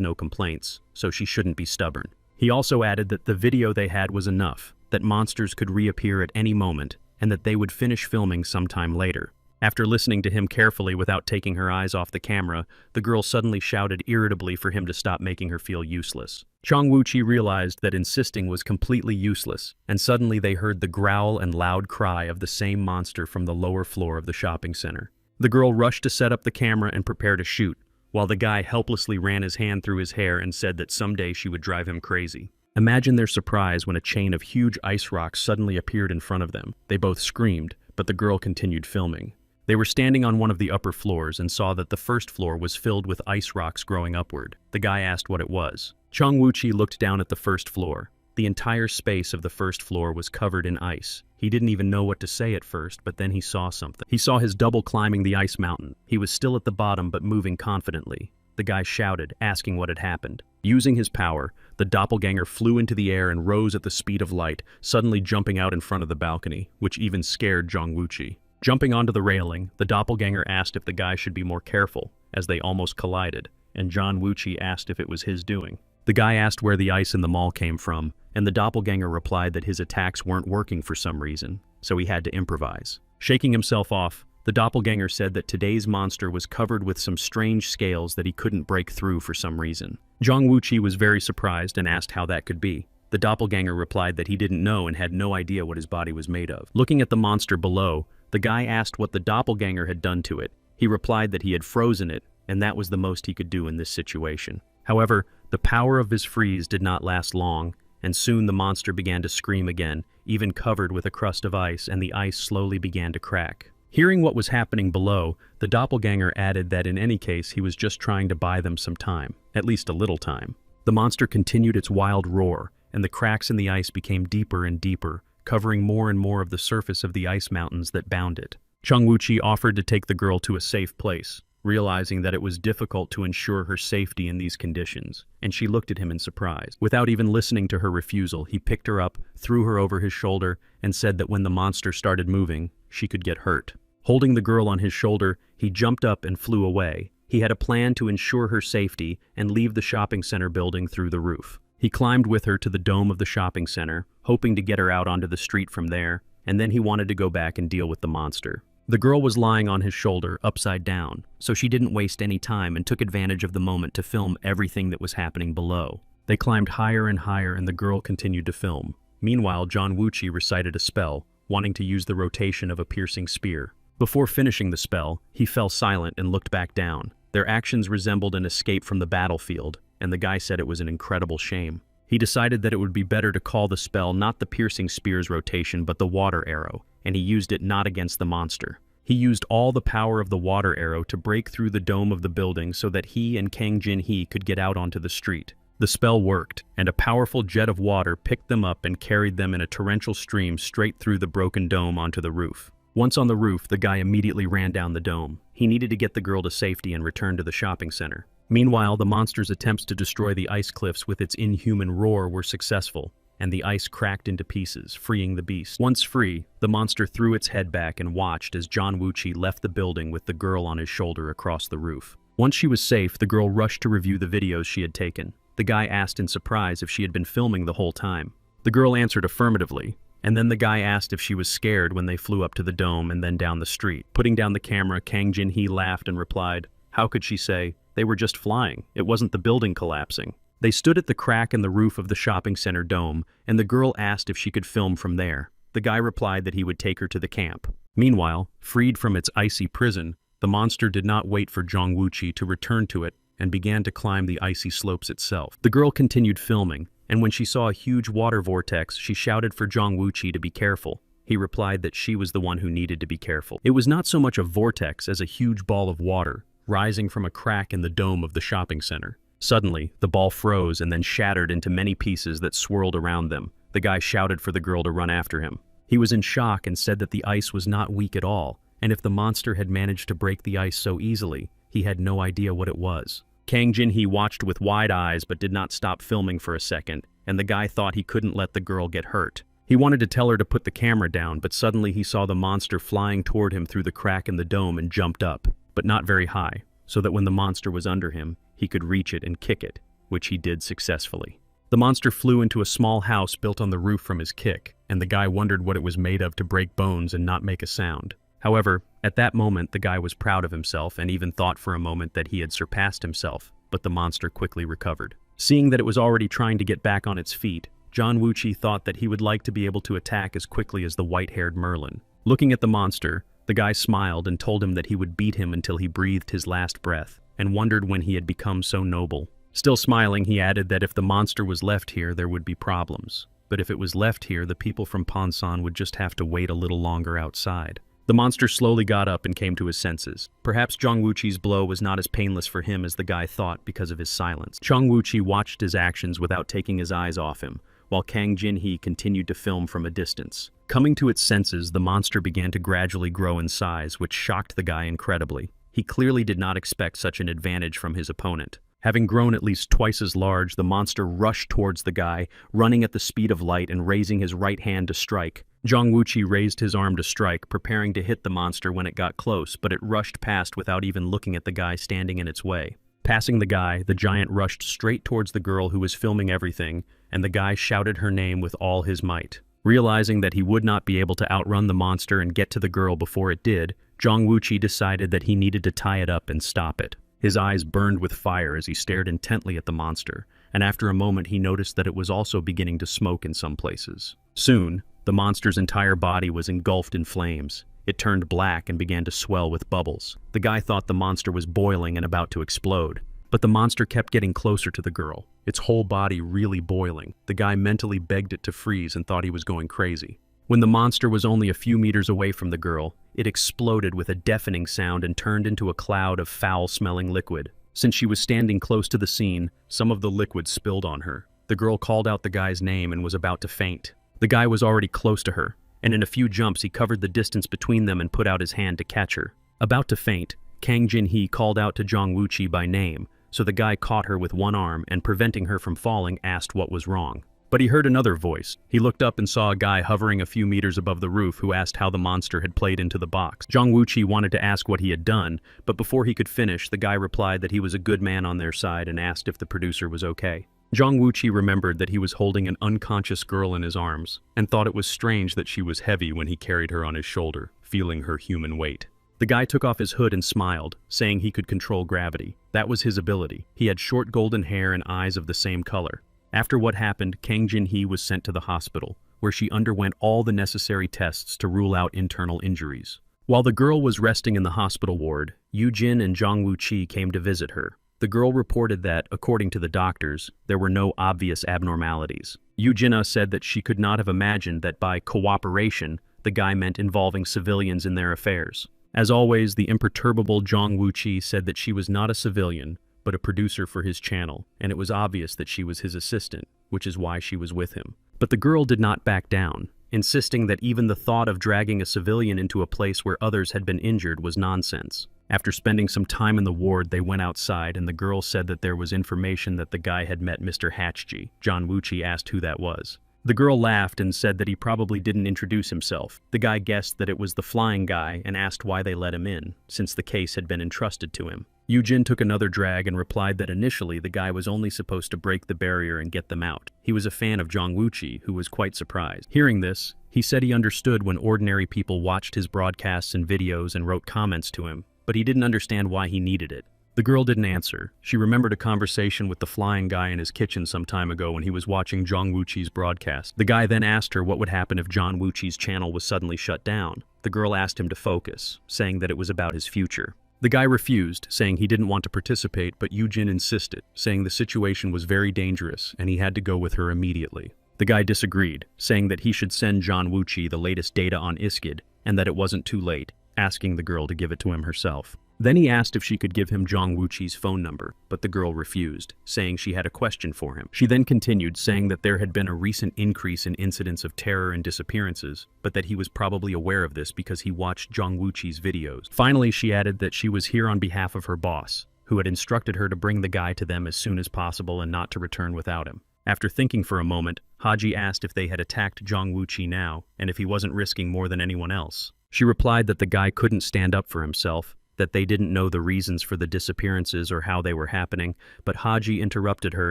no complaints, so she shouldn't be stubborn. He also added that the video they had was enough, that monsters could reappear at any moment, and that they would finish filming sometime later. After listening to him carefully without taking her eyes off the camera, the girl suddenly shouted irritably for him to stop making her feel useless. Chong Wuchi realized that insisting was completely useless, and suddenly they heard the growl and loud cry of the same monster from the lower floor of the shopping center. The girl rushed to set up the camera and prepare to shoot, while the guy helplessly ran his hand through his hair and said that someday she would drive him crazy. Imagine their surprise when a chain of huge ice rocks suddenly appeared in front of them. They both screamed, but the girl continued filming. They were standing on one of the upper floors and saw that the first floor was filled with ice rocks growing upward. The guy asked what it was. Chong Wuchi looked down at the first floor. The entire space of the first floor was covered in ice. He didn't even know what to say at first, but then he saw something. He saw his double climbing the ice mountain. He was still at the bottom but moving confidently. The guy shouted, asking what had happened. Using his power, the doppelganger flew into the air and rose at the speed of light, suddenly jumping out in front of the balcony, which even scared Chong Wuchi. Jumping onto the railing, the doppelganger asked if the guy should be more careful, as they almost collided, and Chong Wuchi asked if it was his doing. The guy asked where the ice in the mall came from, and the doppelganger replied that his attacks weren't working for some reason, so he had to improvise. Shaking himself off, the doppelganger said that today's monster was covered with some strange scales that he couldn't break through for some reason. Chong Wuchi was very surprised and asked how that could be. The doppelganger replied that he didn't know and had no idea what his body was made of. Looking at the monster below, the guy asked what the doppelganger had done to it. He replied that he had frozen it, and that was the most he could do in this situation. However, the power of his freeze did not last long, and soon the monster began to scream again, even covered with a crust of ice, and the ice slowly began to crack. Hearing what was happening below, the doppelganger added that in any case he was just trying to buy them some time, at least a little time. The monster continued its wild roar, and the cracks in the ice became deeper and deeper, covering more and more of the surface of the ice mountains that bound it. Chong Wuchi offered to take the girl to a safe place, realizing that it was difficult to ensure her safety in these conditions, and she looked at him in surprise. Without even listening to her refusal, he picked her up, threw her over his shoulder, and said that when the monster started moving, she could get hurt. Holding the girl on his shoulder, he jumped up and flew away. He had a plan to ensure her safety and leave the shopping center building through the roof. He climbed with her to the dome of the shopping center, hoping to get her out onto the street from there, and then he wanted to go back and deal with the monster. The girl was lying on his shoulder, upside down, so she didn't waste any time and took advantage of the moment to film everything that was happening below. They climbed higher and higher, and the girl continued to film. Meanwhile, Chong Wuchi recited a spell, wanting to use the rotation of a piercing spear. Before finishing the spell, he fell silent and looked back down. Their actions resembled an escape from the battlefield, and the guy said it was an incredible shame. He decided that it would be better to call the spell not the piercing spear's rotation but the water arrow, and he used it not against the monster. He used all the power of the water arrow to break through the dome of the building so that he and Kang Jin-hee could get out onto the street. The spell worked, and a powerful jet of water picked them up and carried them in a torrential stream straight through the broken dome onto the roof. Once on the roof, the guy immediately ran down the dome. He needed to get the girl to safety and return to the shopping center. Meanwhile, the monster's attempts to destroy the ice cliffs with its inhuman roar were successful, and the ice cracked into pieces, freeing the beast. Once free, the monster threw its head back and watched as Chong Wuchi left the building with the girl on his shoulder across the roof. Once she was safe, the girl rushed to review the videos she had taken. The guy asked in surprise if she had been filming the whole time. The girl answered affirmatively, and then the guy asked if she was scared when they flew up to the dome and then down the street. Putting down the camera, Kang Jin-hee laughed and replied, "How could she say? They were just flying. It wasn't the building collapsing." They stood at the crack in the roof of the shopping center dome, and the girl asked if she could film from there. The guy replied that he would take her to the camp. Meanwhile, freed from its icy prison, the monster did not wait for Chong Wuchi to return to it and began to climb the icy slopes itself. The girl continued filming, and when she saw a huge water vortex, she shouted for Chong Wuchi to be careful. He replied that she was the one who needed to be careful. It was not so much a vortex as a huge ball of water, rising from a crack in the dome of the shopping center. Suddenly, the ball froze and then shattered into many pieces that swirled around them. The guy shouted for the girl to run after him. He was in shock and said that the ice was not weak at all, and if the monster had managed to break the ice so easily, he had no idea what it was. Kang Jin-hee watched with wide eyes but did not stop filming for a second, and the guy thought he couldn't let the girl get hurt. He wanted to tell her to put the camera down, but suddenly he saw the monster flying toward him through the crack in the dome and jumped up, but not very high, so that when the monster was under him, he could reach it and kick it, which he did successfully. The monster flew into a small house built on the roof from his kick, and the guy wondered what it was made of to break bones and not make a sound. However, At that moment, the guy was proud of himself and even thought for a moment that he had surpassed himself, but the monster quickly recovered. Seeing that it was already trying to get back on its feet, John Wuchi thought that he would like to be able to attack as quickly as the white-haired Merlin. Looking at the monster, the guy smiled and told him that he would beat him until he breathed his last breath, and wondered when he had become so noble. Still smiling, he added that if the monster was left here, there would be problems. But if it was left here, the people from Ponsan would just have to wait a little longer outside. The monster slowly got up and came to his senses. Perhaps Zhang Wuqi's blow was not as painless for him as the guy thought because of his silence. Zhang Wuqi watched his actions without taking his eyes off him, while Kang Jinhee continued to film from a distance. Coming to its senses, the monster began to gradually grow in size, which shocked the guy incredibly. He clearly did not expect such an advantage from his opponent. Having grown at least twice as large, the monster rushed towards the guy, running at the speed of light and raising his right hand to strike. Zhang Wuqi raised his arm to strike, preparing to hit the monster when it got close, but it rushed past without even looking at the guy standing in its way. Passing the guy, the giant rushed straight towards the girl who was filming everything, and the guy shouted her name with all his might. Realizing that he would not be able to outrun the monster and get to the girl before it did, Zhang Wuqi decided that he needed to tie it up and stop it. His eyes burned with fire as he stared intently at the monster, and after a moment he noticed that it was also beginning to smoke in some places. Soon, the monster's entire body was engulfed in flames. It turned black and began to swell with bubbles. The guy thought the monster was boiling and about to explode. But the monster kept getting closer to the girl, its whole body really boiling. The guy mentally begged it to freeze and thought he was going crazy. When the monster was only a few meters away from the girl, it exploded with a deafening sound and turned into a cloud of foul-smelling liquid. Since she was standing close to the scene, some of the liquid spilled on her. The girl called out the guy's name and was about to faint. The guy was already close to her, and in a few jumps he covered the distance between them and put out his hand to catch her. About to faint, Kang Jinhee called out to Zhang Wuqi by name, so the guy caught her with one arm and, preventing her from falling, asked what was wrong. But he heard another voice. He looked up and saw a guy hovering a few meters above the roof who asked how the monster had played into the box. Zhang Wuqi wanted to ask what he had done, but before he could finish, the guy replied that he was a good man on their side and asked if the producer was okay. Zhang Wuqi remembered that he was holding an unconscious girl in his arms, and thought it was strange that she was heavy when he carried her on his shoulder, feeling her human weight. The guy took off his hood and smiled, saying he could control gravity. That was his ability. He had short golden hair and eyes of the same color. After what happened, Kang Jinhee was sent to the hospital, where she underwent all the necessary tests to rule out internal injuries. While the girl was resting in the hospital ward, Yu Jin and Zhang Wuqi came to visit her. The girl reported that, according to the doctors, there were no obvious abnormalities. Yu Jin said that she could not have imagined that by cooperation, the guy meant involving civilians in their affairs. As always, the imperturbable Zhang Wuqi said that she was not a civilian, but a producer for his channel, and it was obvious that she was his assistant, which is why she was with him. But the girl did not back down, insisting that even the thought of dragging a civilian into a place where others had been injured was nonsense. After spending some time in the ward, they went outside, and the girl said that there was information that the guy had met Mr. Hatchji. Zhang Wuqi asked who that was. The girl laughed and said that he probably didn't introduce himself. The guy guessed that it was the flying guy and asked why they let him in, since the case had been entrusted to him. Yu Jin took another drag and replied that initially the guy was only supposed to break the barrier and get them out. He was a fan of Zhang Wuqi, who was quite surprised. Hearing this, he said he understood when ordinary people watched his broadcasts and videos and wrote comments to him, but he didn't understand why he needed it. The girl didn't answer. She remembered a conversation with the flying guy in his kitchen some time ago when he was watching Zhang Wuqi's broadcast. The guy then asked her what would happen if Zhang Wuqi's channel was suddenly shut down. The girl asked him to focus, saying that it was about his future. The guy refused, saying he didn't want to participate, but Yu Jin insisted, saying the situation was very dangerous and he had to go with her immediately. The guy disagreed, saying that he should send Zhang Wuqi the latest data on Iskid and that it wasn't too late, asking the girl to give it to him herself. Then he asked if she could give him Zhang Wuqi's phone number, but the girl refused, saying she had a question for him. She then continued, saying that there had been a recent increase in incidents of terror and disappearances, but that he was probably aware of this because he watched Zhang Wuqi's videos. Finally, she added that she was here on behalf of her boss, who had instructed her to bring the guy to them as soon as possible and not to return without him. After thinking for a moment, Haji asked if they had attacked Zhang Wuqi now, and if he wasn't risking more than anyone else. She replied that the guy couldn't stand up for himself, that they didn't know the reasons for the disappearances or how they were happening, but Haji interrupted her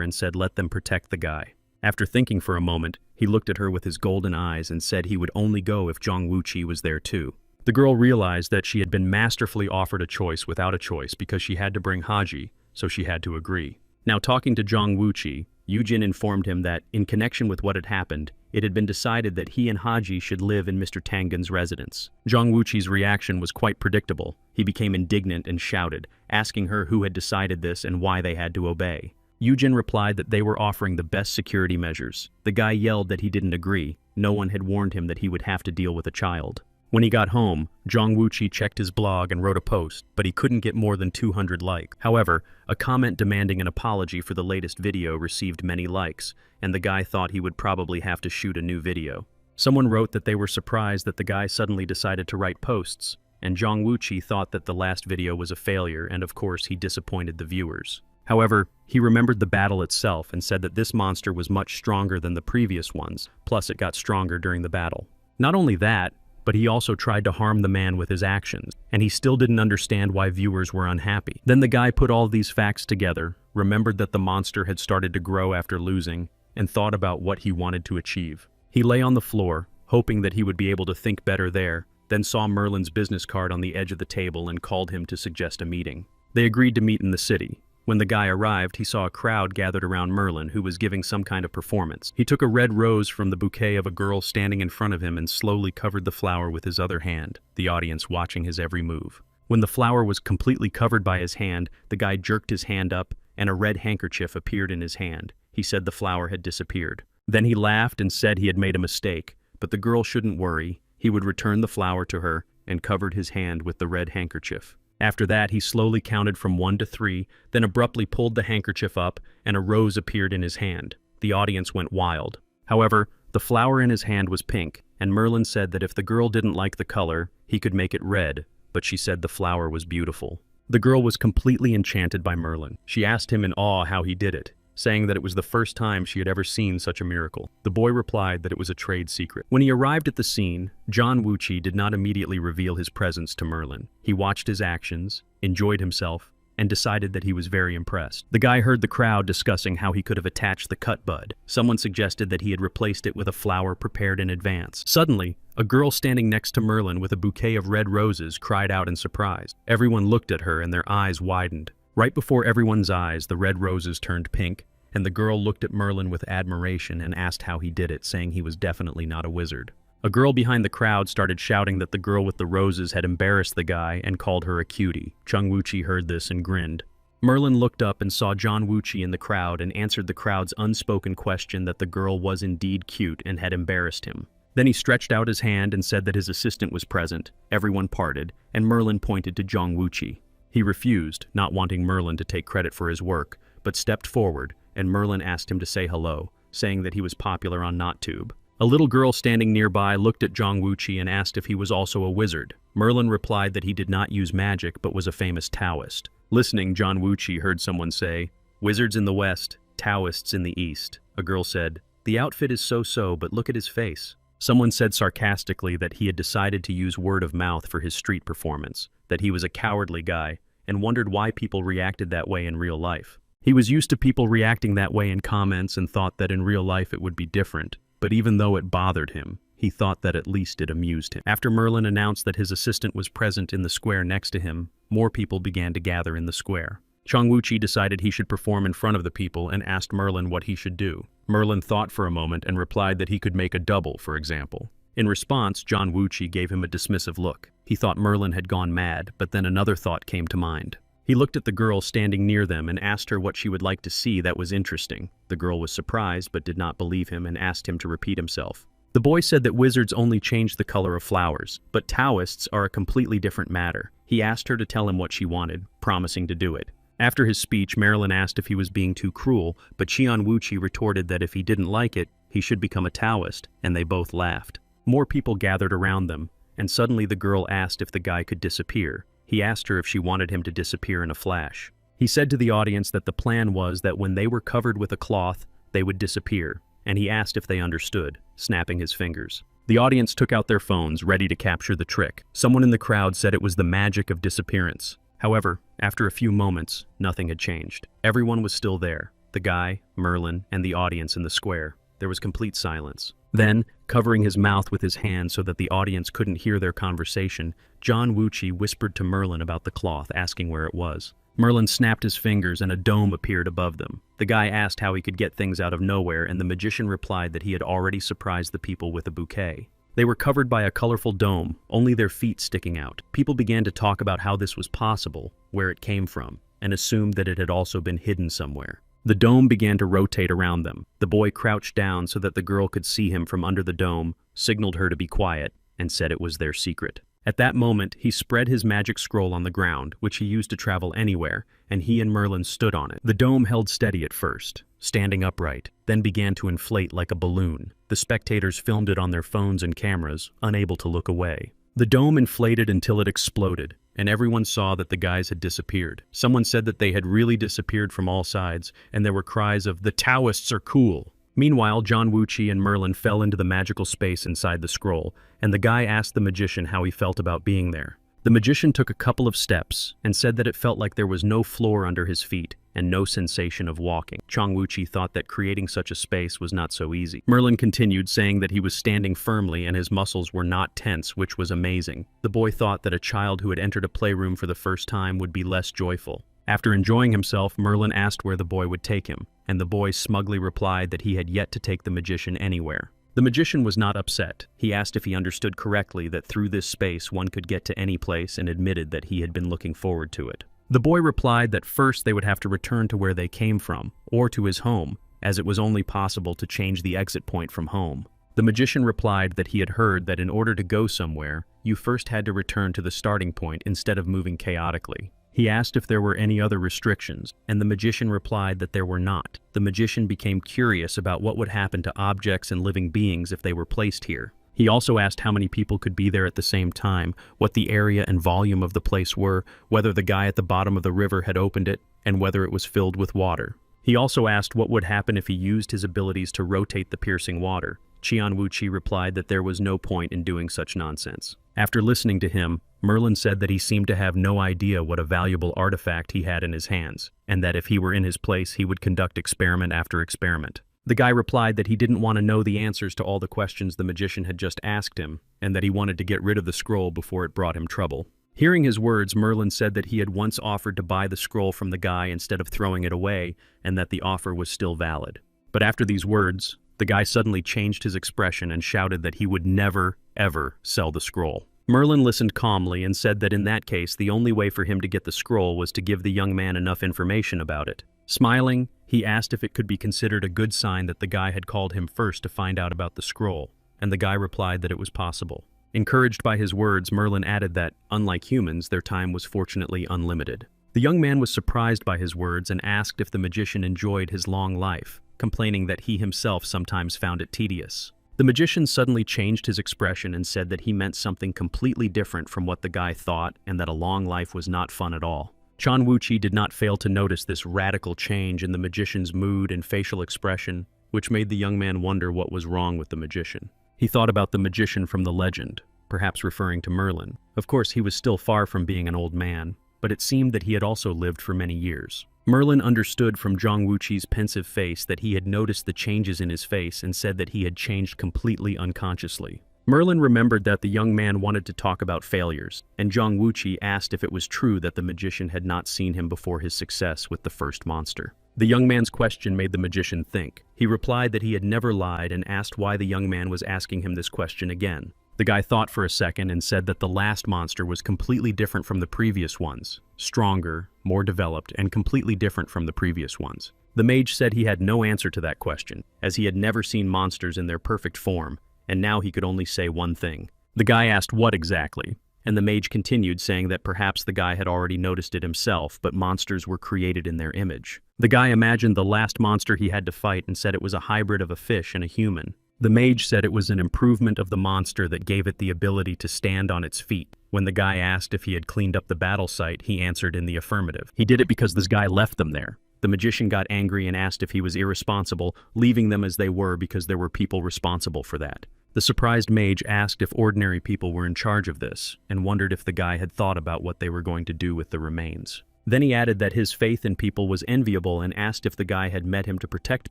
and said let them protect the guy. After thinking for a moment, he looked at her with his golden eyes and said he would only go if Zhang Wuqi was there too. The girl realized that she had been masterfully offered a choice without a choice because she had to bring Haji, so she had to agree. Now talking to Jong Woo-chi, Yujin informed him that, in connection with what had happened, it had been decided that he and Haji should live in Mr. Tangen's residence. Jong Woo-chi's reaction was quite predictable. He became indignant and shouted, asking her who had decided this and why they had to obey. Yujin replied that they were offering the best security measures. The guy yelled that he didn't agree. No one had warned him that he would have to deal with a child. When he got home, Jong Woo-chi checked his blog and wrote a post, but he couldn't get more than 200 likes. However, a comment demanding an apology for the latest video received many likes, and the guy thought he would probably have to shoot a new video. Someone wrote that they were surprised that the guy suddenly decided to write posts, and Jong Woo-chi thought that the last video was a failure, and of course he disappointed the viewers. However, he remembered the battle itself and said that this monster was much stronger than the previous ones, plus it got stronger during the battle. Not only that, but he also tried to harm the man with his actions, and he still didn't understand why viewers were unhappy. Then the guy put all these facts together, remembered that the monster had started to grow after losing, and thought about what he wanted to achieve. He lay on the floor, hoping that he would be able to think better there, then saw Merlin's business card on the edge of the table and called him to suggest a meeting. They agreed to meet in the city. When the guy arrived, he saw a crowd gathered around Merlin, who was giving some kind of performance. He took a red rose from the bouquet of a girl standing in front of him and slowly covered the flower with his other hand, the audience watching his every move. When the flower was completely covered by his hand, the guy jerked his hand up, and a red handkerchief appeared in his hand. He said the flower had disappeared. Then he laughed and said he had made a mistake, but the girl shouldn't worry. He would return the flower to her and covered his hand with the red handkerchief. After that, he slowly counted from 1 to 3, then abruptly pulled the handkerchief up, and a rose appeared in his hand. The audience went wild. However, the flower in his hand was pink, and Merlin said that if the girl didn't like the color, he could make it red, but she said the flower was beautiful. The girl was completely enchanted by Merlin. She asked him in awe how he did it, saying that it was the first time she had ever seen such a miracle. The boy replied that it was a trade secret. When he arrived at the scene, Jong Woo-chi did not immediately reveal his presence to Merlin. He watched his actions, enjoyed himself, and decided that he was very impressed. The guy heard the crowd discussing how he could have attached the cut bud. Someone suggested that he had replaced it with a flower prepared in advance. Suddenly, a girl standing next to Merlin with a bouquet of red roses cried out in surprise. Everyone looked at her and their eyes widened. Right before everyone's eyes, the red roses turned pink, and the girl looked at Merlin with admiration and asked how he did it, saying he was definitely not a wizard. A girl behind the crowd started shouting that the girl with the roses had embarrassed the guy and called her a cutie. Jong Woo-chi heard this and grinned. Merlin looked up and saw Jong Woo-chi in the crowd and answered the crowd's unspoken question that the girl was indeed cute and had embarrassed him. Then he stretched out his hand and said that his assistant was present. Everyone parted, and Merlin pointed to Jong Woo-chi. He refused, not wanting Merlin to take credit for his work, but stepped forward, and Merlin asked him to say hello, saying that he was popular on NotTube. A little girl standing nearby looked at Jong Woo-chi and asked if he was also a wizard. Merlin replied that he did not use magic but was a famous Taoist. Listening, Jong Woo-chi heard someone say, "Wizards in the West, Taoists in the East." A girl said, "The outfit is so-so, but look at his face." Someone said sarcastically that he had decided to use word of mouth for his street performance, that he was a cowardly guy, and wondered why people reacted that way in real life. He was used to people reacting that way in comments and thought that in real life it would be different. But even though it bothered him, he thought that at least it amused him. After Merlin announced that his assistant was present in the square next to him, more people began to gather in the square. Jong Woo-chi decided he should perform in front of the people and asked Merlin what he should do. Merlin thought for a moment and replied that he could make a double, for example. In response, Jong Woo-chi gave him a dismissive look. He thought Merlin had gone mad, but then another thought came to mind. He looked at the girl standing near them and asked her what she would like to see that was interesting. The girl was surprised but did not believe him and asked him to repeat himself. The boy said that wizards only change the color of flowers, but Taoists are a completely different matter. He asked her to tell him what she wanted, promising to do it. After his speech, Marilyn asked if he was being too cruel, but Jong Woo-chi retorted that if he didn't like it, he should become a Taoist, and they both laughed. More people gathered around them, and suddenly the girl asked if the guy could disappear. He asked her if she wanted him to disappear in a flash. He said to the audience that the plan was that when they were covered with a cloth, they would disappear, and he asked if they understood, snapping his fingers. The audience took out their phones, ready to capture the trick. Someone in the crowd said it was the magic of disappearance. However, after a few moments, nothing had changed. Everyone was still there, the guy, Merlin, and the audience in the square. There was complete silence. Then, covering his mouth with his hand so that the audience couldn't hear their conversation, John Wuchi whispered to Merlin about the cloth, asking where it was. Merlin snapped his fingers and a dome appeared above them. The guy asked how he could get things out of nowhere, and the magician replied that he had already surprised the people with a bouquet. They were covered by a colorful dome, only their feet sticking out. People began to talk about how this was possible, where it came from, and assumed that it had also been hidden somewhere. The dome began to rotate around them. The boy crouched down so that the girl could see him from under the dome, signaled her to be quiet, and said it was their secret. At that moment, he spread his magic scroll on the ground, which he used to travel anywhere, and he and Merlin stood on it. The dome held steady at first, standing upright, then began to inflate like a balloon. The spectators filmed it on their phones and cameras, unable to look away. The dome inflated until it exploded, and everyone saw that the guys had disappeared. Someone said that they had really disappeared from all sides, and there were cries of, "The Taoists are cool!" Meanwhile, John Wuchi and Merlin fell into the magical space inside the scroll, and the guy asked the magician how he felt about being there. The magician took a couple of steps and said that it felt like there was no floor under his feet and no sensation of walking. John Wuchi thought that creating such a space was not so easy. Merlin continued, saying that he was standing firmly and his muscles were not tense, which was amazing. The boy thought that a child who had entered a playroom for the first time would be less joyful. After enjoying himself, Merlin asked where the boy would take him, and the boy smugly replied that he had yet to take the magician anywhere. The magician was not upset. He asked if he understood correctly that through this space one could get to any place, and admitted that he had been looking forward to it. The boy replied that first they would have to return to where they came from, or to his home, as it was only possible to change the exit point from home. The magician replied that he had heard that in order to go somewhere, you first had to return to the starting point instead of moving chaotically. He asked if there were any other restrictions, and the magician replied that there were not. The magician became curious about what would happen to objects and living beings if they were placed here. He also asked how many people could be there at the same time, what the area and volume of the place were, whether the guy at the bottom of the river had opened it, and whether it was filled with water. He also asked what would happen if he used his abilities to rotate the piercing water. Qian Wuchi replied that there was no point in doing such nonsense. After listening to him, Merlin said that he seemed to have no idea what a valuable artifact he had in his hands, and that if he were in his place he would conduct experiment after experiment. The guy replied that he didn't want to know the answers to all the questions the magician had just asked him, and that he wanted to get rid of the scroll before it brought him trouble. Hearing his words, Merlin said that he had once offered to buy the scroll from the guy instead of throwing it away, and that the offer was still valid. But after these words, the guy suddenly changed his expression and shouted that he would never, ever sell the scroll. Merlin listened calmly and said that in that case the only way for him to get the scroll was to give the young man enough information about it. Smiling, he asked if it could be considered a good sign that the guy had called him first to find out about the scroll, and the guy replied that it was possible. Encouraged by his words, Merlin added that, unlike humans, their time was fortunately unlimited. The young man was surprised by his words and asked if the magician enjoyed his long life, complaining that he himself sometimes found it tedious. The magician suddenly changed his expression and said that he meant something completely different from what the guy thought, and that a long life was not fun at all. Chan Wuchi did not fail to notice this radical change in the magician's mood and facial expression, which made the young man wonder what was wrong with the magician. He thought about the magician from the legend, perhaps referring to Merlin. Of course, he was still far from being an old man, but it seemed that he had also lived for many years. Merlin understood from Zhang Wuqi's pensive face that he had noticed the changes in his face and said that he had changed completely unconsciously. Merlin remembered that the young man wanted to talk about failures, and Zhang Wuqi asked if it was true that the magician had not seen him before his success with the first monster. The young man's question made the magician think. He replied that he had never lied and asked why the young man was asking him this question again. The guy thought for a second and said that the last monster was completely different from the previous ones, stronger, more developed, and completely different from the previous ones. The mage said he had no answer to that question, as he had never seen monsters in their perfect form, and now he could only say one thing. The guy asked what exactly, and the mage continued, saying that perhaps the guy had already noticed it himself, but monsters were created in their image. The guy imagined the last monster he had to fight and said it was a hybrid of a fish and a human. The mage said it was an improvement of the monster that gave it the ability to stand on its feet. When the guy asked if he had cleaned up the battle site, he answered in the affirmative. He did it because this guy left them there. The magician got angry and asked if he was irresponsible, leaving them as they were because there were people responsible for that. The surprised mage asked if ordinary people were in charge of this, and wondered if the guy had thought about what they were going to do with the remains. Then he added that his faith in people was enviable and asked if the guy had met him to protect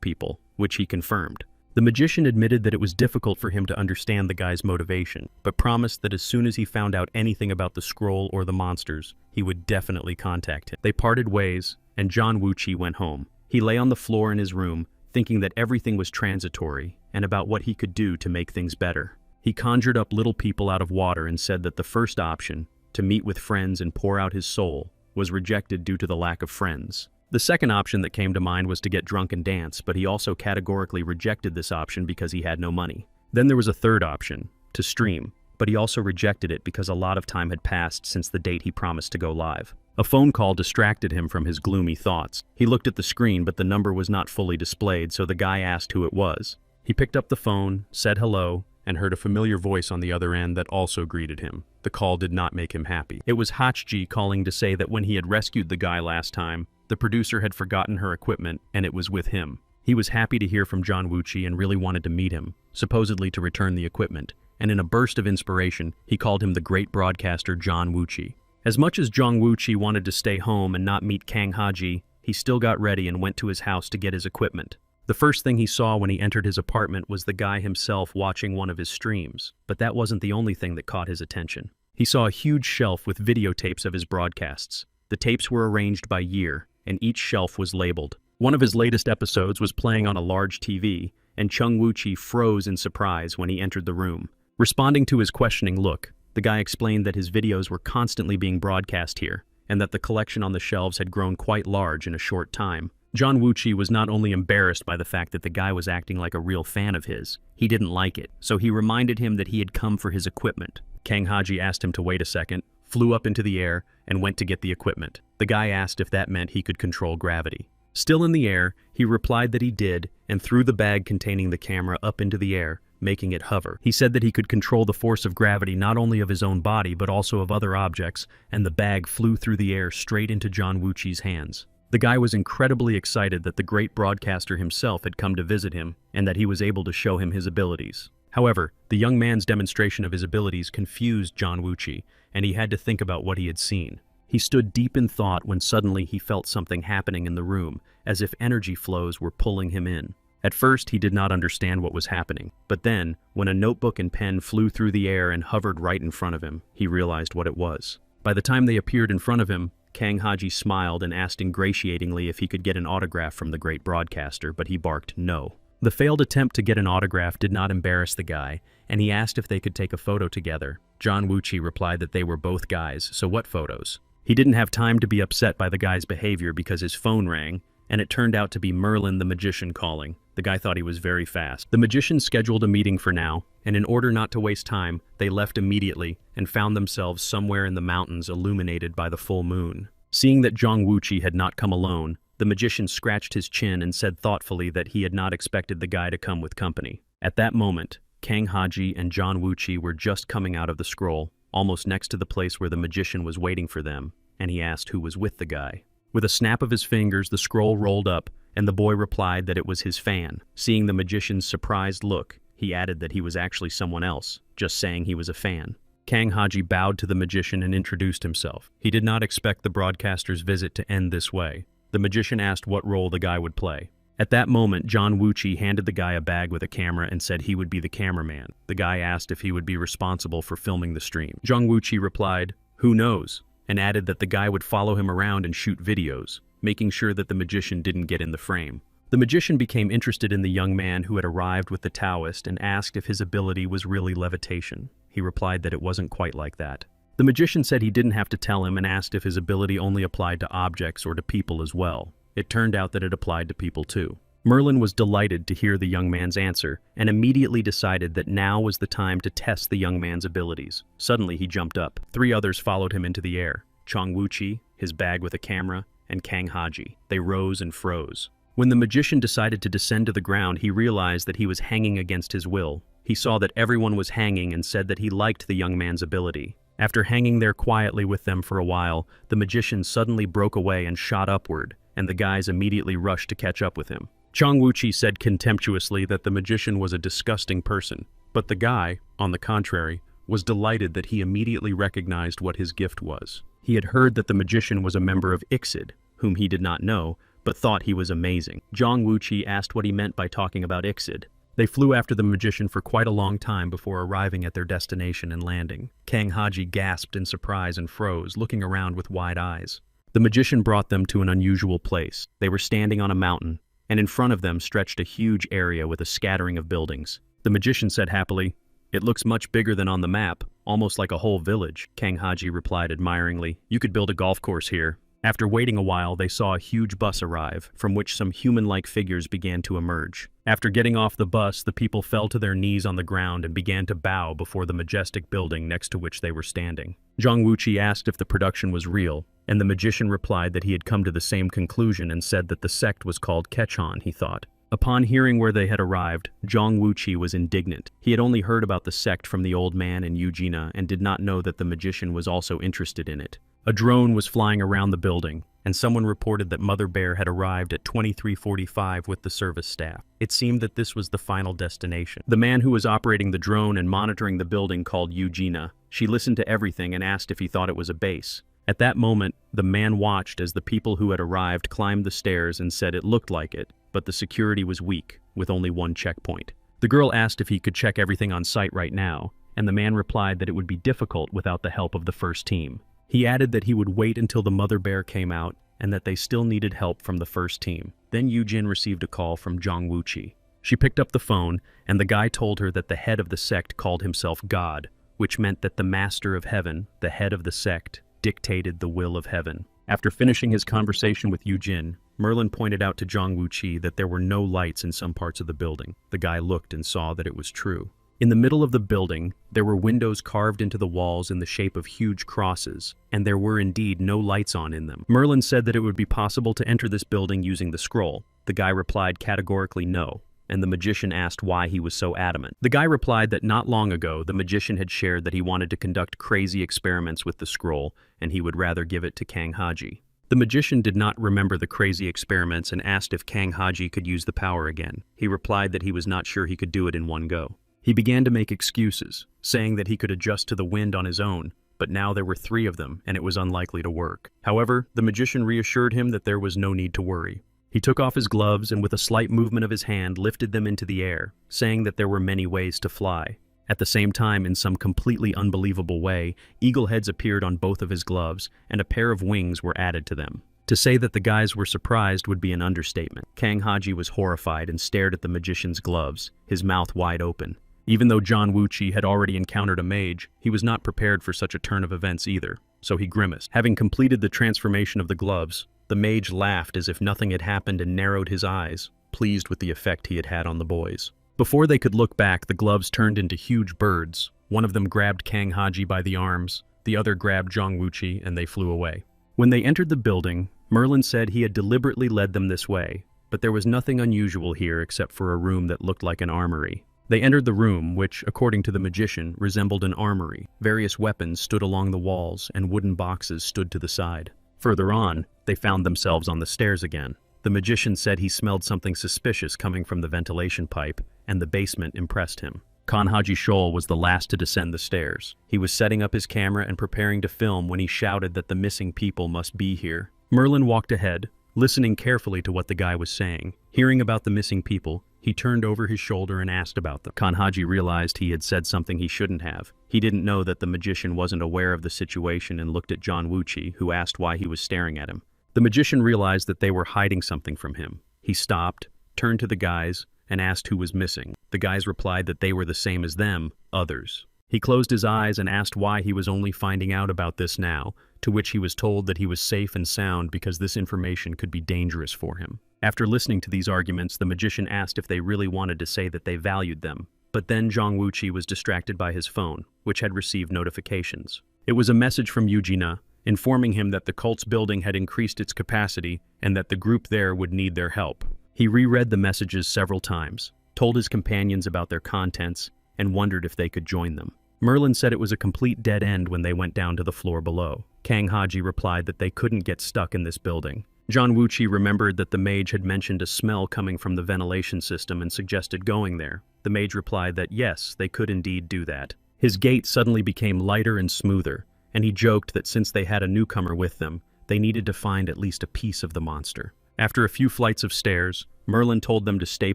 people, which he confirmed. The magician admitted that it was difficult for him to understand the guy's motivation, but promised that as soon as he found out anything about the scroll or the monsters, he would definitely contact him. They parted ways, and John Wuchi went home. He lay on the floor in his room, thinking that everything was transitory and about what he could do to make things better. He conjured up little people out of water and said that the first option, to meet with friends and pour out his soul, was rejected due to the lack of friends. The second option that came to mind was to get drunk and dance, but he also categorically rejected this option because he had no money. Then there was a third option, to stream, but he also rejected it because a lot of time had passed since the date he promised to go live. A phone call distracted him from his gloomy thoughts. He looked at the screen, but the number was not fully displayed, so the guy asked who it was. He picked up the phone, said hello, and heard a familiar voice on the other end that also greeted him. The call did not make him happy. It was Hachji calling to say that when he had rescued the guy last time, the producer had forgotten her equipment and it was with him. He was happy to hear from John Wuchi and really wanted to meet him, supposedly to return the equipment, and in a burst of inspiration, he called him the great broadcaster John Wuchi. As much as John Wuchi wanted to stay home and not meet Kang Haji, he still got ready and went to his house to get his equipment. The first thing he saw when he entered his apartment was the guy himself watching one of his streams, but that wasn't the only thing that caught his attention. He saw a huge shelf with videotapes of his broadcasts. The tapes were arranged by year, and each shelf was labeled. One of his latest episodes was playing on a large TV, and Chung Wuchi froze in surprise when he entered the room. Responding to his questioning look, the guy explained that his videos were constantly being broadcast here, and that the collection on the shelves had grown quite large in a short time. John Wuchi was not only embarrassed by the fact that the guy was acting like a real fan of his, he didn't like it, so he reminded him that he had come for his equipment. Kang Haji asked him to wait a second, flew up into the air, and went to get the equipment. The guy asked if that meant he could control gravity. Still in the air, he replied that he did, and threw the bag containing the camera up into the air, making it hover. He said that he could control the force of gravity not only of his own body but also of other objects, and the bag flew through the air straight into John Wuchi's hands. The guy was incredibly excited that the great broadcaster himself had come to visit him, and that he was able to show him his abilities. However, the young man's demonstration of his abilities confused John Wuchi, and he had to think about what he had seen. He stood deep in thought when suddenly he felt something happening in the room, as if energy flows were pulling him in. At first, he did not understand what was happening, but then, when a notebook and pen flew through the air and hovered right in front of him, he realized what it was. By the time they appeared in front of him, Kang Haji smiled and asked ingratiatingly if he could get an autograph from the great broadcaster, but he barked no. The failed attempt to get an autograph did not embarrass the guy, and he asked if they could take a photo together. John Wuchi replied that they were both guys, so what photos? He didn't have time to be upset by the guy's behavior because his phone rang, and it turned out to be Merlin the magician calling. The guy thought he was very fast. The magician scheduled a meeting for now, and in order not to waste time, they left immediately and found themselves somewhere in the mountains illuminated by the full moon. Seeing that John Wuchi had not come alone, the magician scratched his chin and said thoughtfully that he had not expected the guy to come with company. At that moment, Kang Haji and John Wuchi were just coming out of the scroll, almost next to the place where the magician was waiting for them, and he asked who was with the guy. With a snap of his fingers, the scroll rolled up, and the boy replied that it was his fan. Seeing the magician's surprised look, he added that he was actually someone else, just saying he was a fan. Kang Haji bowed to the magician and introduced himself. He did not expect the broadcaster's visit to end this way. The magician asked what role the guy would play. At that moment, John Wuchi handed the guy a bag with a camera and said he would be the cameraman. The guy asked if he would be responsible for filming the stream. John Wuchi replied, "Who knows?" and added that the guy would follow him around and shoot videos, making sure that the magician didn't get in the frame. The magician became interested in the young man who had arrived with the Taoist and asked if his ability was really levitation. He replied that it wasn't quite like that. The magician said he didn't have to tell him and asked if his ability only applied to objects or to people as well. It turned out that it applied to people too. Merlin was delighted to hear the young man's answer and immediately decided that now was the time to test the young man's abilities. Suddenly he jumped up. 3 others followed him into the air. Chong Wuchi, his bag with a camera, and Kang Haji. They rose and froze. When the magician decided to descend to the ground, he realized that he was hanging against his will. He saw that everyone was hanging and said that he liked the young man's ability. After hanging there quietly with them for a while, the magician suddenly broke away and shot upward, and the guys immediately rushed to catch up with him. Chong Wuchi said contemptuously that the magician was a disgusting person, but the guy, on the contrary, was delighted that he immediately recognized what his gift was. He had heard that the magician was a member of Ixid, whom he did not know, but thought he was amazing. Zhang Wuchi asked what he meant by talking about Ixid. They flew after the magician for quite a long time before arriving at their destination and landing. Kang Haji gasped in surprise and froze, looking around with wide eyes. The magician brought them to an unusual place. They were standing on a mountain, and in front of them stretched a huge area with a scattering of buildings. The magician said happily, "It looks much bigger than on the map, almost like a whole village." Kang Haji replied admiringly, "You could build a golf course here." After waiting a while, they saw a huge bus arrive, from which some human-like figures began to emerge. After getting off the bus, the people fell to their knees on the ground and began to bow before the majestic building next to which they were standing. Zhang Wuqi asked if the production was real, and the magician replied that he had come to the same conclusion and said that the sect was called Kechan, he thought. Upon hearing where they had arrived, Zhang Wuqi was indignant. He had only heard about the sect from the old man and Eugenia and did not know that the magician was also interested in it. A drone was flying around the building, and someone reported that Mother Bear had arrived at 2345 with the service staff. It seemed that this was the final destination. The man who was operating the drone and monitoring the building called Eugenia. She listened to everything and asked if he thought it was a base. At that moment, the man watched as the people who had arrived climbed the stairs and said it looked like it, but the security was weak, with only one checkpoint. The girl asked if he could check everything on site right now, and the man replied that it would be difficult without the help of the first team. He added that he would wait until the Mother Bear came out and that they still needed help from the first team. Then Yujin received a call from Zhang Wuqi. She picked up the phone, and the guy told her that the head of the sect called himself God, which meant that the Master of Heaven, the head of the sect, dictated the will of heaven. After finishing his conversation with Yujin, Merlin pointed out to Zhang Wuqi that there were no lights in some parts of the building. The guy looked and saw that it was true. In the middle of the building, there were windows carved into the walls in the shape of huge crosses, and there were indeed no lights on in them. Merlin said that it would be possible to enter this building using the scroll. The guy replied categorically no, and the magician asked why he was so adamant. The guy replied that not long ago, the magician had shared that he wanted to conduct crazy experiments with the scroll, and he would rather give it to Kang Haji. The magician did not remember the crazy experiments and asked if Kang Haji could use the power again. He replied that he was not sure he could do it in one go. He began to make excuses, saying that he could adjust to the wind on his own, but now there were 3 of them and it was unlikely to work. However, the magician reassured him that there was no need to worry. He took off his gloves and with a slight movement of his hand lifted them into the air, saying that there were many ways to fly. At the same time, in some completely unbelievable way, eagle heads appeared on both of his gloves and a pair of wings were added to them. To say that the guys were surprised would be an understatement. Kang Haji was horrified and stared at the magician's gloves, his mouth wide open. Even though Zhang Wuqi had already encountered a mage, he was not prepared for such a turn of events either, so he grimaced. Having completed the transformation of the gloves, the mage laughed as if nothing had happened and narrowed his eyes, pleased with the effect he had had on the boys. Before they could look back, the gloves turned into huge birds. One of them grabbed Kang Haji by the arms, the other grabbed Zhang Wuqi, and they flew away. When they entered the building, Merlin said he had deliberately led them this way, but there was nothing unusual here except for a room that looked like an armory. They entered the room, which, according to the magician, resembled an armory. Various weapons stood along the walls, and wooden boxes stood to the side. Further on, they found themselves on the stairs again. The magician said he smelled something suspicious coming from the ventilation pipe, and the basement impressed him. Khan Haji Shoal was the last to descend the stairs. He was setting up his camera and preparing to film when he shouted that the missing people must be here. Merlin walked ahead, listening carefully to what the guy was saying. Hearing about the missing people, he turned over his shoulder and asked about them. Khan Haji realized he had said something he shouldn't have. He didn't know that the magician wasn't aware of the situation and looked at Zhang Wuqi, who asked why he was staring at him. The magician realized that they were hiding something from him. He stopped, turned to the guys, and asked who was missing. The guys replied that they were the same as them, others. He closed his eyes and asked why he was only finding out about this now, to which he was told that he was safe and sound because this information could be dangerous for him. After listening to these arguments, the magician asked if they really wanted to say that they valued them. But then Zhang Wuqi was distracted by his phone, which had received notifications. It was a message from Eugenia, informing him that the cult's building had increased its capacity and that the group there would need their help. He reread the messages several times, told his companions about their contents, and wondered if they could join them. Merlin said it was a complete dead end when they went down to the floor below. Kang Haji replied that they couldn't get stuck in this building. Zhang Wuqi remembered that the mage had mentioned a smell coming from the ventilation system and suggested going there. The mage replied that yes, they could indeed do that. His gait suddenly became lighter and smoother, and he joked that since they had a newcomer with them, they needed to find at least a piece of the monster. After a few flights of stairs, Merlin told them to stay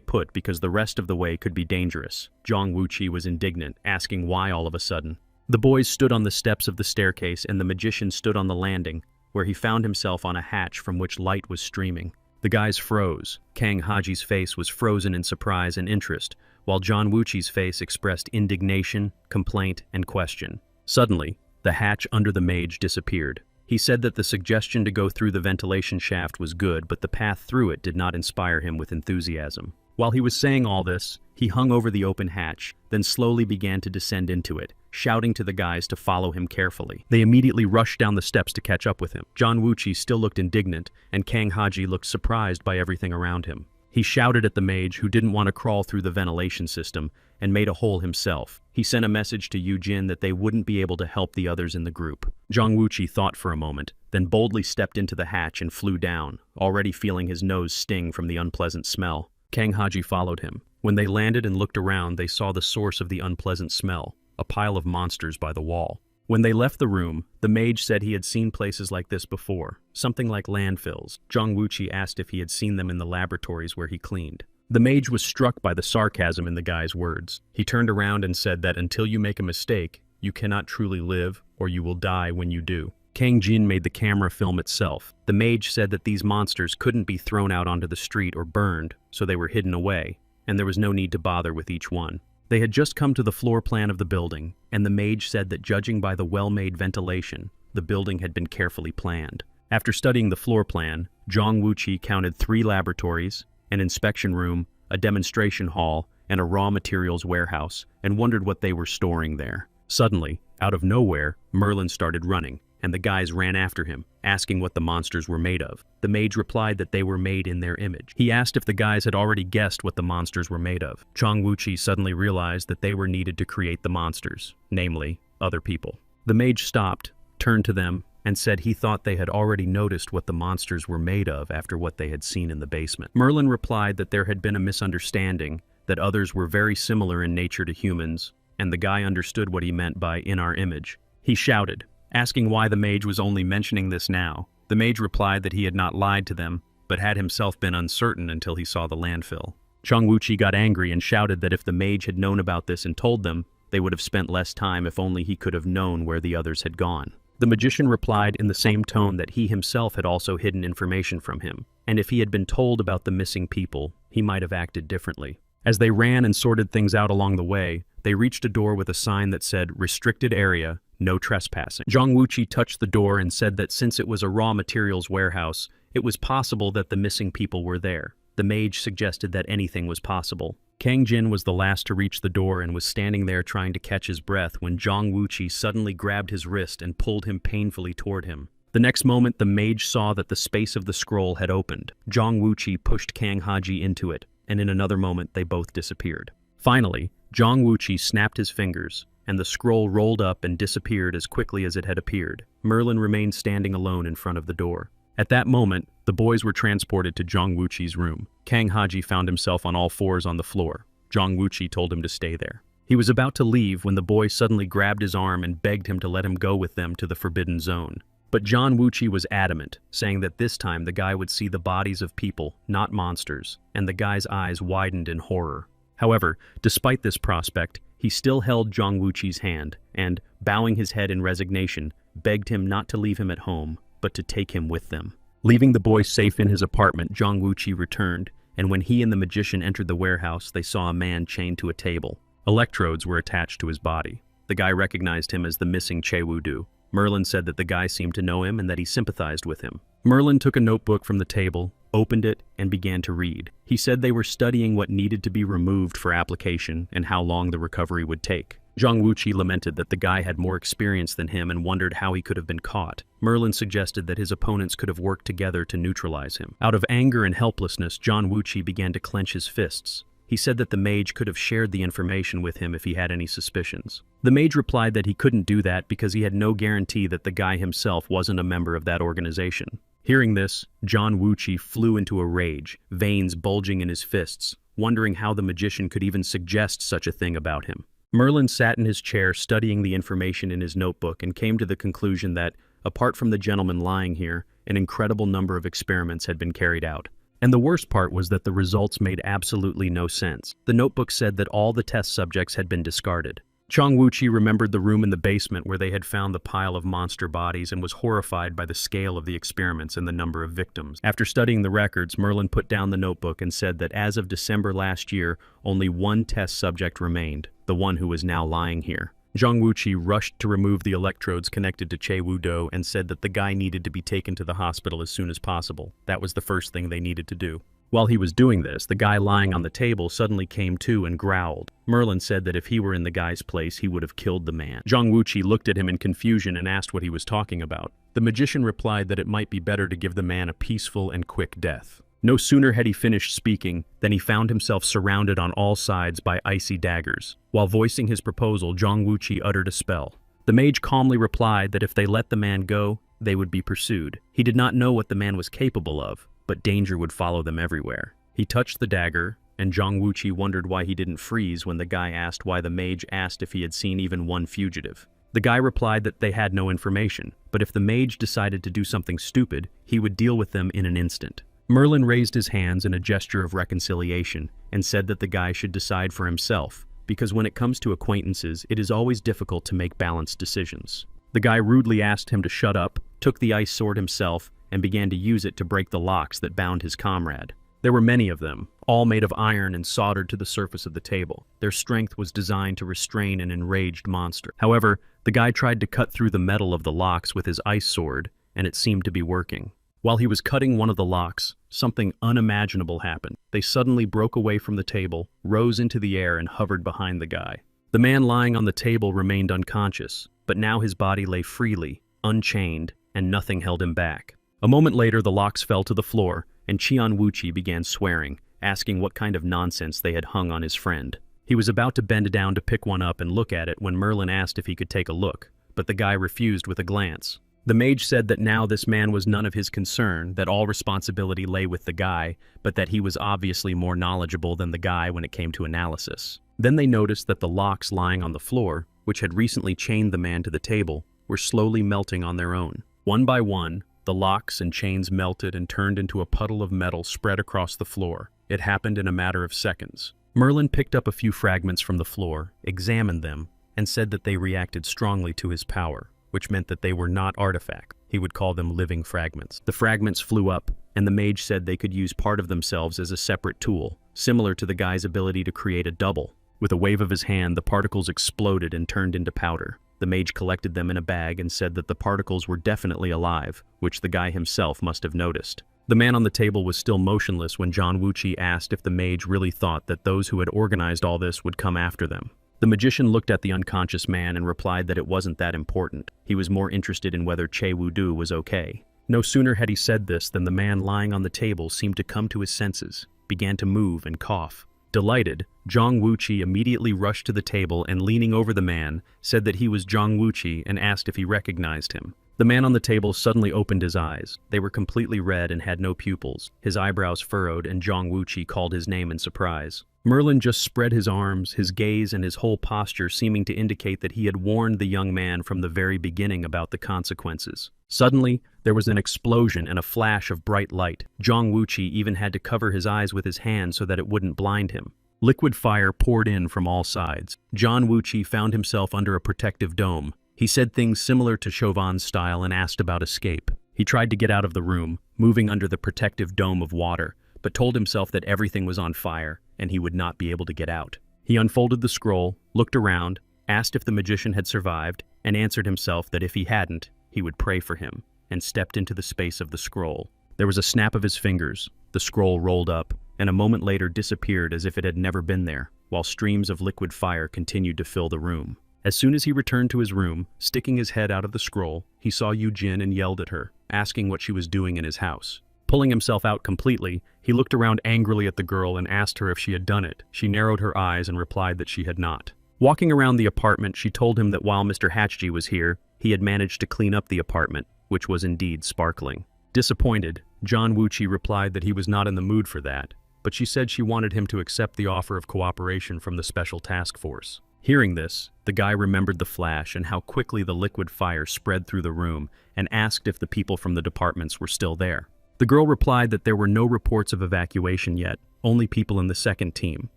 put because the rest of the way could be dangerous. Zhang Wuqi was indignant, asking why all of a sudden. The boys stood on the steps of the staircase and the magician stood on the landing, where he found himself on a hatch from which light was streaming. The guys froze. Kang Haji's face was frozen in surprise and interest, while Zhang Wuqi's face expressed indignation, complaint, and question. Suddenly, the hatch under the mage disappeared. He said that the suggestion to go through the ventilation shaft was good, but the path through it did not inspire him with enthusiasm. While he was saying all this, he hung over the open hatch, then slowly began to descend into it, shouting to the guys to follow him carefully. They immediately rushed down the steps to catch up with him. Zhang Wuqi still looked indignant, and Kang Haji looked surprised by everything around him. He shouted at the mage, who didn't want to crawl through the ventilation system, and made a hole himself. He sent a message to Yu Jin that they wouldn't be able to help the others in the group. Zhang Wuqi thought for a moment, then boldly stepped into the hatch and flew down, already feeling his nose sting from the unpleasant smell. Kang Haji followed him. When they landed and looked around, they saw the source of the unpleasant smell, a pile of monsters by the wall. When they left the room, the mage said he had seen places like this before, something like landfills. Zhang Wuqi asked if he had seen them in the laboratories where he cleaned. The mage was struck by the sarcasm in the guy's words. He turned around and said that until you make a mistake, you cannot truly live, or you will die when you do. Kang Jin made the camera film itself. The mage said that these monsters couldn't be thrown out onto the street or burned, so they were hidden away, and there was no need to bother with each one. They had just come to the floor plan of the building, and the mage said that judging by the well-made ventilation, the building had been carefully planned. After studying the floor plan, Zhang Wuqi counted 3 laboratories, an inspection room, a demonstration hall, and a raw materials warehouse, and wondered what they were storing there. Suddenly, out of nowhere, Merlin started running, and the guys ran after him, asking what the monsters were made of. The mage replied that they were made in their image. He asked if the guys had already guessed what the monsters were made of. Zhang Wuqi suddenly realized that they were needed to create the monsters, namely, other people. The mage stopped, turned to them, and said he thought they had already noticed what the monsters were made of after what they had seen in the basement. Merlin replied that there had been a misunderstanding, that others were very similar in nature to humans, and the guy understood what he meant by in our image. He shouted, asking why the mage was only mentioning this now. The mage replied that he had not lied to them, but had himself been uncertain until he saw the landfill. Zhang Wuqi got angry and shouted that if the mage had known about this and told them, they would have spent less time if only he could have known where the others had gone. The magician replied in the same tone that he himself had also hidden information from him, and if he had been told about the missing people, he might have acted differently. As they ran and sorted things out along the way, they reached a door with a sign that said, "Restricted area, no trespassing." Zhang Wuqi touched the door and said that since it was a raw materials warehouse, it was possible that the missing people were there. The mage suggested that anything was possible. Kang Jin was the last to reach the door and was standing there trying to catch his breath when Zhang Wuqi suddenly grabbed his wrist and pulled him painfully toward him. The next moment, the mage saw that the space of the scroll had opened. Zhang Wuqi pushed Kang Haji into it, and in another moment, they both disappeared. Finally, Zhang Wuqi snapped his fingers, and the scroll rolled up and disappeared as quickly as it had appeared. Merlin remained standing alone in front of the door. At that moment, the boys were transported to Zhang Wuqi's room. Kang Haji found himself on all fours on the floor. Zhang Wuqi told him to stay there. He was about to leave when the boy suddenly grabbed his arm and begged him to let him go with them to the forbidden zone. But Zhang Wuqi was adamant, saying that this time the guy would see the bodies of people, not monsters, and the guy's eyes widened in horror. However, despite this prospect, he still held Zhang Wuqi's hand and, bowing his head in resignation, begged him not to leave him at home, but to take him with them. Leaving the boy safe in his apartment, Zhang Wuqi returned, and when he and the magician entered the warehouse, they saw a man chained to a table. Electrodes were attached to his body. The guy recognized him as the missing Che Wudu. Merlin said that the guy seemed to know him and that he sympathized with him. Merlin took a notebook from the table, opened it, and began to read. He said they were studying what needed to be removed for application and how long the recovery would take. Zhang Wuqi lamented that the guy had more experience than him and wondered how he could have been caught. Merlin suggested that his opponents could have worked together to neutralize him. Out of anger and helplessness, Zhang Wuqi began to clench his fists. He said that the mage could have shared the information with him if he had any suspicions. The mage replied that he couldn't do that because he had no guarantee that the guy himself wasn't a member of that organization. Hearing this, Zhang Wuqi flew into a rage, veins bulging in his fists, wondering how the magician could even suggest such a thing about him. Merlin sat in his chair studying the information in his notebook and came to the conclusion that, apart from the gentleman lying here, an incredible number of experiments had been carried out. And the worst part was that the results made absolutely no sense. The notebook said that all the test subjects had been discarded. Chong Wuchi remembered the room in the basement where they had found the pile of monster bodies and was horrified by the scale of the experiments and the number of victims. After studying the records, Merlin put down the notebook and said that as of December last year, only one test subject remained, the one who was now lying here. Zhang Wuqi rushed to remove the electrodes connected to Che Wudo and said that the guy needed to be taken to the hospital as soon as possible. That was the first thing they needed to do. While he was doing this, the guy lying on the table suddenly came to and growled. Merlin said that if he were in the guy's place, he would have killed the man. Zhang Wuqi looked at him in confusion and asked what he was talking about. The magician replied that it might be better to give the man a peaceful and quick death. No sooner had he finished speaking than he found himself surrounded on all sides by icy daggers. While voicing his proposal, Zhang Wuqi uttered a spell. The mage calmly replied that if they let the man go, they would be pursued. He did not know what the man was capable of, but danger would follow them everywhere. He touched the dagger, and Zhang Wuqi wondered why he didn't freeze when the guy asked why the mage asked if he had seen even one fugitive. The guy replied that they had no information, but if the mage decided to do something stupid, he would deal with them in an instant. Merlin raised his hands in a gesture of reconciliation and said that the guy should decide for himself, because when it comes to acquaintances, it is always difficult to make balanced decisions. The guy rudely asked him to shut up, took the ice sword himself, and began to use it to break the locks that bound his comrade. There were many of them, all made of iron and soldered to the surface of the table. Their strength was designed to restrain an enraged monster. However, the guy tried to cut through the metal of the locks with his ice sword, and it seemed to be working. While he was cutting one of the locks, something unimaginable happened. They suddenly broke away from the table, rose into the air, and hovered behind the guy. The man lying on the table remained unconscious, but now his body lay freely, unchained, and nothing held him back. A moment later, the locks fell to the floor, and Qian Wuqi began swearing, asking what kind of nonsense they had hung on his friend. He was about to bend down to pick one up and look at it when Merlin asked if he could take a look, but the guy refused with a glance. The mage said that now this man was none of his concern, that all responsibility lay with the guy, but that he was obviously more knowledgeable than the guy when it came to analysis. Then they noticed that the locks lying on the floor, which had recently chained the man to the table, were slowly melting on their own. One by one, the locks and chains melted and turned into a puddle of metal spread across the floor. It happened in a matter of seconds. Merlin picked up a few fragments from the floor, examined them, and said that they reacted strongly to his power, which meant that they were not artifacts. He would call them living fragments. The fragments flew up, and the mage said they could use part of themselves as a separate tool, similar to the guy's ability to create a double. With a wave of his hand, the particles exploded and turned into powder. The mage collected them in a bag and said that the particles were definitely alive, which the guy himself must have noticed. The man on the table was still motionless when Zhang Wuqi asked if the mage really thought that those who had organized all this would come after them. The magician looked at the unconscious man and replied that it wasn't that important. He was more interested in whether Che Wudu was okay. No sooner had he said this than the man lying on the table seemed to come to his senses, began to move and cough. Delighted, Zhang Wuqi immediately rushed to the table and, leaning over the man, said that he was Zhang Wuqi and asked if he recognized him. The man on the table suddenly opened his eyes. They were completely red and had no pupils. His eyebrows furrowed, and Zhang Wuqi called his name in surprise. Merlin just spread his arms, his gaze and his whole posture seeming to indicate that he had warned the young man from the very beginning about the consequences. Suddenly, there was an explosion and a flash of bright light. Zhang Wuqi even had to cover his eyes with his hand so that it wouldn't blind him. Liquid fire poured in from all sides. Zhang Wuqi found himself under a protective dome. He said things similar to Chauvin's style and asked about escape. He tried to get out of the room, moving under the protective dome of water, but told himself that everything was on fire and he would not be able to get out. He unfolded the scroll, looked around, asked if the magician had survived, and answered himself that if he hadn't, he would pray for him, and stepped into the space of the scroll. There was a snap of his fingers, the scroll rolled up, and a moment later disappeared as if it had never been there, while streams of liquid fire continued to fill the room. As soon as he returned to his room, sticking his head out of the scroll, he saw Yu Jin and yelled at her, asking what she was doing in his house. Pulling himself out completely, he looked around angrily at the girl and asked her if she had done it. She narrowed her eyes and replied that she had not. Walking around the apartment, she told him that while Mr. Hatchji was here, he had managed to clean up the apartment, which was indeed sparkling. Disappointed, Zhang Wuqi replied that he was not in the mood for that, but she said she wanted him to accept the offer of cooperation from the special task force. Hearing this, the guy remembered the flash and how quickly the liquid fire spread through the room and asked if the people from the departments were still there. The girl replied that there were no reports of evacuation yet, only people in the second team,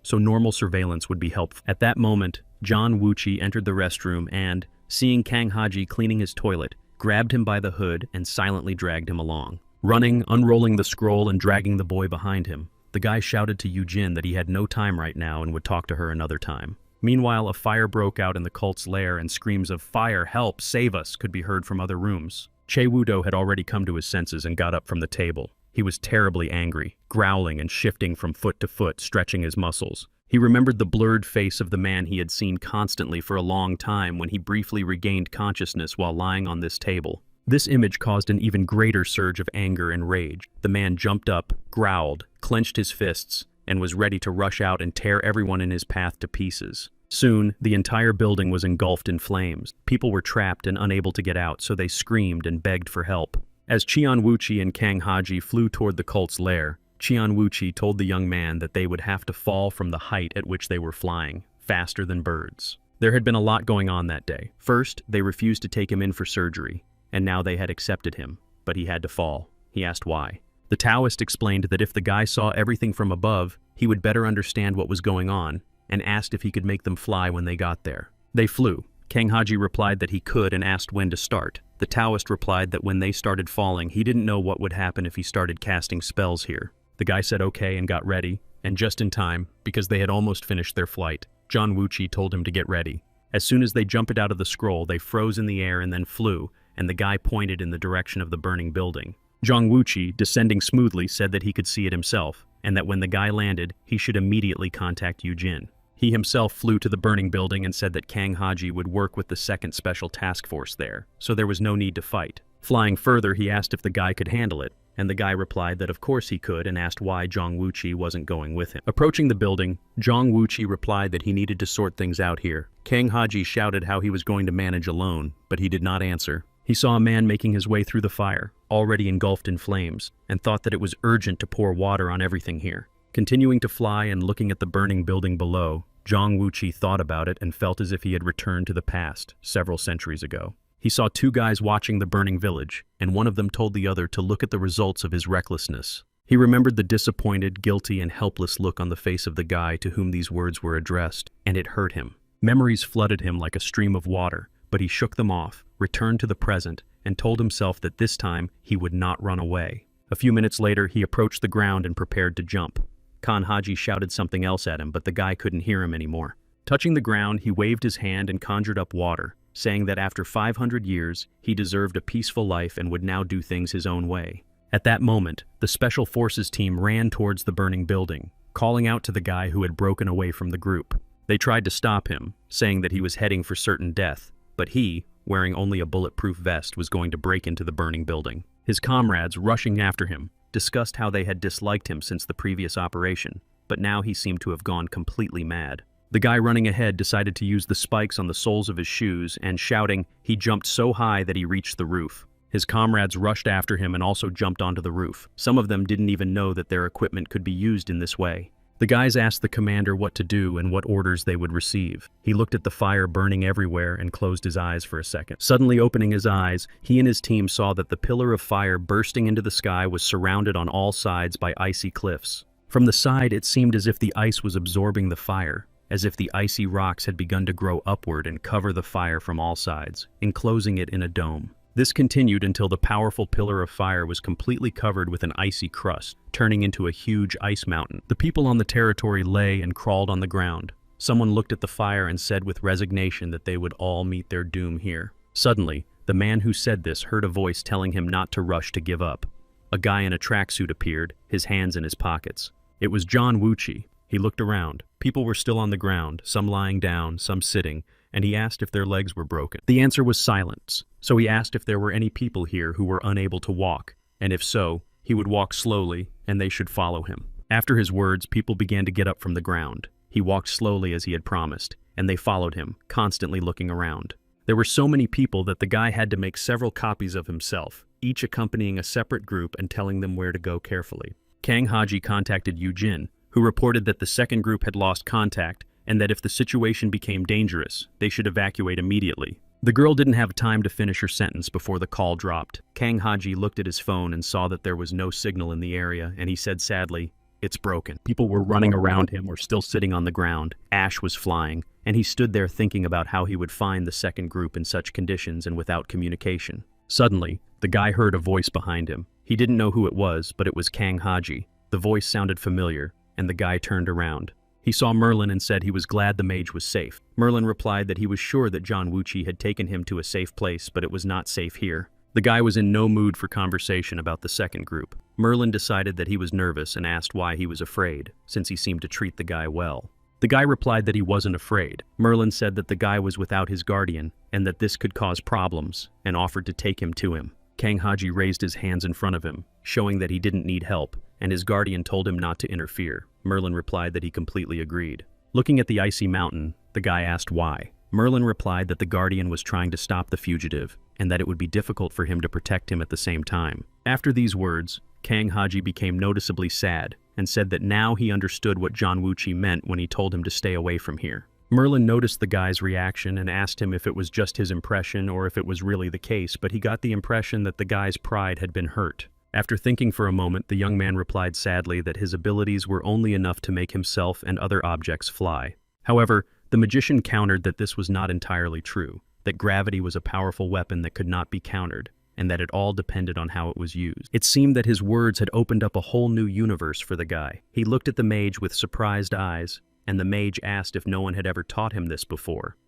so normal surveillance would be helpful. At that moment, John Wuchi entered the restroom and, seeing Kang Haji cleaning his toilet, grabbed him by the hood and silently dragged him along. Running, unrolling the scroll and dragging the boy behind him, the guy shouted to Yujin that he had no time right now and would talk to her another time. Meanwhile, a fire broke out in the cult's lair and screams of "Fire! Help! Save us!" could be heard from other rooms. Che Wudo had already come to his senses and got up from the table. He was terribly angry, growling and shifting from foot to foot, stretching his muscles. He remembered the blurred face of the man he had seen constantly for a long time when he briefly regained consciousness while lying on this table. This image caused an even greater surge of anger and rage. The man jumped up, growled, clenched his fists, and was ready to rush out and tear everyone in his path to pieces. Soon, the entire building was engulfed in flames. People were trapped and unable to get out, so they screamed and begged for help. As Qian Wuchi and Kang Haji flew toward the cult's lair, Qian Wuchi told the young man that they would have to fall from the height at which they were flying, faster than birds. There had been a lot going on that day. First, they refused to take him in for surgery, and now they had accepted him, but he had to fall. He asked why. The Taoist explained that if the guy saw everything from above, he would better understand what was going on, and asked if he could make them fly when they got there. They flew. Kang Haji replied that he could and asked when to start. The Taoist replied that when they started falling, he didn't know what would happen if he started casting spells here. The guy said okay and got ready, and just in time, because they had almost finished their flight, John Wuchi told him to get ready. As soon as they jumped out of the scroll, they froze in the air and then flew, and the guy pointed in the direction of the burning building. Zhang Wuchi, descending smoothly, said that he could see it himself, and that when the guy landed, he should immediately contact Yujin. He himself flew to the burning building and said that Kang Haji would work with the 2nd Special Task Force there, so there was no need to fight. Flying further, he asked if the guy could handle it, and the guy replied that of course he could and asked why Zhang Wuchi wasn't going with him. Approaching the building, Zhang Wuchi replied that he needed to sort things out here. Kang Haji shouted how he was going to manage alone, but he did not answer. He saw a man making his way through the fire, already engulfed in flames, and thought that it was urgent to pour water on everything here. Continuing to fly and looking at the burning building below, Zhang Wuchi thought about it and felt as if he had returned to the past, several centuries ago. He saw 2 guys watching the burning village, and one of them told the other to look at the results of his recklessness. He remembered the disappointed, guilty, and helpless look on the face of the guy to whom these words were addressed, and it hurt him. Memories flooded him like a stream of water, but he shook them off, returned to the present, and told himself that this time he would not run away. A few minutes later, he approached the ground and prepared to jump. Khan Haji shouted something else at him, but the guy couldn't hear him anymore. Touching the ground, he waved his hand and conjured up water, saying that after 500 years, he deserved a peaceful life and would now do things his own way. At that moment, the Special Forces team ran towards the burning building, calling out to the guy who had broken away from the group. They tried to stop him, saying that he was heading for certain death, but he, wearing only a bulletproof vest, was going to break into the burning building. His comrades, rushing after him, discussed how they had disliked him since the previous operation, but now he seemed to have gone completely mad. The guy running ahead decided to use the spikes on the soles of his shoes and, shouting, he jumped so high that he reached the roof. His comrades rushed after him and also jumped onto the roof. Some of them didn't even know that their equipment could be used in this way. The guys asked the commander what to do and what orders they would receive. He looked at the fire burning everywhere and closed his eyes for a second. Suddenly opening his eyes, he and his team saw that the pillar of fire bursting into the sky was surrounded on all sides by icy cliffs. From the side, it seemed as if the ice was absorbing the fire, as if the icy rocks had begun to grow upward and cover the fire from all sides, enclosing it in a dome. This continued until the powerful pillar of fire was completely covered with an icy crust, turning into a huge ice mountain. The people on the territory lay and crawled on the ground. Someone looked at the fire and said with resignation that they would all meet their doom here. Suddenly, the man who said this heard a voice telling him not to rush to give up. A guy in a tracksuit appeared, his hands in his pockets. It was John Wuchi. He looked around. People were still on the ground, some lying down, some sitting, and he asked if their legs were broken. The answer was silence, so he asked if there were any people here who were unable to walk, and if so, he would walk slowly, and they should follow him. After his words, people began to get up from the ground. He walked slowly as he had promised, and they followed him, constantly looking around. There were so many people that the guy had to make several copies of himself, each accompanying a separate group and telling them where to go carefully. Kang Haji contacted Yujin, who reported that the second group had lost contact and that if the situation became dangerous, they should evacuate immediately. The girl didn't have time to finish her sentence before the call dropped. Kang Haji looked at his phone and saw that there was no signal in the area, and he said sadly, "It's broken." People were running around him or still sitting on the ground. Ash was flying, and he stood there thinking about how he would find the second group in such conditions and without communication. Suddenly, the guy heard a voice behind him. He didn't know who it was, but it was Kang Haji. The voice sounded familiar, and the guy turned around. He saw Merlin and said he was glad the mage was safe. Merlin replied that he was sure that John Wuchi had taken him to a safe place, but it was not safe here. The guy was in no mood for conversation about the second group. Merlin decided that he was nervous and asked why he was afraid, since he seemed to treat the guy well. The guy replied that he wasn't afraid. Merlin said that the guy was without his guardian, and that this could cause problems, and offered to take him to him. Kang Haji raised his hands in front of him, showing that he didn't need help, and his guardian told him not to interfere. Merlin replied that he completely agreed. Looking at the icy mountain, the guy asked why. Merlin replied that the guardian was trying to stop the fugitive, and that it would be difficult for him to protect him at the same time. After these words, Kang Haji became noticeably sad, and said that now he understood what John Wuchi meant when he told him to stay away from here. Merlin noticed the guy's reaction and asked him if it was just his impression or if it was really the case, but he got the impression that the guy's pride had been hurt. After thinking for a moment, the young man replied sadly that his abilities were only enough to make himself and other objects fly. However, the magician countered that this was not entirely true, that gravity was a powerful weapon that could not be countered, and that it all depended on how it was used. It seemed that his words had opened up a whole new universe for the guy. He looked at the mage with surprised eyes, and the mage asked if no one had ever taught him this before.